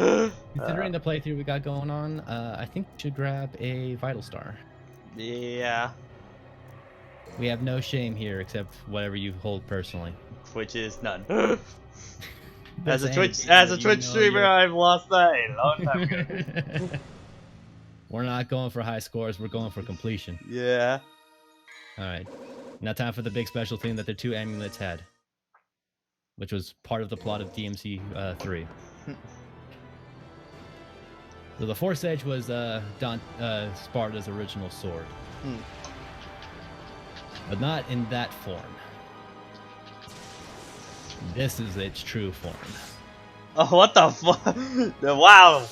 Considering the playthrough we got going on, I think we should grab a Vital Star. Yeah. We have no shame here except whatever you hold personally. Which is none. As a Twitch streamer, I've lost that a long time ago. We're not going for high scores, we're going for completion. Yeah. Alright. Now time for the big special thing that the 2 amulets had. Which was part of the plot of DMC 3. So the Force Edge was Sparta's original sword. But not in that form. This is its true form. Oh, what the fuck? Wow.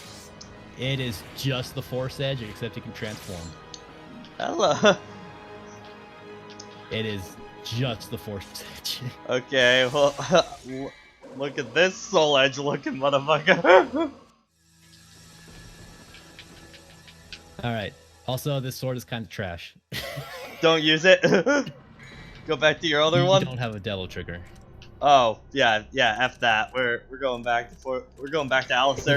It is just the Force Edge, except it can transform. Hello. It is just the Force Edge. Okay, well, look at this Soul Edge looking motherfucker. Alright. Also, this sword is kind of trash. Don't use it. Go back to your other one. You don't have a devil trigger. Oh, yeah, F that. We're going back to Alistair.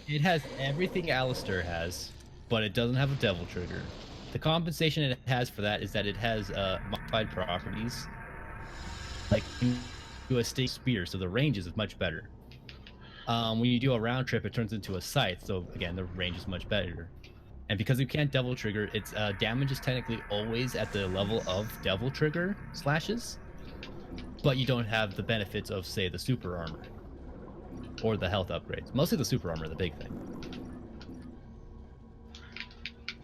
It has everything Alistair has, but it doesn't have a devil trigger. The compensation it has for that is that it has modified properties, like do a stick spear, so the range is much better. When you do a round trip, it turns into a scythe, so again the range is much better. And because you can't devil trigger, its damage is technically always at the level of devil trigger slashes, but you don't have the benefits of, say, the super armor or the health upgrades. Mostly the super armor, the big thing.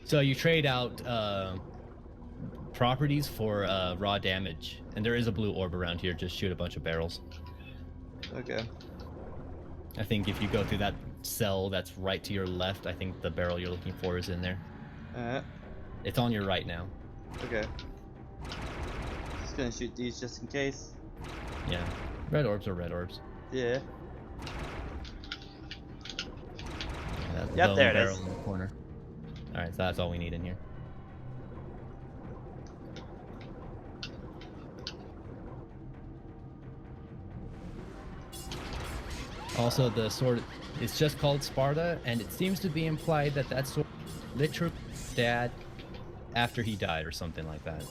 So you trade out properties for raw damage, and there is a blue orb around here. Just shoot a bunch of barrels. Okay. I think if you go through that cell that's right to your left, I think the barrel you're looking for is in there. Alright. It's on your right now. Okay. Just gonna shoot these just in case. Yeah. Red orbs are red orbs. Yeah. Yep, there it barrel is. in the corner. Alright, so that's all we need in here. Also, the sword, it's just called Sparta, and it seems to be implied that that sword literally dad after he died or something like that.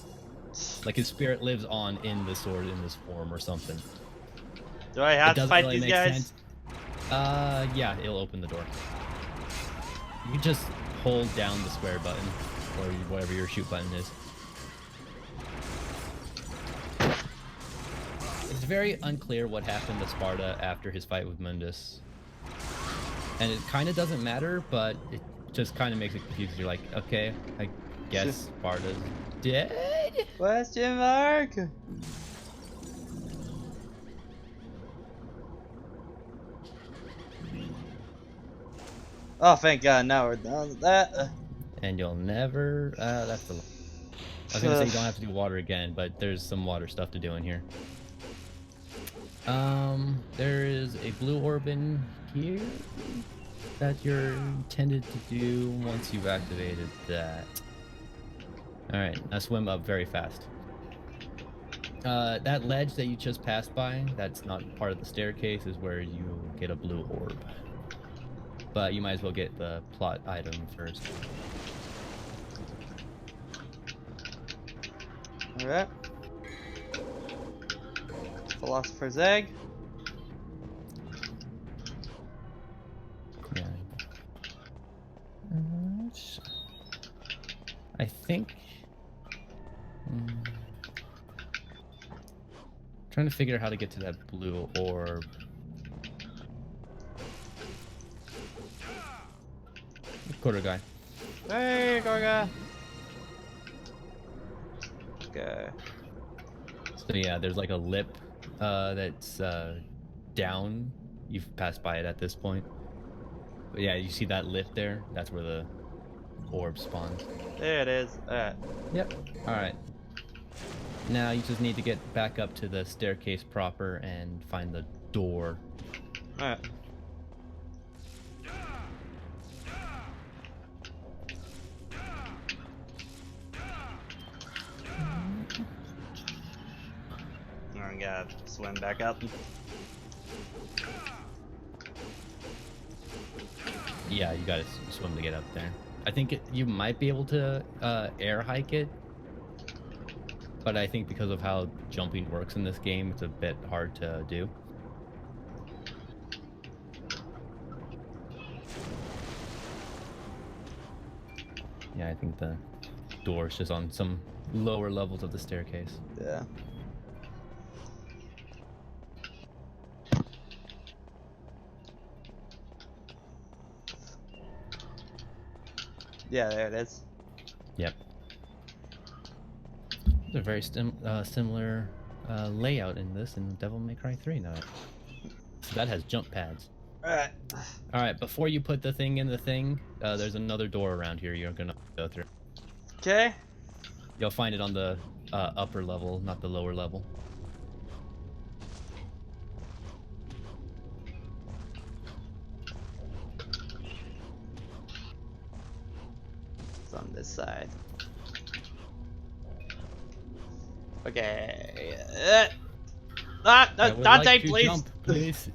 Like his spirit lives on in the sword in this form or something. Do I have to fight really these guys? Sense. Yeah, it'll open the door. You can just hold down the square button, or whatever your shoot button is. It's very unclear what happened to Sparta after his fight with Mundus. And it kind of doesn't matter, but it just kind of makes it confusing. You're like, okay, I guess Sparta's dead? Question mark? Oh, thank God, now we're done with that. And you'll never, that's the... I was gonna say you don't have to do water again, but there's some water stuff to do in here. There is a blue orb in here that you're intended to do once you've activated that. Alright, now swim up very fast. That ledge that you just passed by, that's not part of the staircase, is where you get a blue orb. But you might as well get the plot item first. Alright. Philosopher's Egg. Yeah. I think... trying to figure out how to get to that blue orb. Quarter guy. Hey, Gorga! Okay. So yeah, there's like a lip that's down. You've passed by it at this point. But yeah, you see that lip there? That's where the orb spawns. There it is. Alright. Yep. Alright. Now you just need to get back up to the staircase proper and find the door. Alright. I gotta swim back up. Yeah, you gotta swim to get up there. I think you might be able to air hike it, but I think because of how jumping works in this game, it's a bit hard to do. Yeah, I think the door is just on some lower levels of the staircase. Yeah. Yeah, there it is. Yep. There's a very similar layout in this in Devil May Cry 3 now. So that has jump pads. Alright. Alright, before you put the thing in the thing, there's another door around here you're gonna go through. Okay. You'll find it on the upper level, not the lower level. It's on this side. Okay. Dante, like to please. jump, please.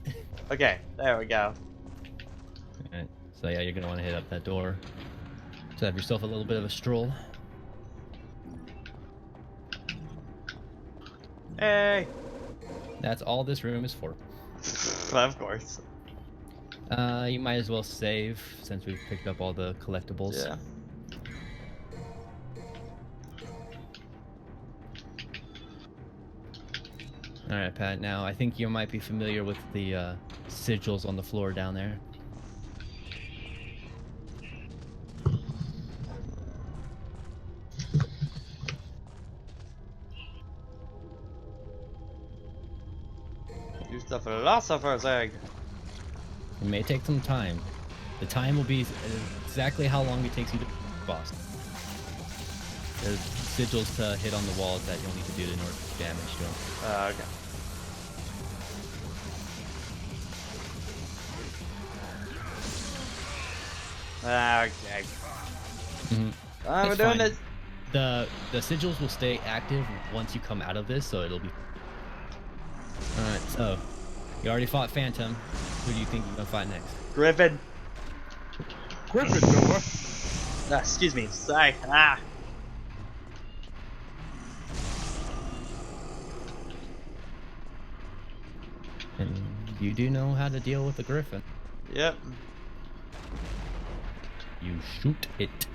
Okay, there we go. Alright, so yeah, you're gonna want to hit up that door to have yourself a little bit of a stroll. Hey. That's all this room is for. Of course. You might as well save since we've picked up all the collectibles. Yeah. Alright, Pat, now I think you might be familiar with the sigils on the floor down there. Use the Philosopher's Egg. It may take some time. The time will be exactly how long it takes you to beat the boss. There's sigils to hit on the walls that you'll need to do in order to do damage to them. Okay. Okay. Mm-hmm. We're doing this. The sigils will stay active once you come out of this, so it'll be... Alright, so... You already fought Phantom. Who do you think you're gonna fight next? Griffin. Gryffindor. Excuse me. Sorry. Ah. And you do know how to deal with the Griffin. Yep. You shoot it.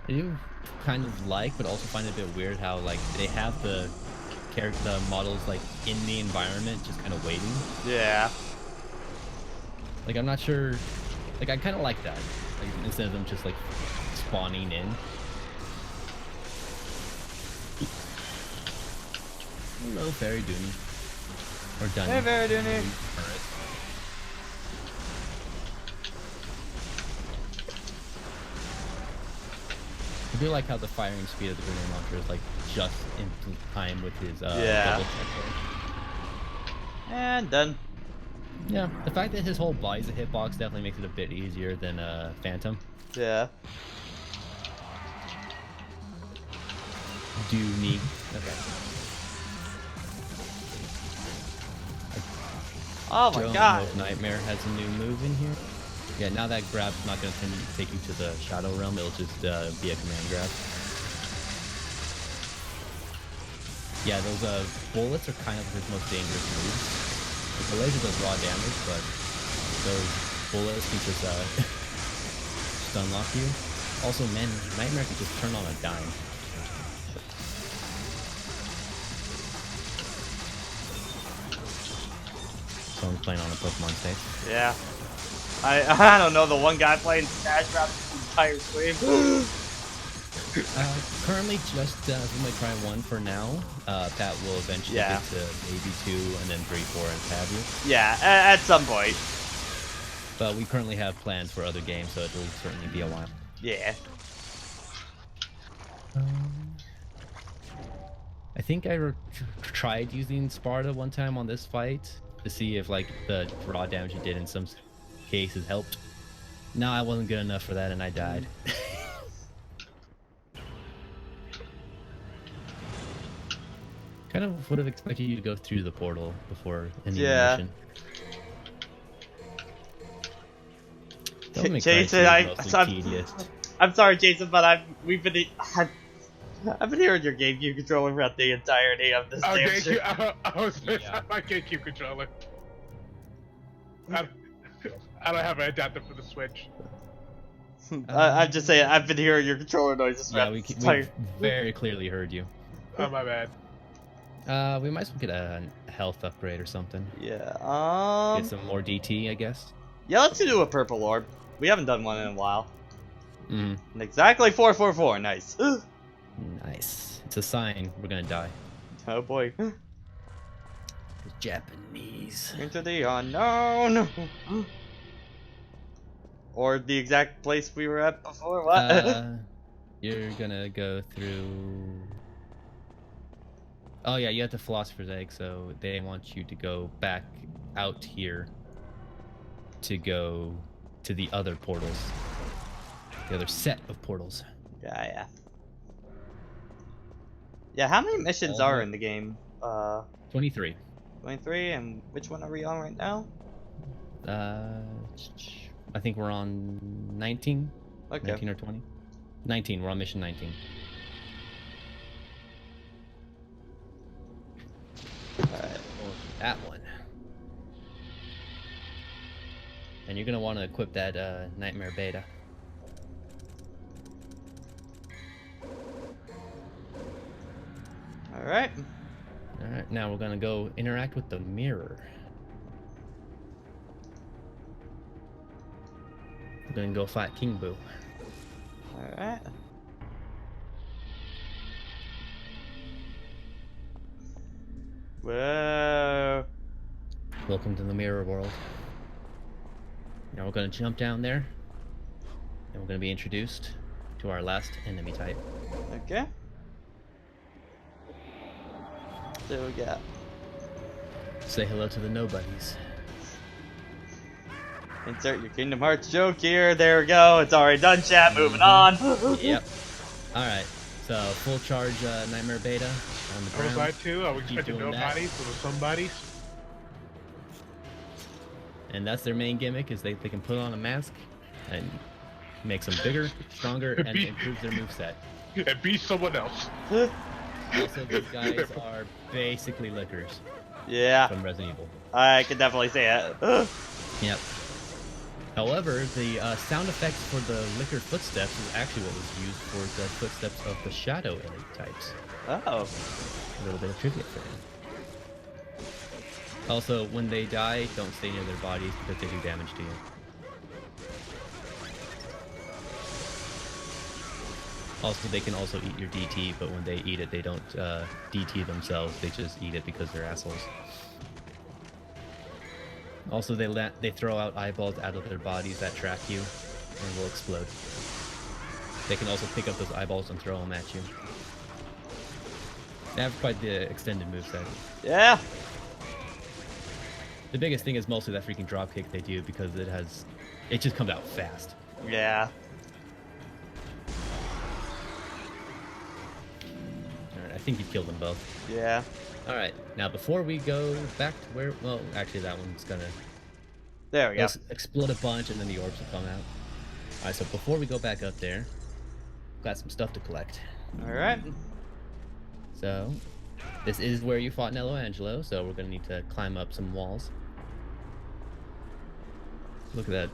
I do kind of like, but also find it a bit weird how like they have the character models like in the environment, just kind of waiting. Yeah. Like I'm not sure. Like I kind of like that. Like, instead of them just like spawning in. Hello, Fairy Dooney. Or Dunny. Hey, Fairy Dooney. I do like how the firing speed of the grenade launcher is like just in time with his Yeah. double check there. And done. Yeah, the fact that his whole body's a hitbox definitely makes it a bit easier than Phantom. Yeah. Do need. Okay. Oh my Don't god. know if Nightmare has a new move in here. Yeah, now that grab's not going to take you to the Shadow Realm. It'll just be a command grab. Yeah, those bullets are kind of his most dangerous moves. Like, the laser does raw damage, but those bullets can just stun lock you. Also, man, Nightmare can just turn on a dime. Someone's playing on a Pokemon stage. Yeah. I don't know, the one guy playing Smash Bros. The entire stream. Currently just we might try 1 for now. Pat will eventually get to maybe 2 and then 3, 4 and have you. Yeah, at some point. But we currently have plans for other games, so it'll certainly be a while. Yeah. I think I tried using Sparta one time on this fight to see if like the raw damage it did in some cases helped. No, I wasn't good enough for that and I died. Kind of would have expected you to go through the portal before ending the mission. Jason, I'm sorry, Jason, but I've been hearing your GameCube controller throughout the entirety of this damn shit. I was my GameCube controller. I don't have an adapter for the Switch. I'm just saying, I've been hearing your controller noises throughout we very clearly heard you. Oh, my bad. We might as well get a health upgrade or something. Yeah, get some more DT, I guess. Yeah, let's do a purple orb. We haven't done one in a while. Mm-hmm. Exactly 444, nice. Nice. It's a sign we're gonna die. Oh boy. Japanese. Into the unknown. Or the exact place we were at before. What? You're gonna go through. Oh yeah, you have the Philosopher's Egg, so they want you to go back out here to go to the other portals. The other set of portals. Yeah. Yeah, how many missions are in the game? 23. 23, and which one are we on right now? I think we're on 19. Okay. 19 or 20? 19, we're on mission 19. Alright. That one. And you're gonna want to equip that Nightmare Beta. Alright. Alright, now we're gonna go interact with the mirror. We're gonna go fight King Boo. Alright. Whoa. Welcome to the mirror world. Now we're gonna jump down there, and we're gonna be introduced to our last enemy type. Okay. There we go. Say hello to the nobodies. Insert your Kingdom Hearts joke here. There we go. It's already done, chat. Moving on. Yep. Alright. So, full charge Nightmare Beta on the ground. Was I too? I was expecting nobodies, but with somebodies. And that's their main gimmick, is they can put on a mask and makes them bigger, stronger, and improves their moveset. And be someone else. Also, these guys are basically lickers. Yeah. From Resident Evil. I can definitely say it. Yep. However, the sound effects for the licker footsteps is actually what was used for the footsteps of the Shadow Elite types. Oh. A little bit of trivia for them. Also, when they die, don't stay near their bodies because they do damage to you. Also, they can also eat your DT, but when they eat it, they don't DT themselves. They just eat it because they're assholes. Also, they throw out eyeballs out of their bodies that track you and will explode. They can also pick up those eyeballs and throw them at you. They have quite the extended moveset. Yeah. The biggest thing is mostly that freaking drop kick they do because it just comes out fast. Yeah. think you've killed them both. Yeah. All right. Now, before we go back to where... Well, actually, that one's going to... There we go. Explode a bunch, and then the orbs will come out. All right, so before we go back up there, got some stuff to collect. All right. So, this is where you fought Nello Angelo, so we're going to need to climb up some walls. Look at that.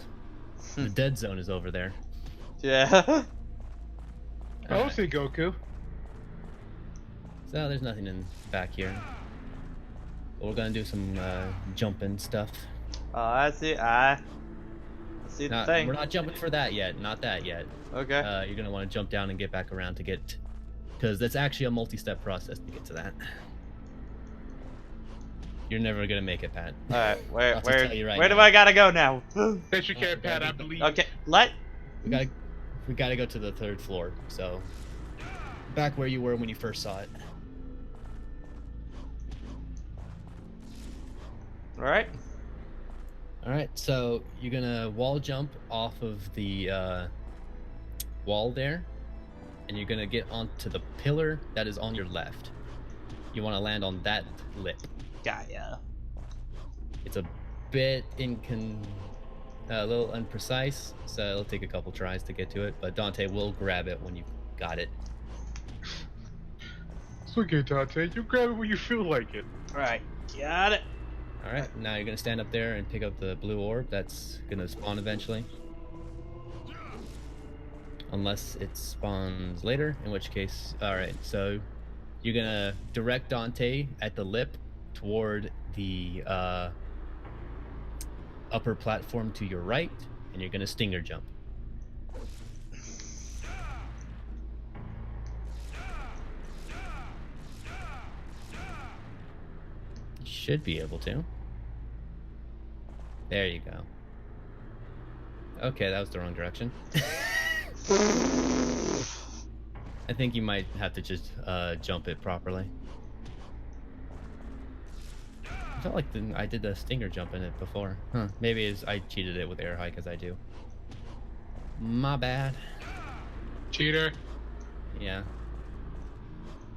The dead zone is over there. Yeah. I see Goku. So, there's nothing in back here. But we're going to do some jumping stuff. Oh, I see. I see the thing. We're not jumping for that yet. Not that yet. Okay. You're going to want to jump down and get back around to get... Because that's actually a multi-step process to get to that. You're never going to make it, Pat. Alright, where right do now. I gotta go now? Yes, you can, Pat, I believe. Okay, We gotta go to the 3rd floor, so... Back where you were when you first saw it. Alright. Alright, so you're gonna wall jump off of the wall there, and you're gonna get onto the pillar that is on your left. You want to land on that lip. Gaia. It's a bit a little imprecise, so it'll take a couple tries to get to it, but Dante will grab it when you got it. It's okay, Dante. You grab it when you feel like it. Alright, got it. Alright, now you're gonna stand up there and pick up the blue orb that's gonna spawn eventually. Unless it spawns later, in which case... Alright, so you're gonna direct Dante at the lip toward the upper platform to your right, and you're gonna stinger jump. You should be able to. There you go. Okay, that was the wrong direction. I think you might have to just jump it properly. I felt like I did the stinger jump in it before. Huh. Maybe I cheated it with air hike as I do. My bad. Cheater. Yeah.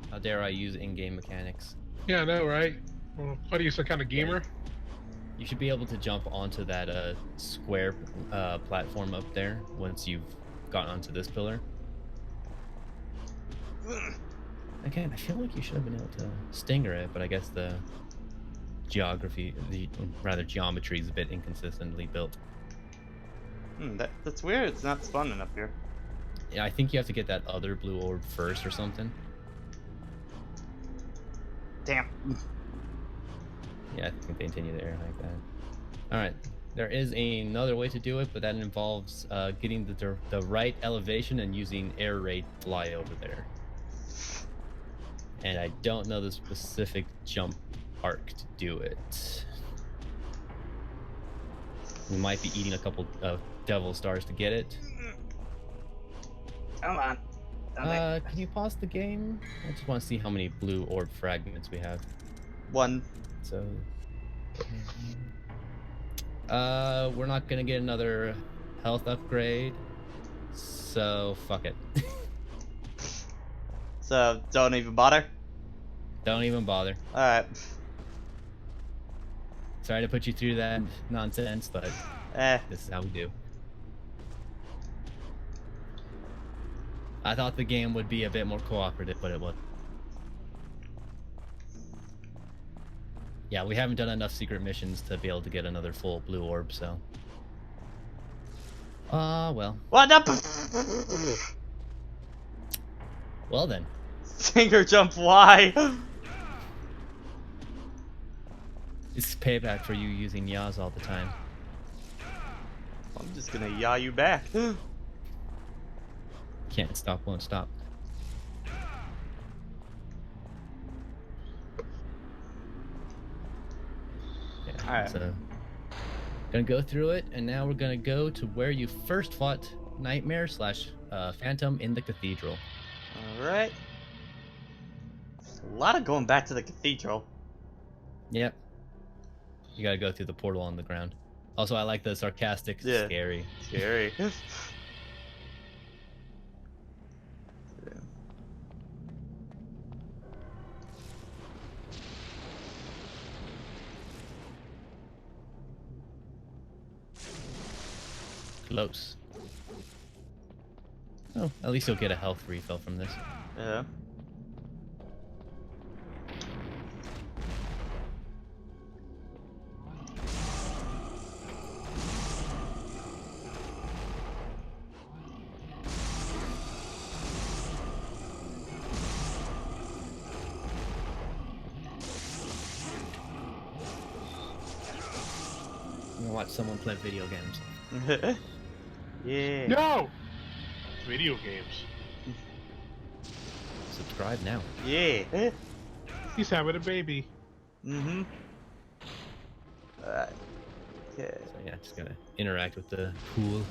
How dare I use in-game mechanics? Yeah, I know, right? Well, what are you, some kind of gamer? You should be able to jump onto that square platform up there once you've gotten onto this pillar. Again, I feel like you should have been able to stinger it, but I guess the geometry is a bit inconsistently built. That's weird. It's not spawning up here. Yeah, I think you have to get that other blue orb first or something. Damn. Yeah, I think they continue to air like that. Alright, there is another way to do it, but that involves getting the right elevation and using air raid fly over there. And I don't know the specific jump arc to do it. We might be eating a couple of devil stars to get it. Come on. Can you pause the game? I just want to see how many blue orb fragments we have. 1. So, we're not gonna get another health upgrade, so fuck it. So, don't even bother? Don't even bother. Alright. Sorry to put you through that nonsense, but this is how we do. I thought the game would be a bit more cooperative, but it wasn't. Yeah, we haven't done enough secret missions to be able to get another full blue orb, so... well. What the? Well then. Stinger jump, why? It's payback for you using yaws all the time. I'm just gonna yaw you back. Can't stop, won't stop. Yeah, Alright. so gonna go through it, and now we're gonna go to where you first fought Nightmare / Phantom in the Cathedral. Alright. A lot of going back to the cathedral. Yep. You gotta go through the portal on the ground. Also, I like the sarcastic, Yeah. scary. Scary. Close. Oh, at least you'll get a health refill from this. Yeah. I'm gonna watch someone play video games. Yeah. No! Video games. Subscribe now. Yeah. He's having a baby. Mm-hmm. Alright. Okay. So yeah, just gotta interact with the pool.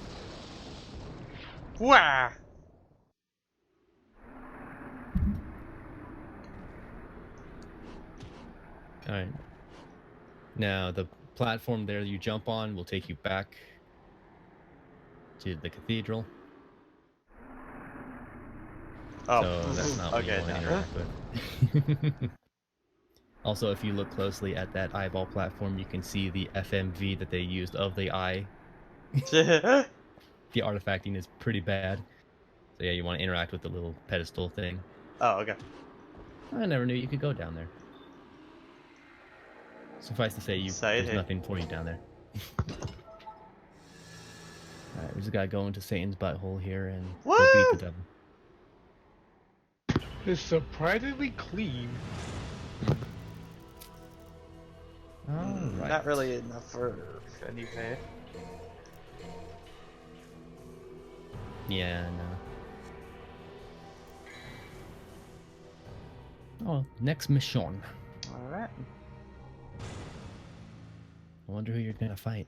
Wah! Alright. Now, the platform there you jump on will take you back to the cathedral. Oh, So that's not what okay. you want to interact with. Also, if you look closely at that eyeball platform, you can see the FMV that they used of the eye. The artifacting is pretty bad. So yeah, you want to interact with the little pedestal thing. Oh, okay. I never knew you could go down there. Suffice to say, there's nothing for you down there. Alright, we just gotta go into Satan's butthole here and go beat the devil. It's surprisingly clean. Alright. Not really enough for anything. Yeah, no. Oh, next mission. Alright. I wonder who you're gonna fight.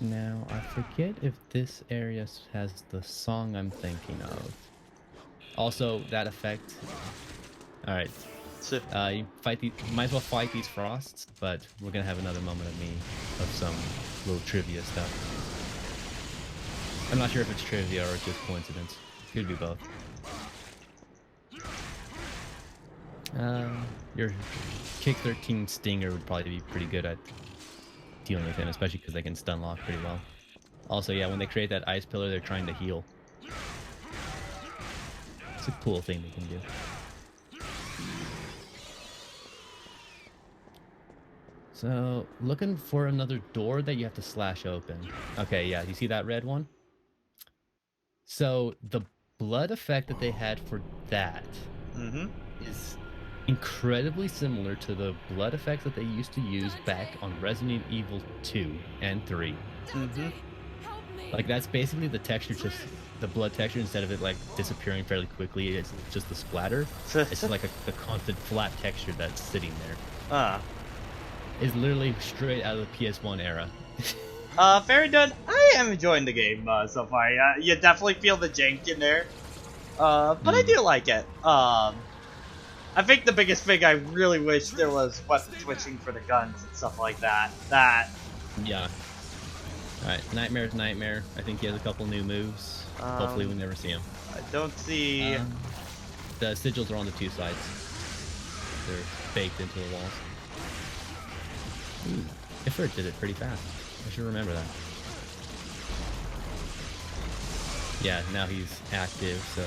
Now, I forget if this area has the song I'm thinking of. Also, that effect. Alright. You might as well fight these frosts, but we're gonna have another moment of some little trivia stuff. I'm not sure if it's trivia or just coincidence. Could be both. Your Kick 13 Stinger would probably be pretty good at dealing with him, especially because they can stun lock pretty well. Also, yeah, when they create that ice pillar, they're trying to heal. It's a cool thing they can do. So, looking for another door that you have to slash open. Okay, yeah, you see that red one? So, the blood effect that they had for that is incredibly similar to the blood effects that they used to use back on Resident Evil 2 and 3. Like, that's basically the texture, just the blood texture, instead of it like disappearing fairly quickly, it's just the splatter. It's just like the constant flat texture that's sitting there. It's literally straight out of the PS1 era. Very good. I am enjoying the game so far. You definitely feel the jank in there. But I do like it. I think the biggest thing I really wish there was weapon switching for the guns and stuff like that. Yeah. Alright, Nightmare's Nightmare. I think he has a couple new moves. Hopefully we never see him. I don't see... the sigils are on the two sides. They're baked into the walls. Ooh, Ifrit did it pretty fast. I should remember that. Yeah, now he's active, so...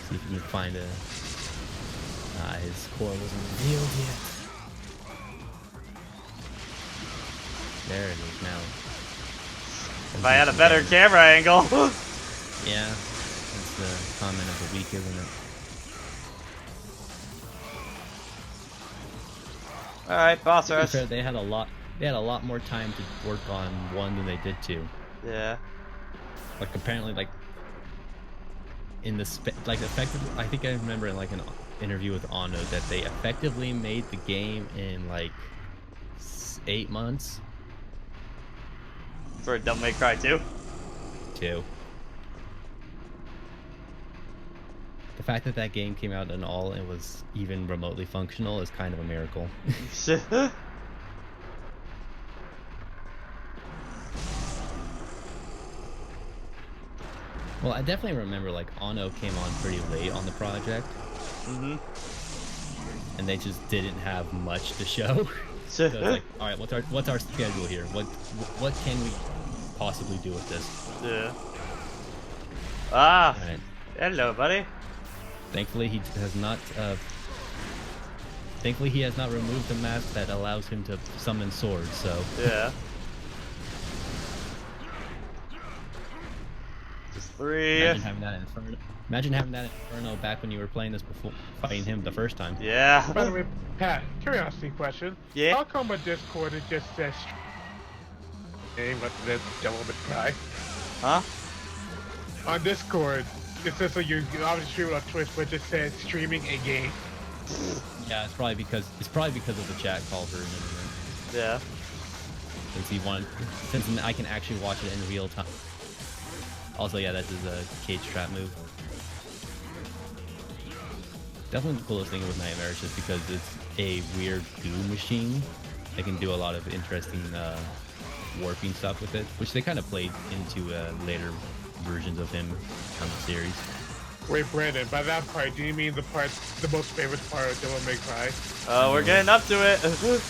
See if you can find a... his core wasn't revealed yet. There it is now. If I had a better camera angle. Yeah, that's the comment of the week, isn't it? Alright, boss rush. Fair, they had a lot more time to work on 1 than they did 2. Yeah. Like apparently, like in the effectively, I think I remember in like an interview with Ono that they effectively made the game in like 8 months. For Devil May Cry 2? 2. The fact that that game came out and all it was even remotely functional is kind of a miracle. Well, I definitely remember like Ono came on pretty late on the project. And they just didn't have much to show. So it's like, all right, what's our schedule here? What can we possibly do with this? Yeah. Ah. Right. Hello, buddy. Thankfully, he has not. Thankfully, he has not removed the mask that allows him to summon swords. So. Yeah. Just 3. Imagine having that Inferno. Imagine having that Inferno back when you were playing this before fighting him the first time. Yeah. By the way, Pat, curiosity question. Yeah. How come on Discord it just says name what the Devil May Cry? Huh? On Discord, it says so you obviously stream it on Twitch, but it just says streaming a game. Yeah, it's probably because of the chat call version. Yeah. Since I can actually watch it in real time. Also, yeah, that is a cage trap move. Definitely the coolest thing with Nightmare is just because it's a weird goo machine. They can do a lot of interesting warping stuff with it, which they kind of played into later versions of him on the series. Wait, Brandon, by that part, do you mean the most favorite part of Devil May Cry? We're getting up to it. We're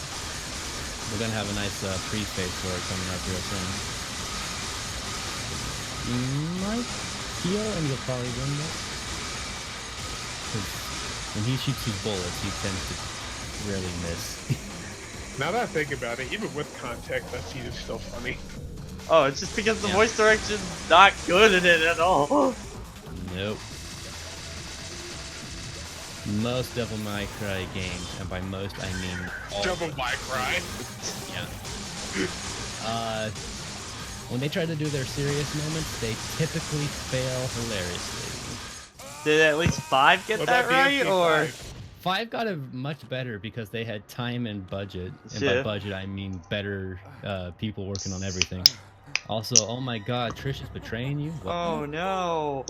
gonna have a nice pre-phase for it coming up real soon. You might heal and you'll probably win this. Because when he shoots his bullets, he tends to rarely miss. Now that I think about it, even with context, that scene is still funny. Oh, it's just because the voice direction's not good in it at all. Nope. Most Devil May Cry games, and by most I mean all. Devil May Cry? Yeah. When they try to do their serious moments, they typically fail hilariously. Did at least 5 get that right, or? 5 got it much better because they had time and budget. And by budget, I mean better people working on everything. Also, oh my god, Trish is betraying you? What? Oh no.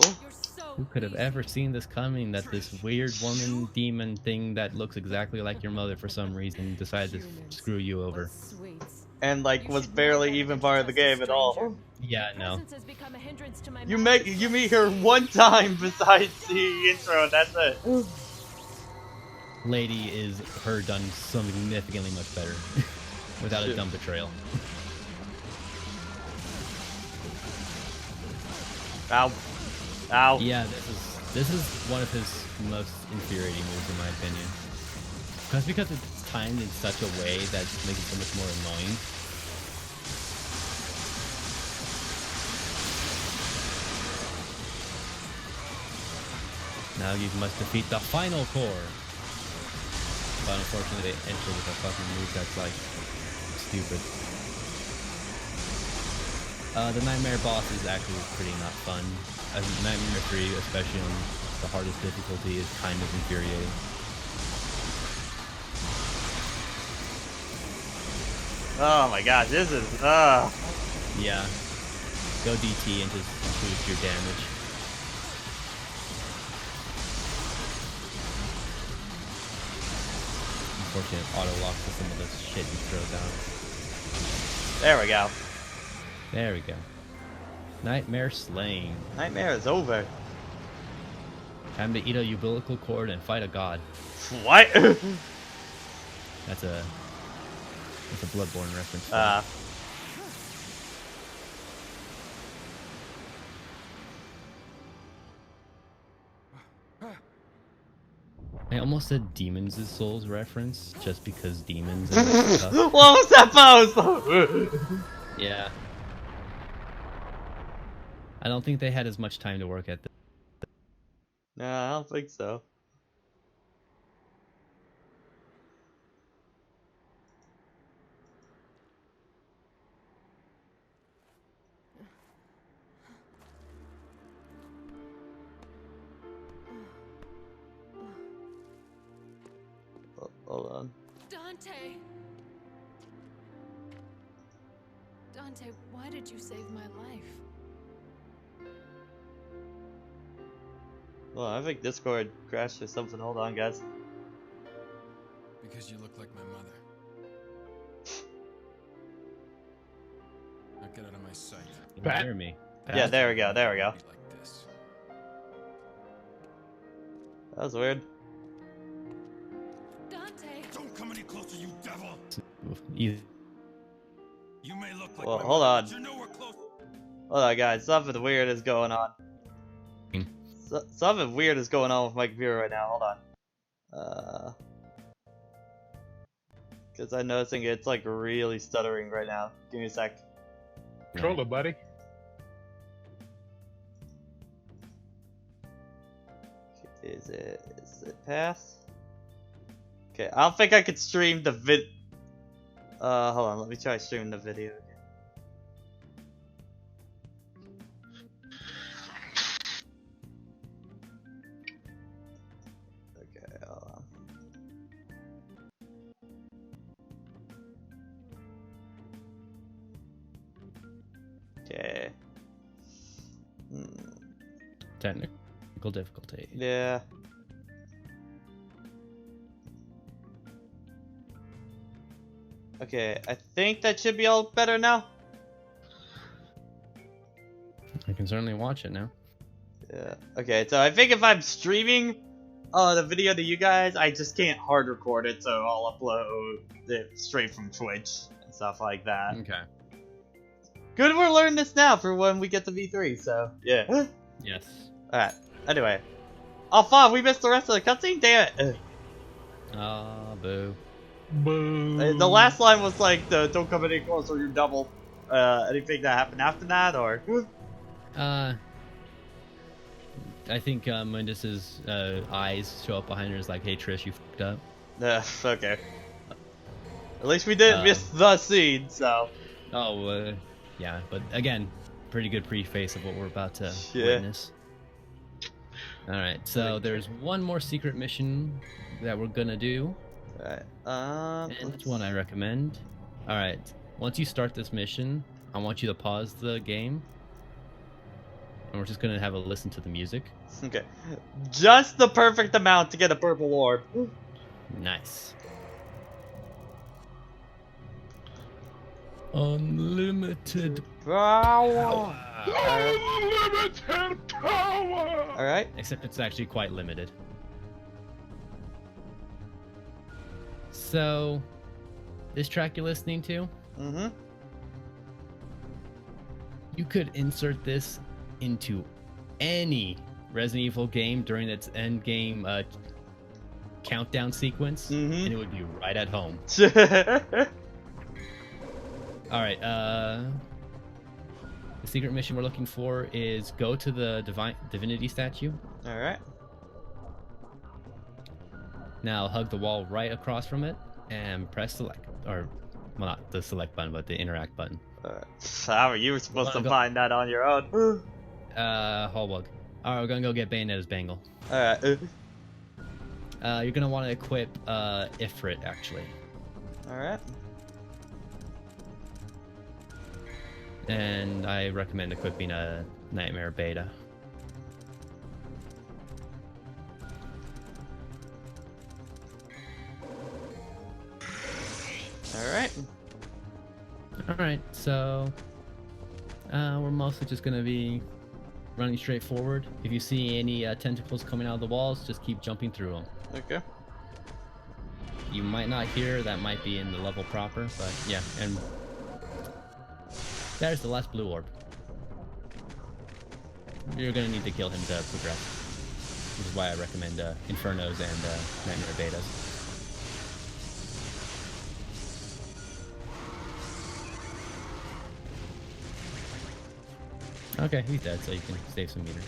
Who could have ever seen this coming, that this weird woman demon thing that looks exactly like your mother for some reason decided to screw you over? And like was barely even part of the game at all. Yeah, no. You meet her one time besides the intro, and that's it. Lady is her done significantly much better without a dumb betrayal. Ow. Ow. Yeah, this is one of his most infuriating moves in my opinion. Because it's timed in such a way that makes it so much more annoying. Now you must defeat the final core. But unfortunately they enter with a fucking move that's like stupid. The Nightmare boss is actually pretty not fun. Nightmare 3, especially on the hardest difficulty, is kind of infuriating. Oh my god, this is Yeah. Go DT and just boost your damage. Unfortunate auto lock to some of this shit you throw down. There we go. There we go. Nightmare slain. Nightmare is over. Time to eat a umbilical cord and fight a god. What? That's a Bloodborne reference. I almost said Demons' Souls reference just because demons and stuff. What was that pose? Yeah. I don't think they had as much time to work at this. No, I don't think so. Hold on. Dante! Dante, why did you save my life? Well, I think Discord crashed or something. Hold on, guys. Because you look like my mother. Now get out of my sight. You can hear me. Yeah, there we go. There we go. Like this. That was weird. Dante! Don't come any closer, you devil! either. You may look like Well, my hold mother, on. but you're nowhere close. Hold on, guys. Something weird is going on. Something weird is going on with my computer right now. Hold on. Because I'm noticing it's like really stuttering right now. Give me a sec. Controller, buddy. Is it pass? Okay, I don't think I could stream the hold on, let me try streaming the video again. Okay, hold on. Okay. Technical difficulty. Yeah. Okay, I think that should be all better now. I can certainly watch it now. Yeah. Okay, so I think if I'm streaming the video to you guys, I just can't hard record it, so I'll upload it straight from Twitch and stuff like that. Okay. Good, we're learning this now for when we get to V3, so yeah. Yes. Alright, anyway. Oh fuck, we missed the rest of the cutscene? Damn it! Ah, boo. Boo. The last line was like, don't come any closer, you're double. Anything that happened after that, or? I think Mundus's eyes show up behind her as like, hey Trish, you fucked up. Okay. At least we didn't miss the scene, so. Oh, yeah, but again, pretty good preface of what we're about to witness. Alright, so there's one more secret mission that we're gonna do. Alright, and it's one I recommend. Alright, once you start this mission, I want you to pause the game. And we're just gonna have a listen to the music. Okay. Just the perfect amount to get a purple orb. Nice. Unlimited power. Unlimited power. Alright. Except it's actually quite limited. So, this track you're listening to, you could insert this into any Resident Evil game during its end game countdown sequence, and it would be right at home. Alright, the secret mission we're looking for is go to the divinity statue. Alright. Now hug the wall right across from it and press select, or well, not the select button, but the interact button. How are you supposed to find that on your own? Hallbug. Alright, we're gonna go get Bayonetta's bangle. Alright. You're gonna want to equip Ifrit, actually. Alright. And I recommend equipping a Nightmare Beta. Alright. Alright, so we're mostly just gonna be running straight forward. If you see any tentacles coming out of the walls, just keep jumping through them. Okay. You might not hear, that might be in the level proper, but yeah, and there's the last blue orb. You're gonna need to kill him to progress, which is why I recommend Infernos and Nightmare Betas. Okay, he's dead, so you can save some meters.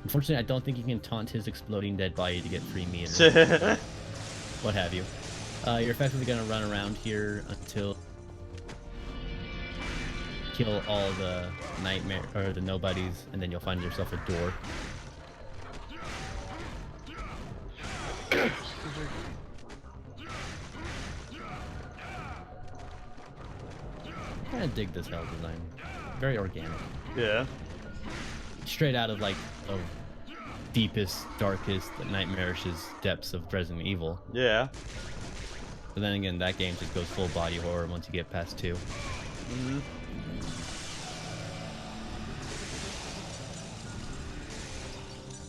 Unfortunately, I don't think you can taunt his exploding dead body to get free meters. What have you. You're effectively gonna run around here until kill all the nightmare or the nobodies, and then you'll find yourself a door. I kinda dig this hell design. Very organic. Yeah. Straight out of like the deepest, darkest, nightmarishest depths of Resident Evil. Yeah. But then again, that game just goes full body horror once you get past 2.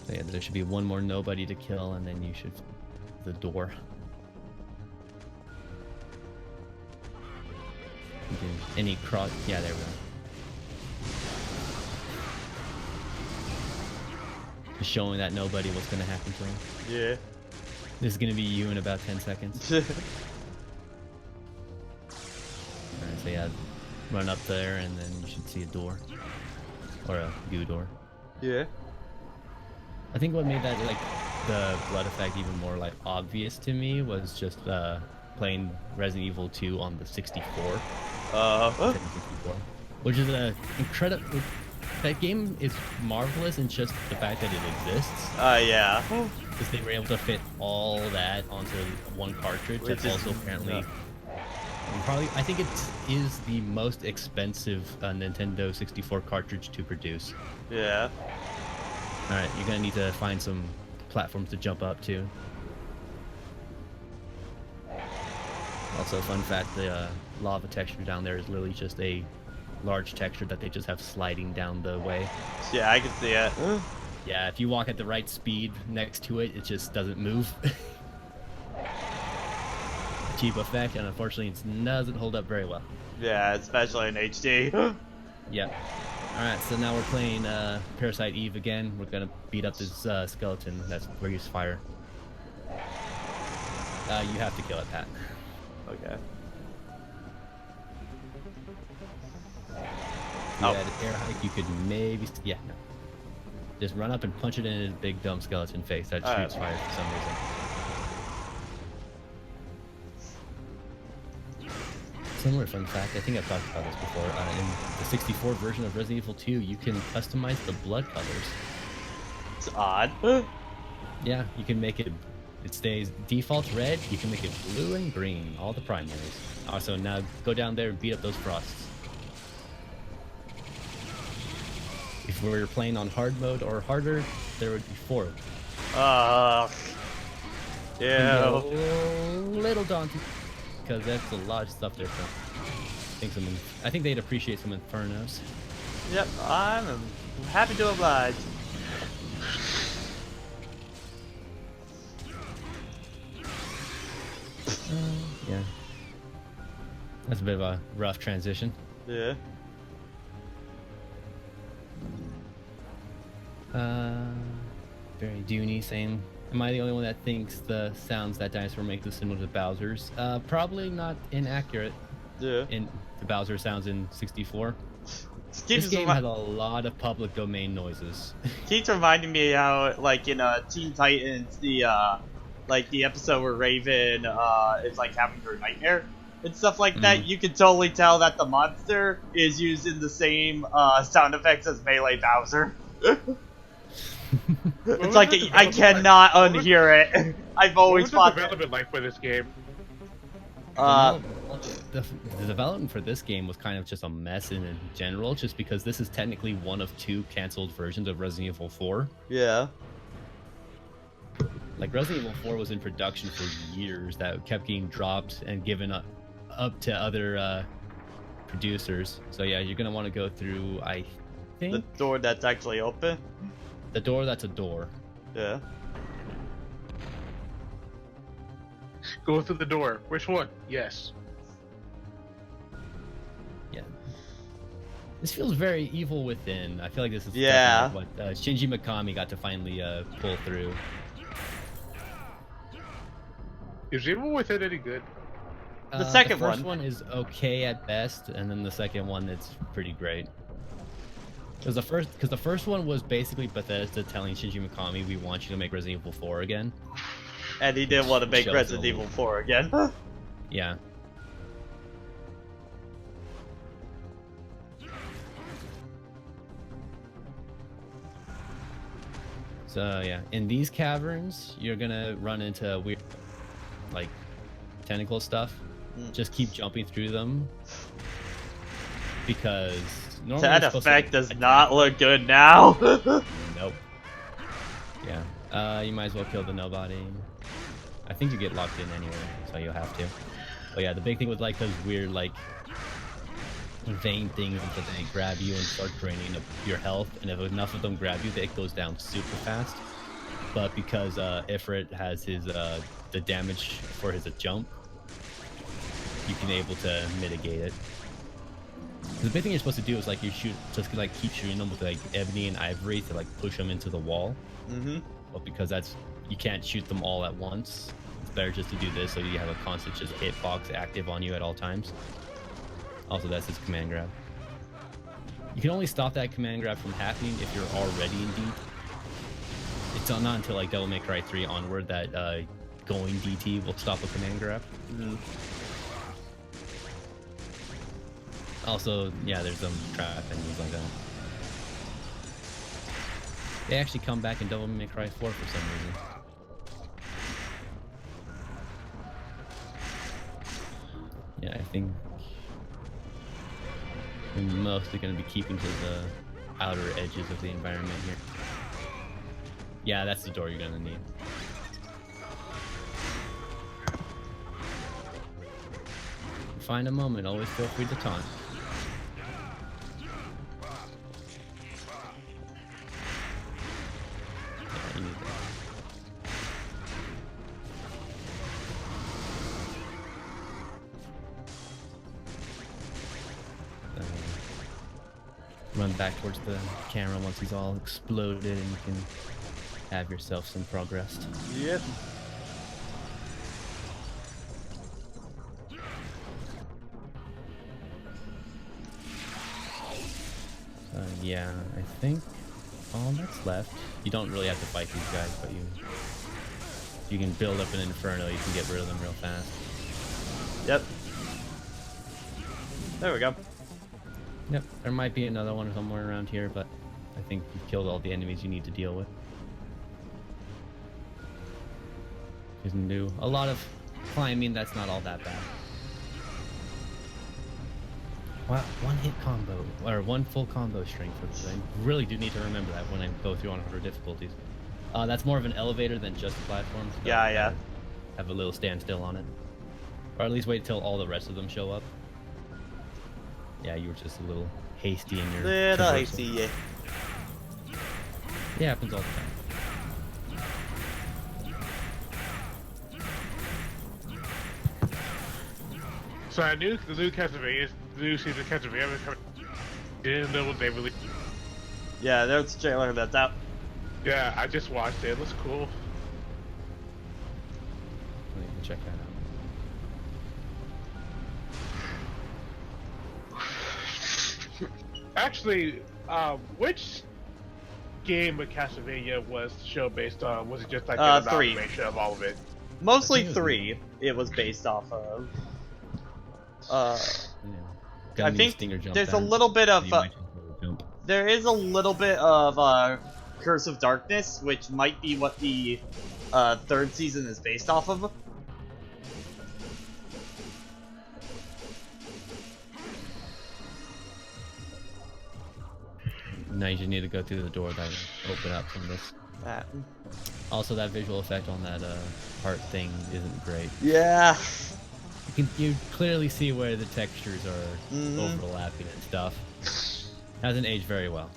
So yeah, there should be one more nobody to kill, and then you should the door. You can any cross. Yeah, there we go. Just showing that nobody what's gonna happen to him. Yeah. This is gonna be you in about 10 seconds. Alright, so yeah, run up there and then you should see a door. Or a goo door. Yeah. I think what made that, like, the blood effect even more, like, obvious to me was just, playing Resident Evil 2 on the 64. 64. Which is a incredible... That game is marvelous in just the fact that it exists. Yeah. Because they were able to fit all that onto one cartridge. That's also apparently... Probably, I think it is the most expensive Nintendo 64 cartridge to produce. Yeah. Alright, you're gonna need to find some platforms to jump up to. Also, fun fact, the lava texture down there is literally just a large texture that they just have sliding down the way. Yeah, I can see it. Yeah, if you walk at the right speed next to it, it just doesn't move. Cheap effect, and unfortunately it doesn't hold up very well. Yeah, especially in HD. Yep. Alright, so now we're playing Parasite Eve again. We're gonna beat up this skeleton that's where you fire. You have to kill it, Pat. Okay. You had air hike, you could maybe... Yeah, no. Just run up and punch it in his big dumb skeleton face that shoots fire for some reason. Similar fun fact, I think I've talked about this before, in the 64 version of Resident Evil 2, you can customize the blood colors. It's odd. Yeah, you can make it stays default red, you can make it blue and green, all the primaries. Also, now go down there and beat up those frosts. If we were playing on hard mode or harder, there would be 4 of them. Yeah. Little daunting. Because that's a lot of stuff there. I think they'd appreciate some Infernos. Yep, I'm happy to oblige. Yeah. That's a bit of a rough transition. Yeah. Very Dooney saying, am I the only one that thinks the sounds that dinosaur makes is similar to Bowser's? Probably not inaccurate. Yeah. In the Bowser sounds in 64. This game had a lot of public domain noises. Keeps reminding me how, like, in Teen Titans, the episode where Raven is like having her nightmare and stuff like that. You can totally tell that the monster is using the same sound effects as Melee Bowser. It's like I cannot unhear it. I've always thought. What was the development like for this game? The development for this game was kind of just a mess in general, just because this is technically one of 2 canceled versions of Resident Evil 4. Yeah. Like, Resident Evil 4 was in production for years that kept getting dropped and given up to other producers. So yeah, you're gonna want to go through, I think, the door that's actually open. The door that's a door. Yeah. Go through the door. Which one? Yes. Yeah. This feels very Evil Within. I feel like this is what Shinji Mikami got to finally pull through. Is Evil Within any good? The second one. The first one is okay at best, and then the second one it's pretty great. Because the first one was basically Bethesda telling Shinji Mikami, we want you to make Resident Evil 4 again. And he didn't want to make Resident Evil 4 again. Yeah. So yeah, in these caverns, you're gonna run into weird, like, tentacle stuff. Just keep jumping through them. Because normally that effect does not look good now. Nope. Yeah. You might as well kill the nobody. I think you get locked in anyway, so you'll have to. But yeah, the big thing with like those weird like vein things is that they grab you and start draining your health, and if enough of them grab you, it goes down super fast. But because Ifrit has his the damage for his jump, you can able to mitigate it. The big thing you're supposed to do is like you shoot, just like keep shooting them with like ebony and ivory to like push them into the wall. But because you can't shoot them all at once, it's better just to do this so you have a constant just hitbox active on you at all times. Also, that's his command grab. You can only stop that command grab from happening if you're already in deep. It's not until like Devil May Cry 3 onward that going DT will stop a command grab. Also, yeah, there's some trap enemies like that. They actually come back in Devil May Cry 4 for some reason. Yeah, I think we're mostly going to be keeping to the outer edges of the environment here. Yeah, that's the door you're going to need. Find a moment, always feel free to taunt. Yeah, you need that. Run back towards the camera once he's all exploded and you can have yourself some progress. Yep. Yeah, I think all that's left. You don't really have to fight these guys, but you can build up an inferno, you can get rid of them real fast. Yep. There we go. Yep, there might be another one somewhere around here, but I think you've killed all the enemies you need to deal with. You can do a lot of climbing, that's not all that bad. Wow, one hit combo, or one full combo string for this. I really do need to remember that when I go through on harder difficulties. That's more of an elevator than just a platform. So Yeah. Have a little standstill on it. Or at least wait till all the rest of them show up. Yeah, you were just a little hasty in your... Little hasty, yeah. Yeah, happens all the time. So I knew the new Castlevania, the new season of Castlevania was coming. Didn't know what they released. Yeah, there's a trailer that's out. Yeah, I just watched it. It looks cool. You can check that out. Actually, which game of Castlevania was the show based on? Was it just like an 3. amalgamation of all of it? Mostly 3. It was based off of. I think there's a little bit of. There is a little bit of Curse of Darkness, which might be what the 3rd season is based off of. Now you just need to go through the door that will open up from this. Also, that visual effect on that heart thing isn't great. Yeah. You clearly see where the textures are overlapping and stuff. Hasn't aged very well.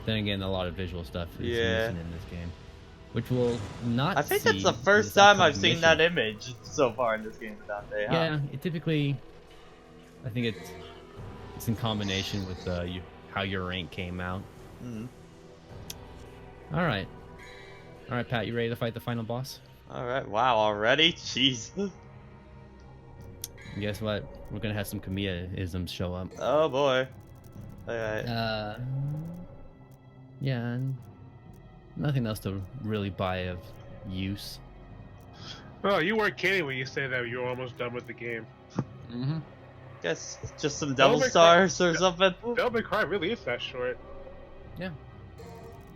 Then again, a lot of visual stuff is missing in this game, which will not. I think that's the first time I've seen that image so far in this game, Dante. Huh? Yeah, it typically. I think it's in combination with how your rank came out. All right, Pat, you ready to fight the final boss? All right. Wow, already? Jeez. And guess what? We're gonna have some Kamiya-isms show up. Oh boy. Alright. Yeah, and nothing else to really buy of use. Oh, you weren't kidding when you said that you were almost done with the game. Guess just some Devil Stars or something. Devil May Cry really is that short. Yeah.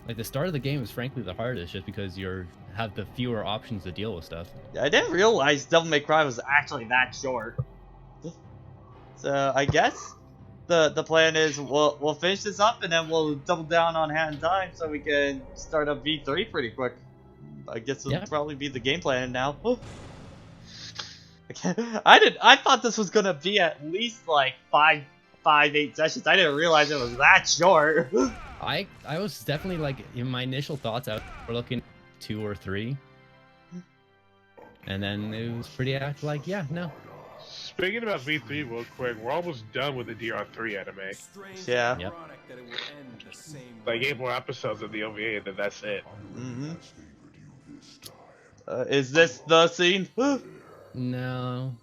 Like the start of the game is frankly the hardest, just because you have the fewer options to deal with stuff. I didn't realize Devil May Cry was actually that short. So I guess the plan is we'll finish this up and then we'll double down on hand time so we can start up V3 pretty quick. I guess it'll probably be the game plan now. I thought this was gonna be at least like 8 sessions. I didn't realize it was that short. I was definitely like, in my initial thoughts, we're looking 2 or 3, and then it was pretty like, yeah, no, Speaking about V3 real quick, we're almost done with the DR3 anime. Yeah. Yep. Like 8 more episodes of the OVA, and then that's it. Mm-hmm. Is this the scene? No.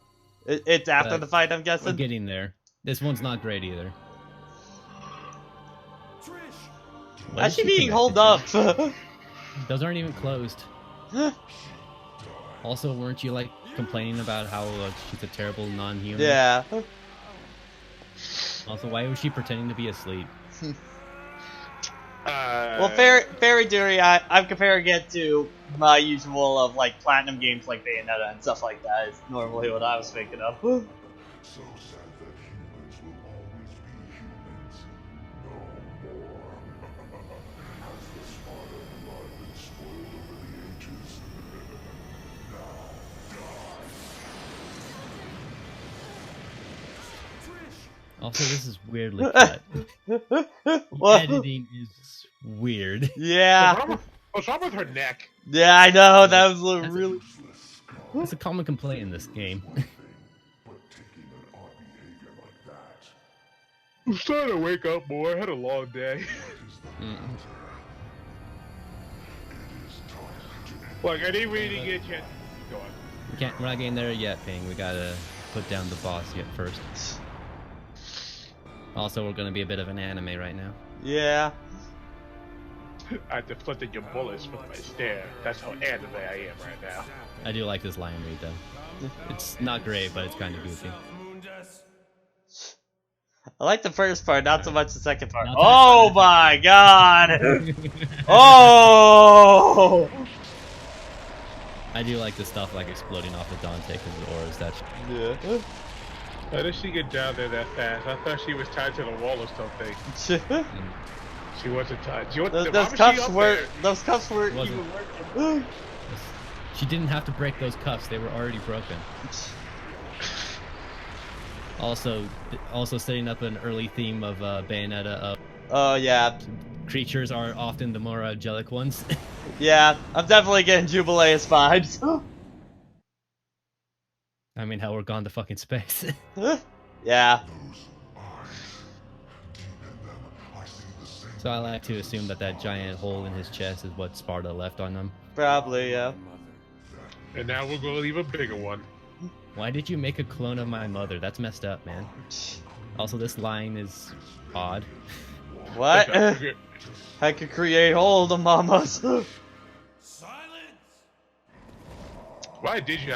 It's after But the fight, I'm we're guessing? getting there. This one's not great either. What How's is she being connected holed to? up? Those aren't even closed. Also, weren't you like complaining about how she's a terrible non-human? Yeah. Also, why was she pretending to be asleep? Well, Fairy Duty, I'm comparing it to my usual of like platinum games like Bayonetta and stuff like that. Is normally what I was thinking of. So sad that humans will always be humans. No more. Has the Spartan blood been spoiled over the ages? Also, this is weirdly cut. What? Editing is weird. Yeah. What's wrong with her neck? Yeah, I know. That was That's really. It's a common complaint in this game. But taking an odd behavior like that. I'm starting to wake up more. I had a long day. Like, I didn't really get a chance. Go on. We're not getting there yet, Ping. We gotta put down the boss yet first. Also, we're gonna be a bit of an anime right now. Yeah. I deflected your bullets with my stare. That's how anime I am right now. I do like this lion read though. It's not great, but it's kind of goofy. I like the first part, not so much the second part. Not Oh my god! Oh! I do like the stuff like exploding off of Dante because the auras. That's Yeah. How did she get down there that fast? I thought she was tied to the wall or something. She wasn't tied. Those cuffs weren't. Those cuffs weren't Wasn't. even working. She didn't have to break those cuffs; they were already broken. Also setting up an early theme of Bayonetta. Oh yeah. Creatures are often the more angelic ones. Yeah, I'm definitely getting Jubileus vibes. I mean, hell, we're gone to fucking space. Yeah. So I like to assume that that giant hole in his chest is what Sparta left on him. Probably, yeah. And now we're gonna leave a bigger one. Why did you make a clone of my mother? That's messed up, man. Also, this line is odd. What? I could create all the mamas. Silence! Why did you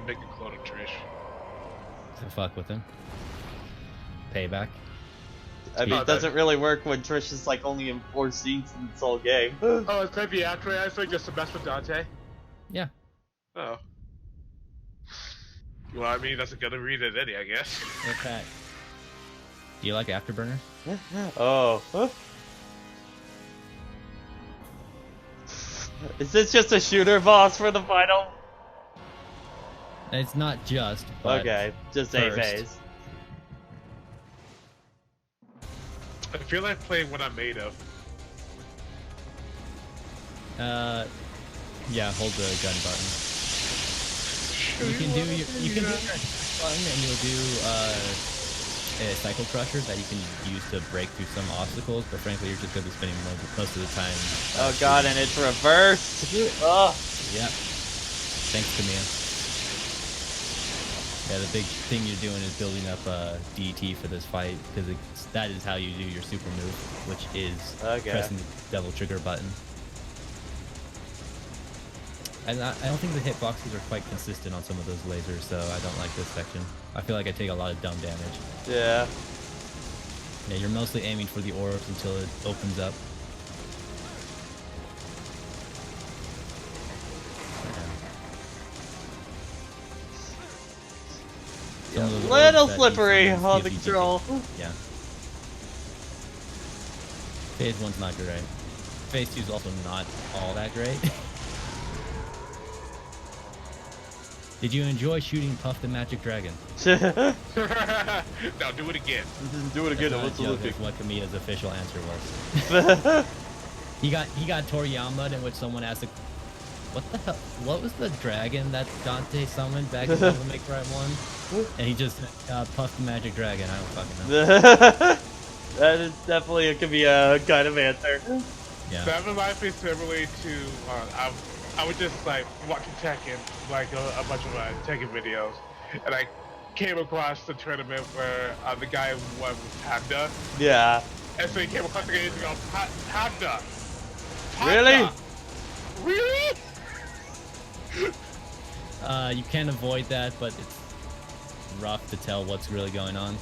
make a clone of Trish? So fuck with him. Payback. I mean, it doesn't really work when Trish is like only in 4 scenes in this whole game. Oh, it's maybe after I think just to mess with Dante. Yeah. Oh. Well, I mean, that's a good reason, any, I guess. Okay. Do you like Afterburner? Oh. Is this just a shooter boss for the final? It's not just. But Okay, just a phase. I feel like playing what I'm made of. Yeah. Hold the gun button. You can do your button, and you'll do a cycle crusher that you can use to break through some obstacles. But frankly, you're just gonna be spending most of the time. Oh god, and it's reversed. Oh. Yeah. Thanks to Mia. Yeah, the big thing you're doing is building up DT for this fight, because that is how you do your super move, which is pressing the double trigger button. And I don't think the hitboxes are quite consistent on some of those lasers, so I don't like this section. I feel like I take a lot of dumb damage. Yeah. Yeah, you're mostly aiming for the orbs until it opens up. Yeah, little slippery on the control. Yeah. Phase 1's not great. Phase 2's also not all that great. Did you enjoy shooting Puff the Magic Dragon? Now do it again. Do it again. That's what Kamiya's official answer was. he got Toriyama'd, in which someone asked what the hell? What was the dragon that Dante summoned back in Devil May Cry 1? And he just puffed the magic dragon. I don't fucking know. That is definitely could be a kind of answer. Yeah. That reminds me similarly to I was just like watching Tekken, like a bunch of Tekken videos, and I came across the tournament where the guy won with Panda. Yeah. And so he came across the game and goes, Panda. Really? Really? You can avoid that, but it's rough to tell what's really going on.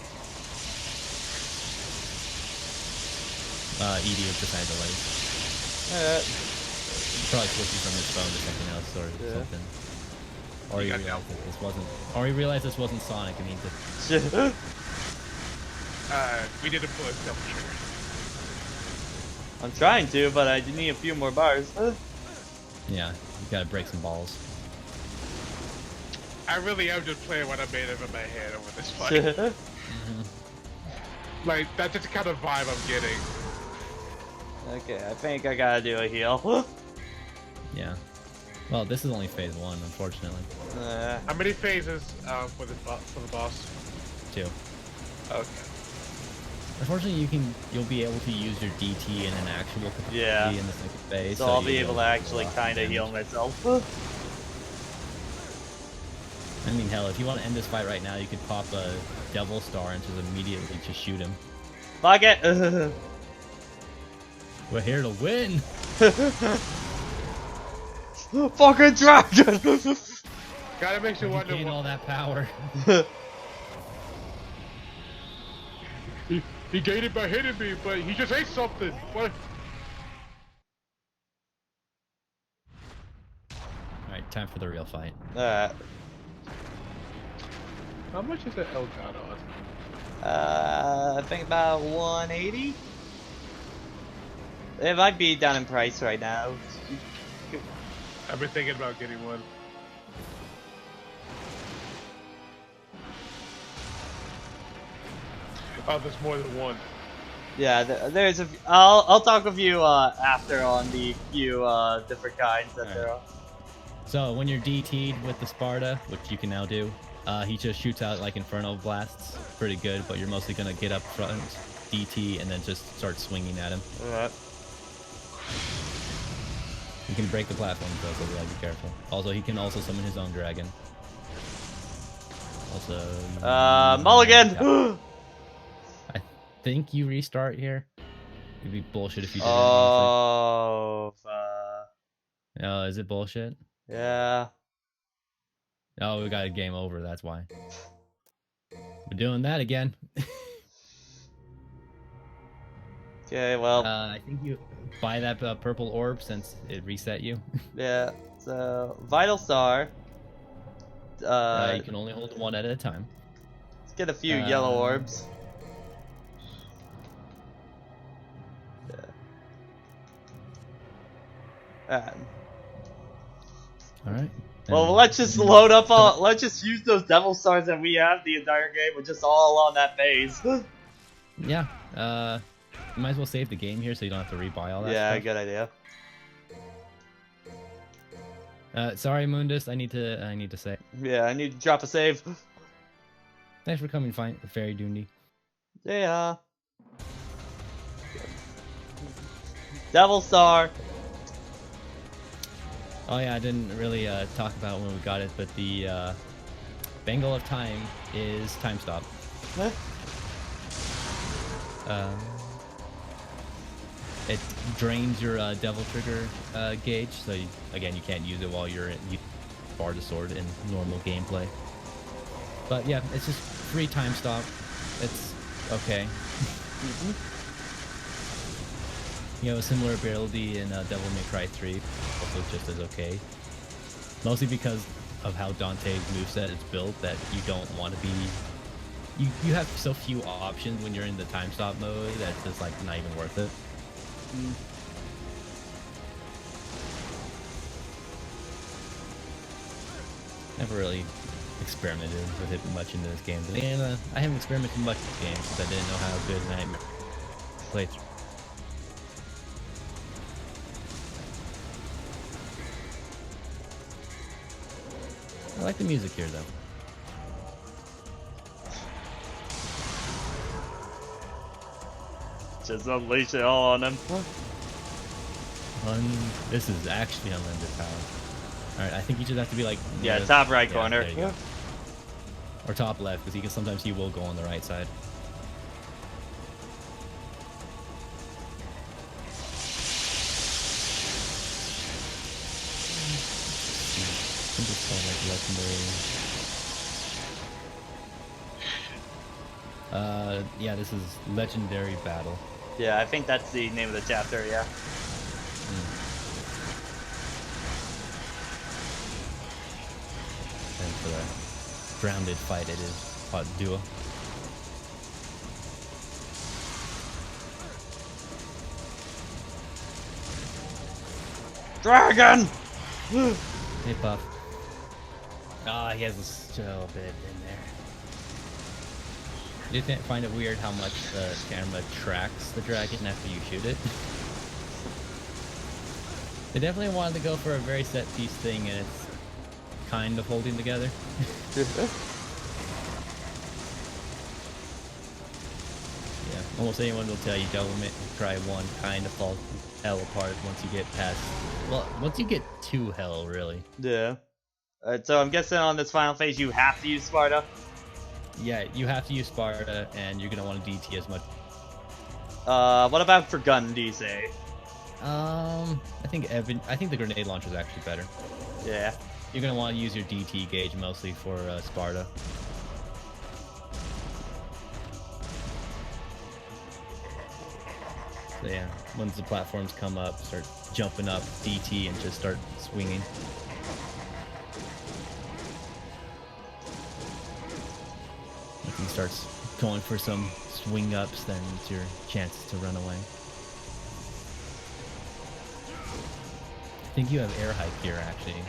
Edie was just had delays. Probably switching from his phone to something else or something. Or he realized that this wasn't. Or he realized this wasn't Sonic and he just. We didn't pull a double trigger. I'm trying to, but I need a few more bars. Yeah, you gotta break some balls. I really am just playing what I made up in my head over this fight. Like, that's just the kind of vibe I'm getting. Okay, I think I gotta do a heal. Yeah. Well, this is only phase 1, unfortunately. How many phases for the boss? 2. Okay. Unfortunately, you'll be able to use your DT in an actual capacity in the second phase. So I'll be able to actually kind of heal myself. I mean, hell, if you want to end this fight right now, you could pop a Devil Star and just immediately just shoot him. Fuck it! We're here to win! Fucking dragon! Gotta make you wonder gain all that power. He gained it by hitting me, but he just ate something. What? Alright, time for the real fight. How much is that Elgato on? I think about 180. It might be down in price right now. I've been thinking about getting one. Oh, there's more than one. Yeah, there's a. I'll talk with you after on the few different kinds that there are. So when you're DT'd with the Sparta, which you can now do, he just shoots out like Inferno Blasts. Pretty good, but you're mostly gonna get up front, DT, and then just start swinging at him. Alright. You can break the platform though, so you gotta be careful. Also, he can also summon his own dragon. Also. Mulligan! I think you restart here. It'd be bullshit if you did. Oh. No, is it bullshit? Yeah. Oh, we got a game over. That's why. We're doing that again. Okay, well. I think you buy that purple orb since it reset you. Yeah. So Vital Star. You can only hold one at a time. Let's get a few yellow orbs. Yeah. All right. Well, let's just load up. Let's just use those Devil Stars that we have the entire game. We're just all on that phase. Yeah. You might as well save the game here so you don't have to rebuy all that. Yeah, stuff. good idea. Sorry, Mundus. I need to say. Yeah, I need to drop a save. Thanks for coming, Fairy Doondy. Yeah. Devil Star. Oh yeah, I didn't really talk about when we got it, but the Bangle of Time is time stop. Huh? It drains your Devil Trigger gauge, so again you can't use it while you bar the sword in normal gameplay. But yeah, it's just free time stop. It's okay. You have a similar ability in Devil May Cry 3, also just as okay. Mostly because of how Dante's moveset is built that you don't want to be... You have so few options when you're in the time stop mode that it's just like not even worth it. Never really experimented with it much in this game. And I haven't experimented much with this game because I didn't know how good Nightmare playthrough. I like the music here, though. Just unleash it all on him. This is actually unlimited power. Alright, I think you just have to be like... Yeah, top right corner. There you go. Or top left, because sometimes he will go on the right side. I think it's called like legendary. Yeah, this is legendary battle. Yeah, I think that's the name of the chapter. Yeah. And for the grounded fight, it is hot duo. Dragon. Hey, Puff. Ah, he has a still bit in there. Do you find it weird how much the camera tracks the dragon after you shoot it? They definitely wanted to go for a very set piece thing, and it's kind of holding together. Yeah, almost anyone will tell you Devil May Cry 1 kind of falls hell apart once you get past... Well, once you get to hell, really. Yeah. So I'm guessing on this final phase you have to use Sparta? Yeah, you have to use Sparta, and you're going to want to DT as much. What about for gun, do you say? I think the grenade launcher is actually better. Yeah. You're going to want to use your DT gauge mostly for Sparta. So yeah, once the platforms come up, start jumping up, DT, and just start swinging. If he starts going for some swing ups, then it's your chances to run away. I think you have air hike here, actually.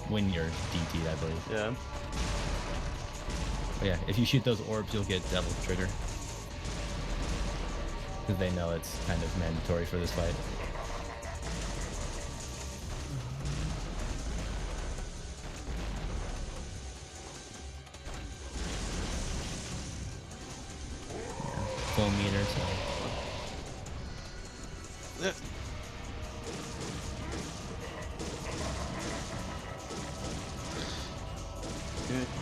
When you're DT'd, I believe. Yeah. But yeah, if you shoot those orbs, you'll get Devil Trigger. Because they know it's kind of mandatory for this fight. Yeah, full meter, so...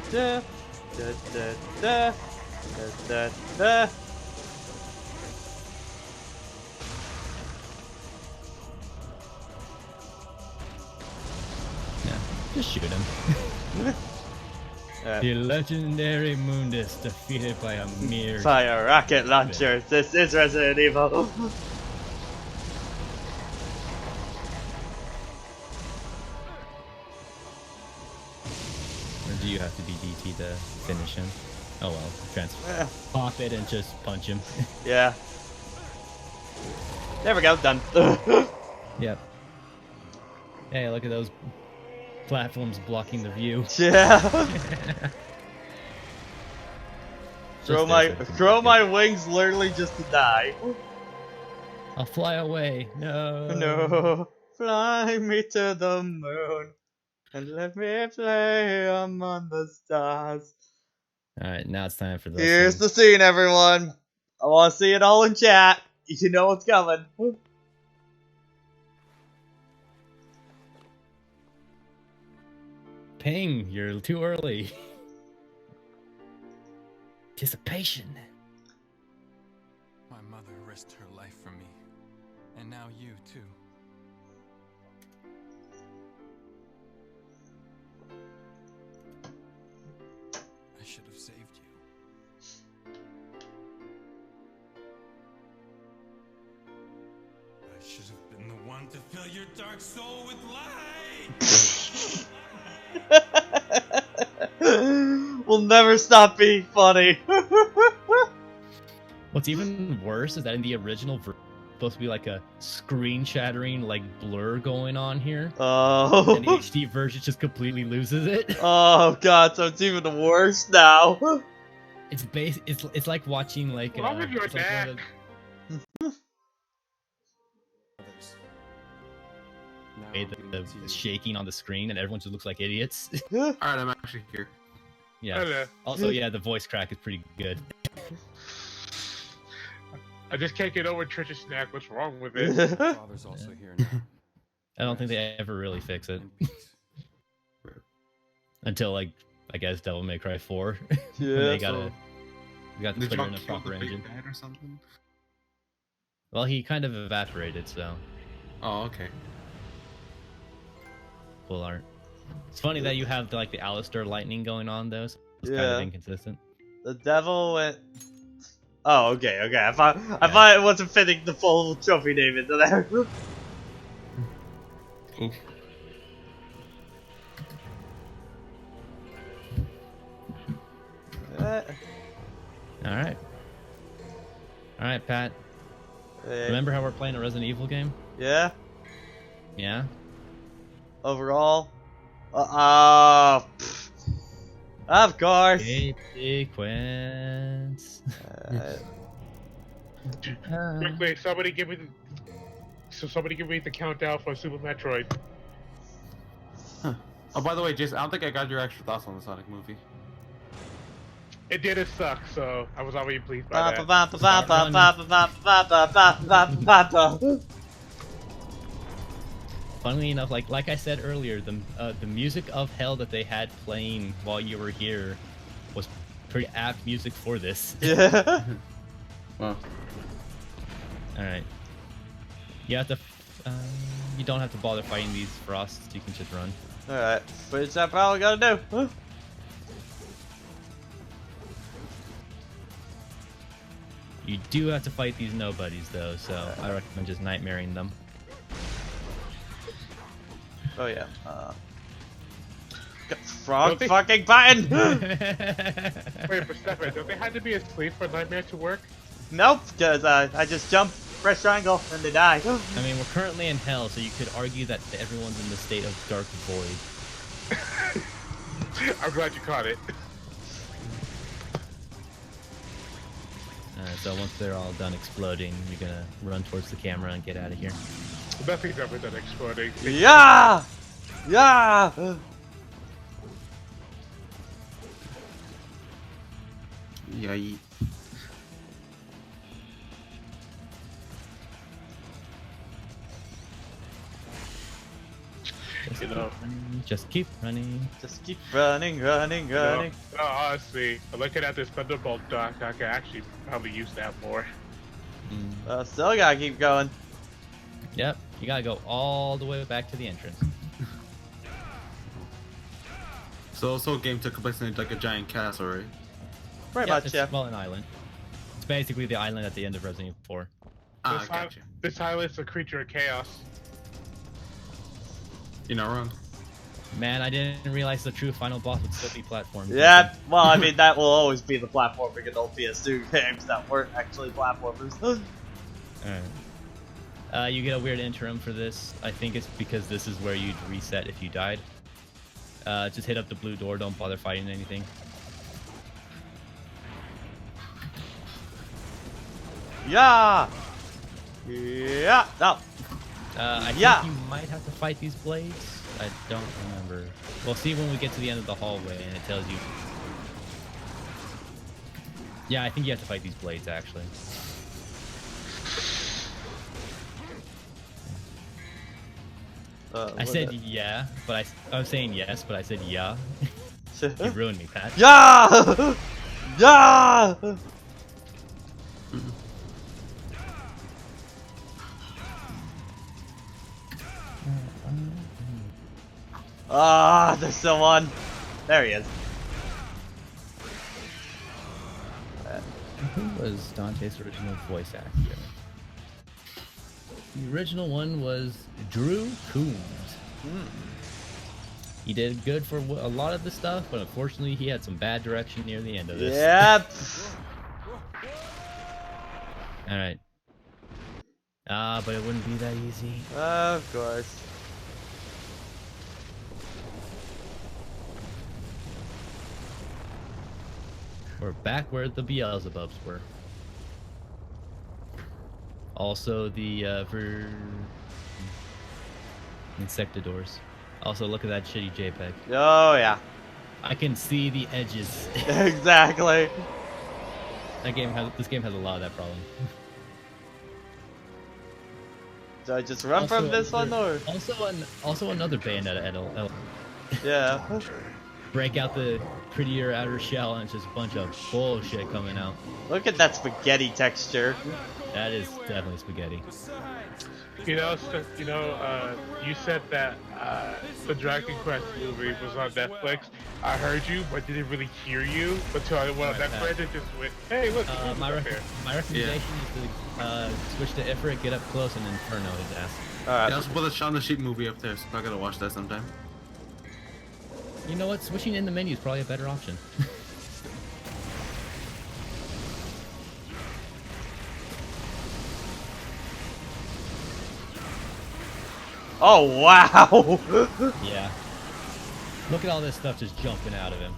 Da, da, da, da, da, da. Yeah, just shoot him. The legendary Mundus defeated by a mere... Fire rocket launcher. This is Resident Evil. Or do you have to be DT to finish him? Oh well, pop it and just punch him. Yeah. There we go, done. Yep. Hey, look at those platforms blocking the view. Yeah. throw my wings literally just to die. I'll fly away. No. No. Fly me to the moon. And let me play among the stars. Alright, now it's time for this. Here's the scene, everyone. I want to see it all in chat. You know what's coming. Ping, you're too early. Anticipation. My mother risked her life for me, and now you too. I should have saved you. I should have been the one to fill your dark soul with light. We'll never stop being funny. What's even worse is that in the original version, supposed to be like a screen shattering like blur going on here. Oh. And the HD version just completely loses it. Oh god, so it's even worse now. It's like watching like Wrong with your dad? the shaking on the screen, and everyone just looks like idiots. All right, I'm actually here. Yeah. Hello. Also, yeah, the voice crack is pretty good. I just can't get over Trisha's snack. What's wrong with it? Father's also here now. I don't think they ever really fix it. Until, like, I guess Devil May Cry 4. Yeah, they got to put it in a kill proper the big engine. bad or something? Well, he kind of evaporated, so Oh, okay. cool art. It's funny that you have like the Alistair lightning going on though. So it's kind of inconsistent. The devil went. Oh, okay. I thought it wasn't fitting the full trophy name into there. Oof. All right, Pat. Remember how we're playing a Resident Evil game? Yeah. Yeah. Overall. Of course. Game sequence. Quickly, somebody give me the countdown for Super Metroid. Huh. Oh, by the way, Jason, I don't think I got your extra thoughts on the Sonic movie. It didn't suck, so I was already pleased by that. Funnily enough, like I said earlier, the music of hell that they had playing while you were here was pretty apt music for this. Yeah. Well, all right. You have to. You don't have to bother fighting these frosts. You can just run. All right. Which I probably gotta do. You do have to fight these nobodies though, so I recommend just nightmaring them. Oh yeah. Frog fucking button. Wait, for Stefan, don't they have to be asleep for Nightmare to work? Nope, because I just jump, press triangle, and they die. I mean, we're currently in hell, so you could argue that everyone's in the state of dark void. I'm glad you caught it. So once they're all done exploding, you're gonna run towards the camera and get out of here. Nothing's ever done exploding. Yeah! Yeah! yay. Just keep running. Just keep running, running, running. No, honestly, looking at this Thunderbolt dock, I could actually probably use that more. Still gotta keep going. Yep, you gotta go all the way back to the entrance. So this whole game took place in like a giant castle, right? Pretty Yeah, much, it's yeah. well, an island. It's basically the island at the end of Resident Evil 4. Ah, gotcha. This island's a creature of chaos. You're not wrong. Man, I didn't realize the true final boss would still be platforms. Yeah, well, I mean, that will always be the platforming in old PS2 games that weren't actually platformers. Alright. You get a weird interim for this. I think it's because this is where you'd reset if you died. Just hit up the blue door, don't bother fighting anything. Yeah! Yeah! No! I think Yeah. you might have to fight these blades. I don't remember. We'll see when we get to the end of the hallway and it tells you. Yeah, I think you have to fight these blades actually. I said yeah, but I was saying yes, but I said yeah. You ruined me, Pat. Yeah! Yeah! Ah, there's still one. There he is. Who was Dante's original voice actor? The original one was Drew Coombs. He did good for a lot of the stuff, but unfortunately he had some bad direction near the end of this. Yep. Alright. But it wouldn't be that easy. Of course. We're back where the Beelzebubs were. Also, the Insectadors. Also, look at that shitty JPEG. Oh yeah. I can see the edges. Exactly. This game has a lot of that problem. Do I just run from this one or? Also another Bayonetta. Yeah. Break out the prettier outer shell and it's just a bunch of bullshit coming out. Look at that spaghetti texture. That is definitely spaghetti. You said that the Dragon Quest movie was on Netflix. I heard you, but didn't really hear you until I went on Netflix and just went, hey, look. My recommendation is to switch to Ifrit, get up close, and Inferno his ass. Alright. Yeah, also put the Shaun the Sheep movie up there, so I gotta watch that sometime. You know what? Switching in the menu is probably a better option. Oh wow! Yeah. Look at all this stuff just jumping out of him.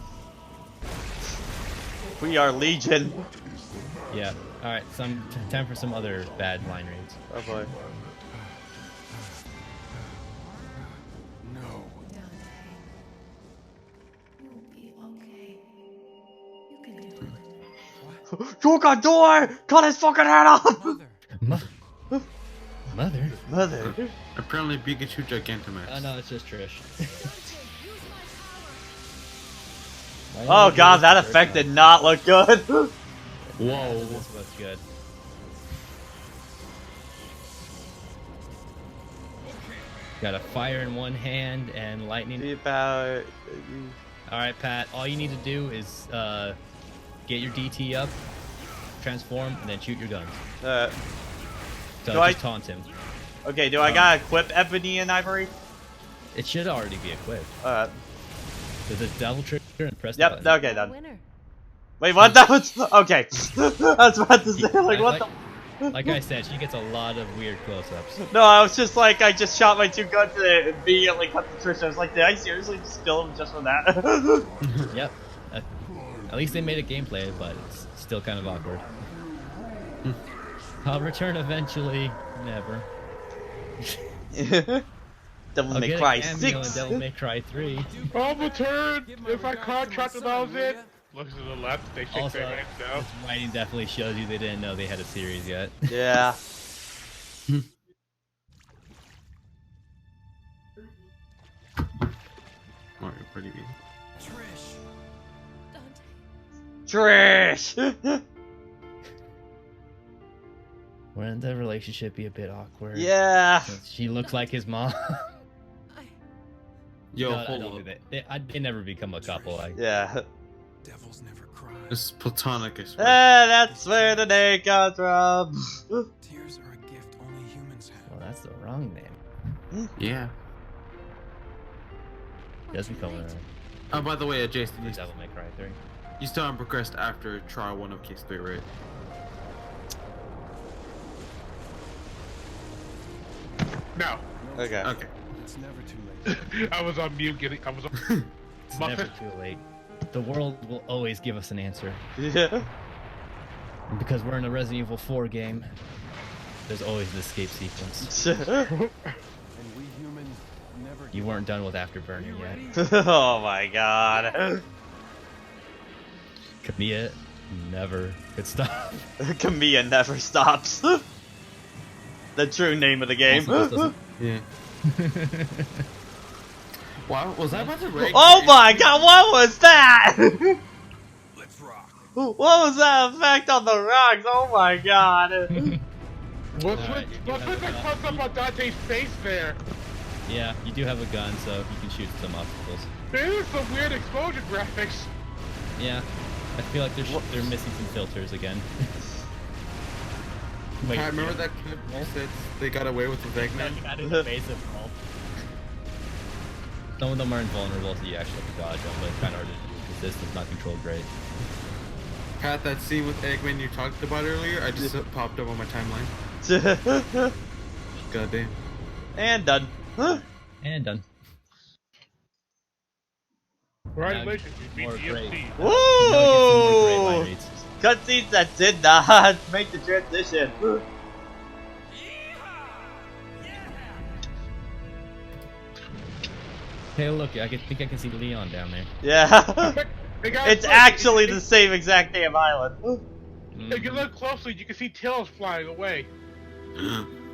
We are Legion. Yeah. All right. Time for some other bad line reads. Oh boy. No. You'll be okay. You can do it. Yoga door! Cut his fucking head off! Mother. Mother. Apparently Pikachu Gigantamax. Oh no, it's just Trish. Oh god, that effect did not look good. Whoa, this looks good. Got a fire in one hand and lightning. About. Alright, Pat, all you need to do is get your DT up, transform, and then shoot your guns. So just taunt him. Okay, do I gotta equip Ebony and Ivory? It should already be equipped. Alright. So just double trigger and press the Yep, button. okay, done. Wait, what? That was. Okay. I was about to say, like, what the. Like I said, she gets a lot of weird close-ups. No, I was just like, I just shot my two guns and it immediately cut the Trish. I was like, did I seriously just kill him just for that? Yep. At least they made a gameplay, but it's still kind of awkward. I'll return eventually. Never. Devil I'll May get Cry a cameo 6. in Devil May Cry 3. I'll return if I contracted I was in. Looks to the left, they shake Also, their hands down. this writing definitely shows you they didn't know they had a series yet. Yeah. Mario pretty good. Dante. Trish! Wouldn't the relationship be a bit awkward? Yeah. Since she looks like his mom. Yo, No, I hold don't up. think they never become a couple. Yeah. Devils never cry. It's platonic, I swear. That's where the name comes from. Tears are a gift only humans have. Well, that's the wrong name. Yeah. It does become a Oh, by the way, Jason, Devil May Cry 3. you still haven't progressed after trial 1 of case 3, right? No. Okay. Okay. It's never too late. I was on mute getting. I was on. It's never too late. The world will always give us an answer. Yeah. And because we're in a Resident Evil 4 game, there's always an escape sequence. And we humans never. You weren't done with Afterburner yet. Oh my god. Camilla never could stop. Camilla never stops. The true name of the game. Also, Yeah. Wow, was that about to break? Oh my god, what was that? Let's rock. What was that effect on the rocks? Oh my god. What's Alright, with you what's have with a that gun. close up on Dante's face there? yeah, you do have a gun, so you can shoot some obstacles. There's some weird explosion graphics. Yeah, I feel like they're missing some filters again. Wait, I remember that clip you said they got away with the Vegman? That is invasive fault. Some of them are invulnerable, so you actually have to dodge them, but it's kind of hard to do because the system's not controlled great. Pat, that scene with Eggman you talked about earlier, I just popped up on my timeline. God damn. And done. And done. Congratulations, you More beat great. DMC. Now we get some more great line Woo! reads. Cutscenes that did not make the transition. Hey, look, think I can see Leon down there. Yeah. It's actually the same exact damn island. If you look closely, you can see tails flying away.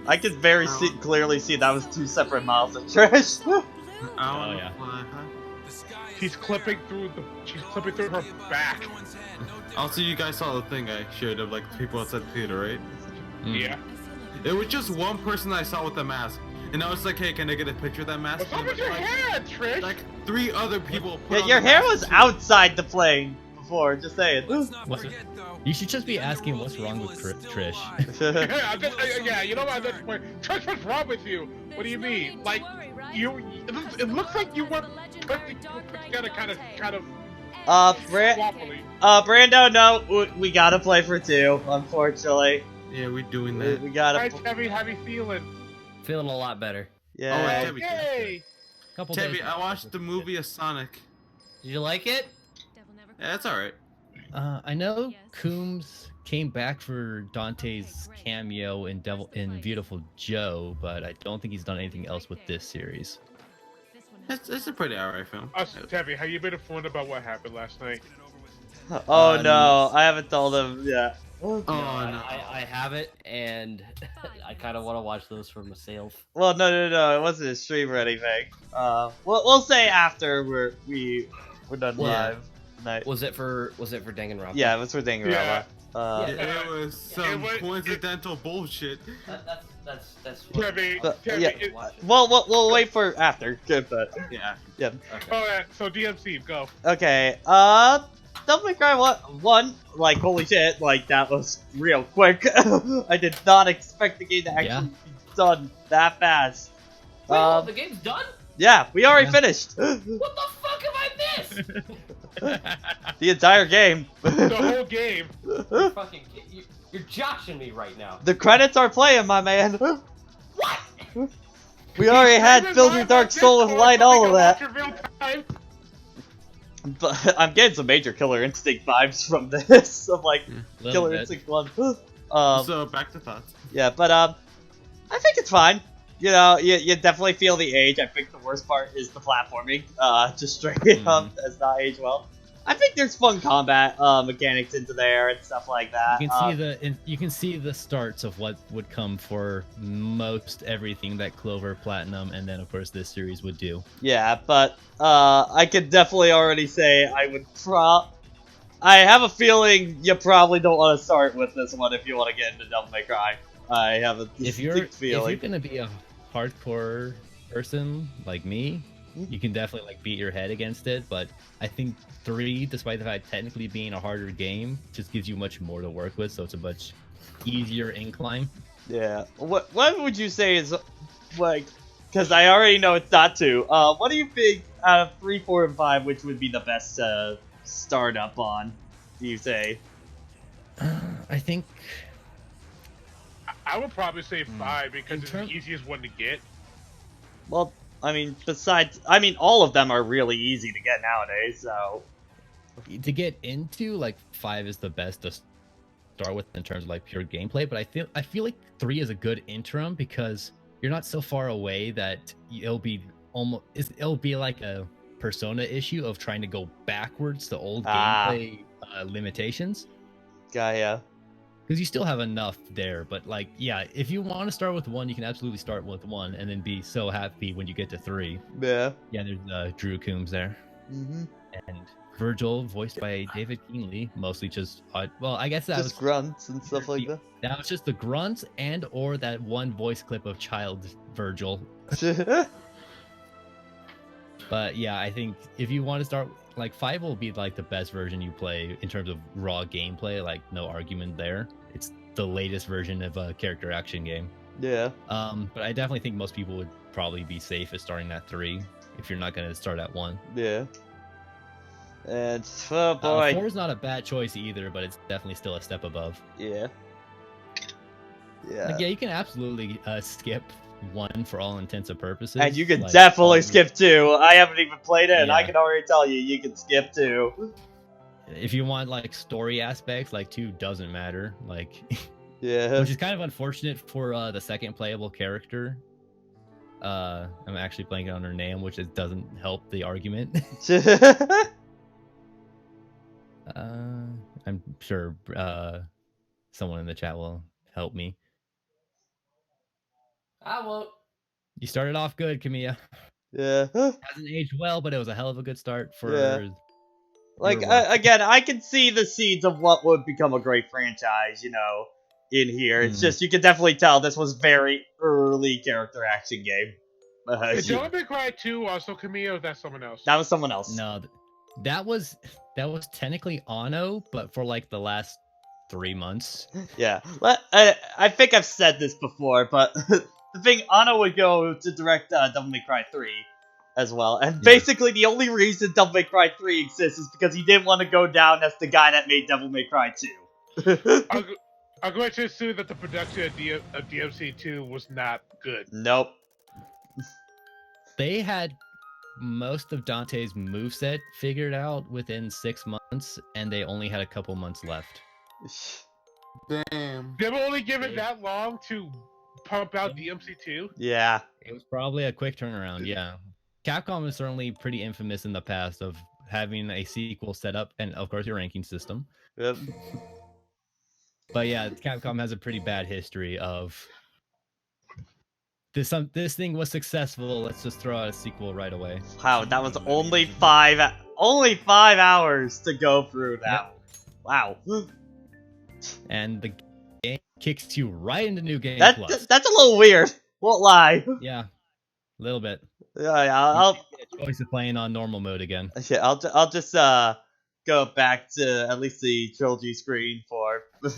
I can very clearly see that was 2 separate miles of Trish. Oh yeah. She's clipping through her back. Also, you guys saw the thing I shared of like people outside the theater, right? Yeah. It was just one person I saw with a mask, and I was like, "Hey, can I get a picture of that mask?" What's up with your hair, Trish? Like 3 other people. Yeah, your hair was outside the plane before. Just saying. You should just be asking what's wrong with Trish. Yeah, you know what? Trish, what's wrong with you? What do you mean? Like, it looks like you were put together kind of. Brando, no, we gotta play for 2, unfortunately. Yeah, we're doing that. We gotta. Hi, Tebby, how you feeling? Feeling a lot better. Yeah. Oh, Yay! Tebby, I watched the movie of Sonic. Did you like it? Yeah, it's alright. I know Coombs came back for Dante's cameo in Beautiful Joe, but I don't think he's done anything else with this series. It's a pretty alright film. Tebby, have you been informed about what happened last night? Oh no, I haven't told him yet. Oh, no, I haven't, and I kind of want to watch those for myself. Well, no, it wasn't a stream or anything. We'll say after we're done live. Night. Was it for Danganronpa? Yeah, it was for Danganronpa. Yeah. It was some coincidental bullshit. That's Tebby, yeah. We'll wait for after. Good, but Yeah. yeah. Okay. Alright, so DMC, go. Okay. Devil May Cry 1, like holy shit, like that was real quick. I did not expect the game to actually be done that fast. Wait, the game's done? Yeah, we already finished. What the fuck have I missed? The entire game. The whole game. You're joshing me right now. The credits are playing, my man. What? We already had Build Your Dark Soul of Light, all of that. But I'm getting some major Killer Instinct vibes from this. Of like Killer Instinct 1. So back to thoughts. Yeah, but I think it's fine. You know, you definitely feel the age. I think the worst part is the platforming. Just straight up has not aged well. I think there's fun combat mechanics into there and stuff like that. You can see the starts of what would come for most everything that Clover, Platinum, and then of course this series would do. Yeah, but I could definitely already say I have a feeling you probably don't want to start with this one if you want to get into Devil May Cry. I have a distinct feeling. If you're gonna be a hardcore person like me, you can definitely like beat your head against it. But I think 3, despite the fact technically being a harder game, just gives you much more to work with, so it's a much easier incline. Yeah. What would you say is like? Because I already know it's not 2. What do you think out of 3, 4, and 5, which would be the best to start up on? Do you say? I think. I would probably say 5 because it's the easiest one to get. Well, I mean, all of them are really easy to get nowadays, so. To get into, like, 5 is the best to start with in terms of, like, pure gameplay, but I feel like 3 is a good interim because you're not so far away that it'll be like a Persona issue of trying to go backwards to old gameplay limitations. Yeah. Because you still have enough there, but like, yeah, if you want to start with 1, you can absolutely start with 1 and then be so happy when you get to 3. Yeah. Yeah, there's Drew Coombs there. Mm-hmm. And Virgil, voiced by David Keenly, mostly just, well, I guess that was grunts and stuff like that. That was just the grunts and or that one voice clip of child Virgil. But yeah, I think if you want to start, like 5 will be like the best version you play in terms of raw gameplay, like no argument there. It's the latest version of a character action game. Yeah. But I definitely think most people would probably be safe at starting at 3 if you're not going to start at 1. Yeah. And oh boy, 4 is not a bad choice either, but it's definitely still a step above. Yeah. Yeah. Like, yeah, you can absolutely skip 1 for all intents and purposes. And you can like, definitely skip 2. I haven't even played it, and I Yeah. can already tell you can skip 2. If you want like story aspects, like 2 doesn't matter. Like, Yeah. which is kind of unfortunate for the second playable character. I'm actually blanking on her name, which doesn't help the argument. I'm sure someone in the chat will help me. I won't. You started off good, Kamiya. Yeah. Hasn't aged well, but it was a hell of a good start for. Like, again, I can see the seeds of what would become a great franchise, you know, in here. It's just, you can definitely tell this was very early character action game. Did Devil May Cry 2 also Kamiya, or was that someone else? That was someone else. No, that was technically Anno, but for like the last 3 months. Yeah. I think I've said this before, but the thing, Anno would go to direct Devil May Cry 3. As well, and basically the only reason Devil May Cry 3 exists is because he didn't want to go down as the guy that made Devil May Cry 2. I'm going to assume that the production of DMC 2 was not good. Nope. They had most of Dante's moveset figured out within 6 months, and they only had a couple months left. Damn. They were only given that long to pump out DMC 2? Yeah. It was probably a quick turnaround, yeah. Capcom is certainly pretty infamous in the past of having a sequel set up, and of course your ranking system. Yep. But yeah, Capcom has a pretty bad history of this thing was successful, let's just throw out a sequel right away. Wow, that was only 5 hours to go through that. Yep. Wow. And the game kicks you right into New Game Plus. That's a little weird. Won't lie. Yeah. A little bit. Yeah, I'll get a choice of playing on normal mode again. Yeah, I'll just go back to at least the trilogy screen for but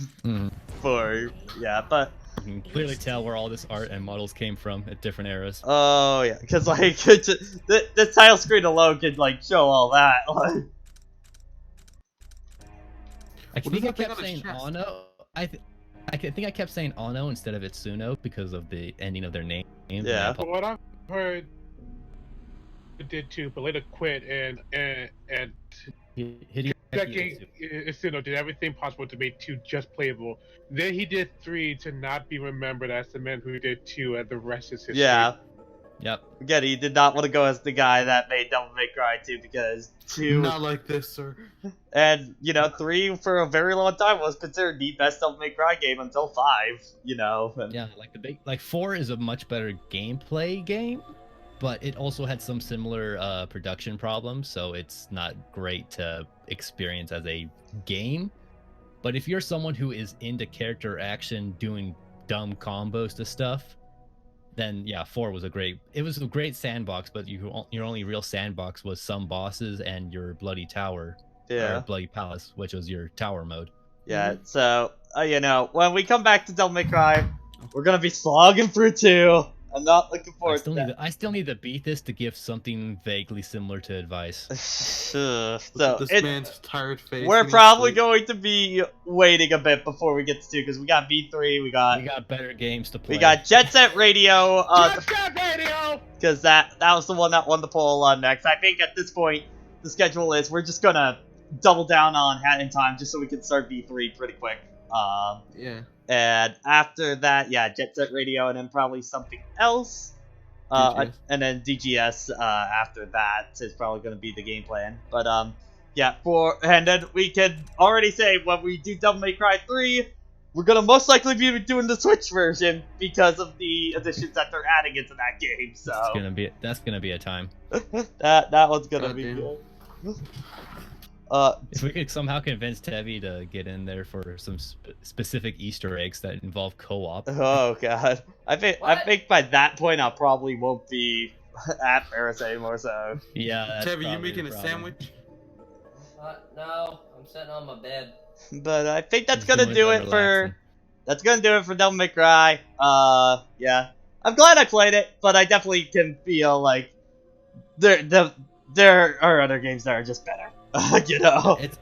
you can clearly tell where all this art and models came from at different eras. Oh yeah, because like the title screen alone could like show all that. Like, I think I kept saying Anno. I think I kept saying Anno instead of Itsuno because of the ending of their name. Yeah. From what I've heard, it did too, but later quit and Itsuno did everything possible to make 2 just playable. Then he did 3 to not be remembered as the man who did 2, and the rest is history. Yeah. Yep. Again, he did not want to go as the guy that made Devil May Cry 2 because 2... Not like this, sir. And, you know, 3 for a very long time was considered the best Devil May Cry game until 5, you know. And... Yeah, like 4 is a much better gameplay game, but it also had some similar production problems, so it's not great to experience as a game. But if you're someone who is into character action, doing dumb combos to stuff, then yeah, 4 was a great sandbox, but your only real sandbox was some bosses and your bloody tower, or bloody palace, which was your tower mode. Yeah, so you know, when we come back to Devil May Cry, we're gonna be slogging through 2. I'm not looking forward to that. I still need to beat this to give something vaguely similar to advice. So this man's tired face. We're probably going to be waiting a bit before we get to 2 because we got B3, we got better games to play. We got Jet Set Radio. Jet Set Radio. Because that was the one that won the poll next. I think at this point the schedule is we're just gonna double down on Hat in Time just so we can start B3 pretty quick. Yeah. And after that, yeah, Jet Set Radio, and then probably something else. And then DGS after that is probably going to be the game plan. But yeah, and then we can already say when we do Devil May Cry 3, we're going to most likely be doing the Switch version because of the additions that they're adding into that game. So that's gonna be a time. that one's gonna be good. If we could somehow convince Tevi to get in there for some specific Easter eggs that involve co-op. Oh god, I think by that point I probably won't be at Paris anymore. So yeah, Tevi, you making a sandwich? No, I'm sitting on my bed. But I think that's gonna do it for Devil May Cry. Yeah, I'm glad I played it, but I definitely can feel like there are other games that are just better. You know, it's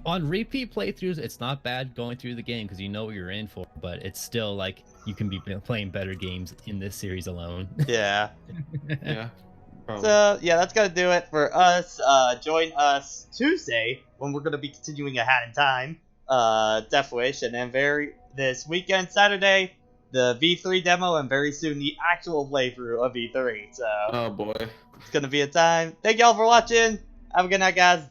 on repeat playthroughs. It's not bad going through the game because you know what you're in for, but it's still like you can be playing better games in this series alone. Yeah. Yeah. Probably. So yeah, that's gonna do it for us. Join us Tuesday when we're gonna be continuing A Hat in Time, Death Wish, and then this weekend Saturday the V3 demo and very soon the actual playthrough of V3. So, oh boy, it's gonna be a time. Thank y'all for watching. Have a good night, guys.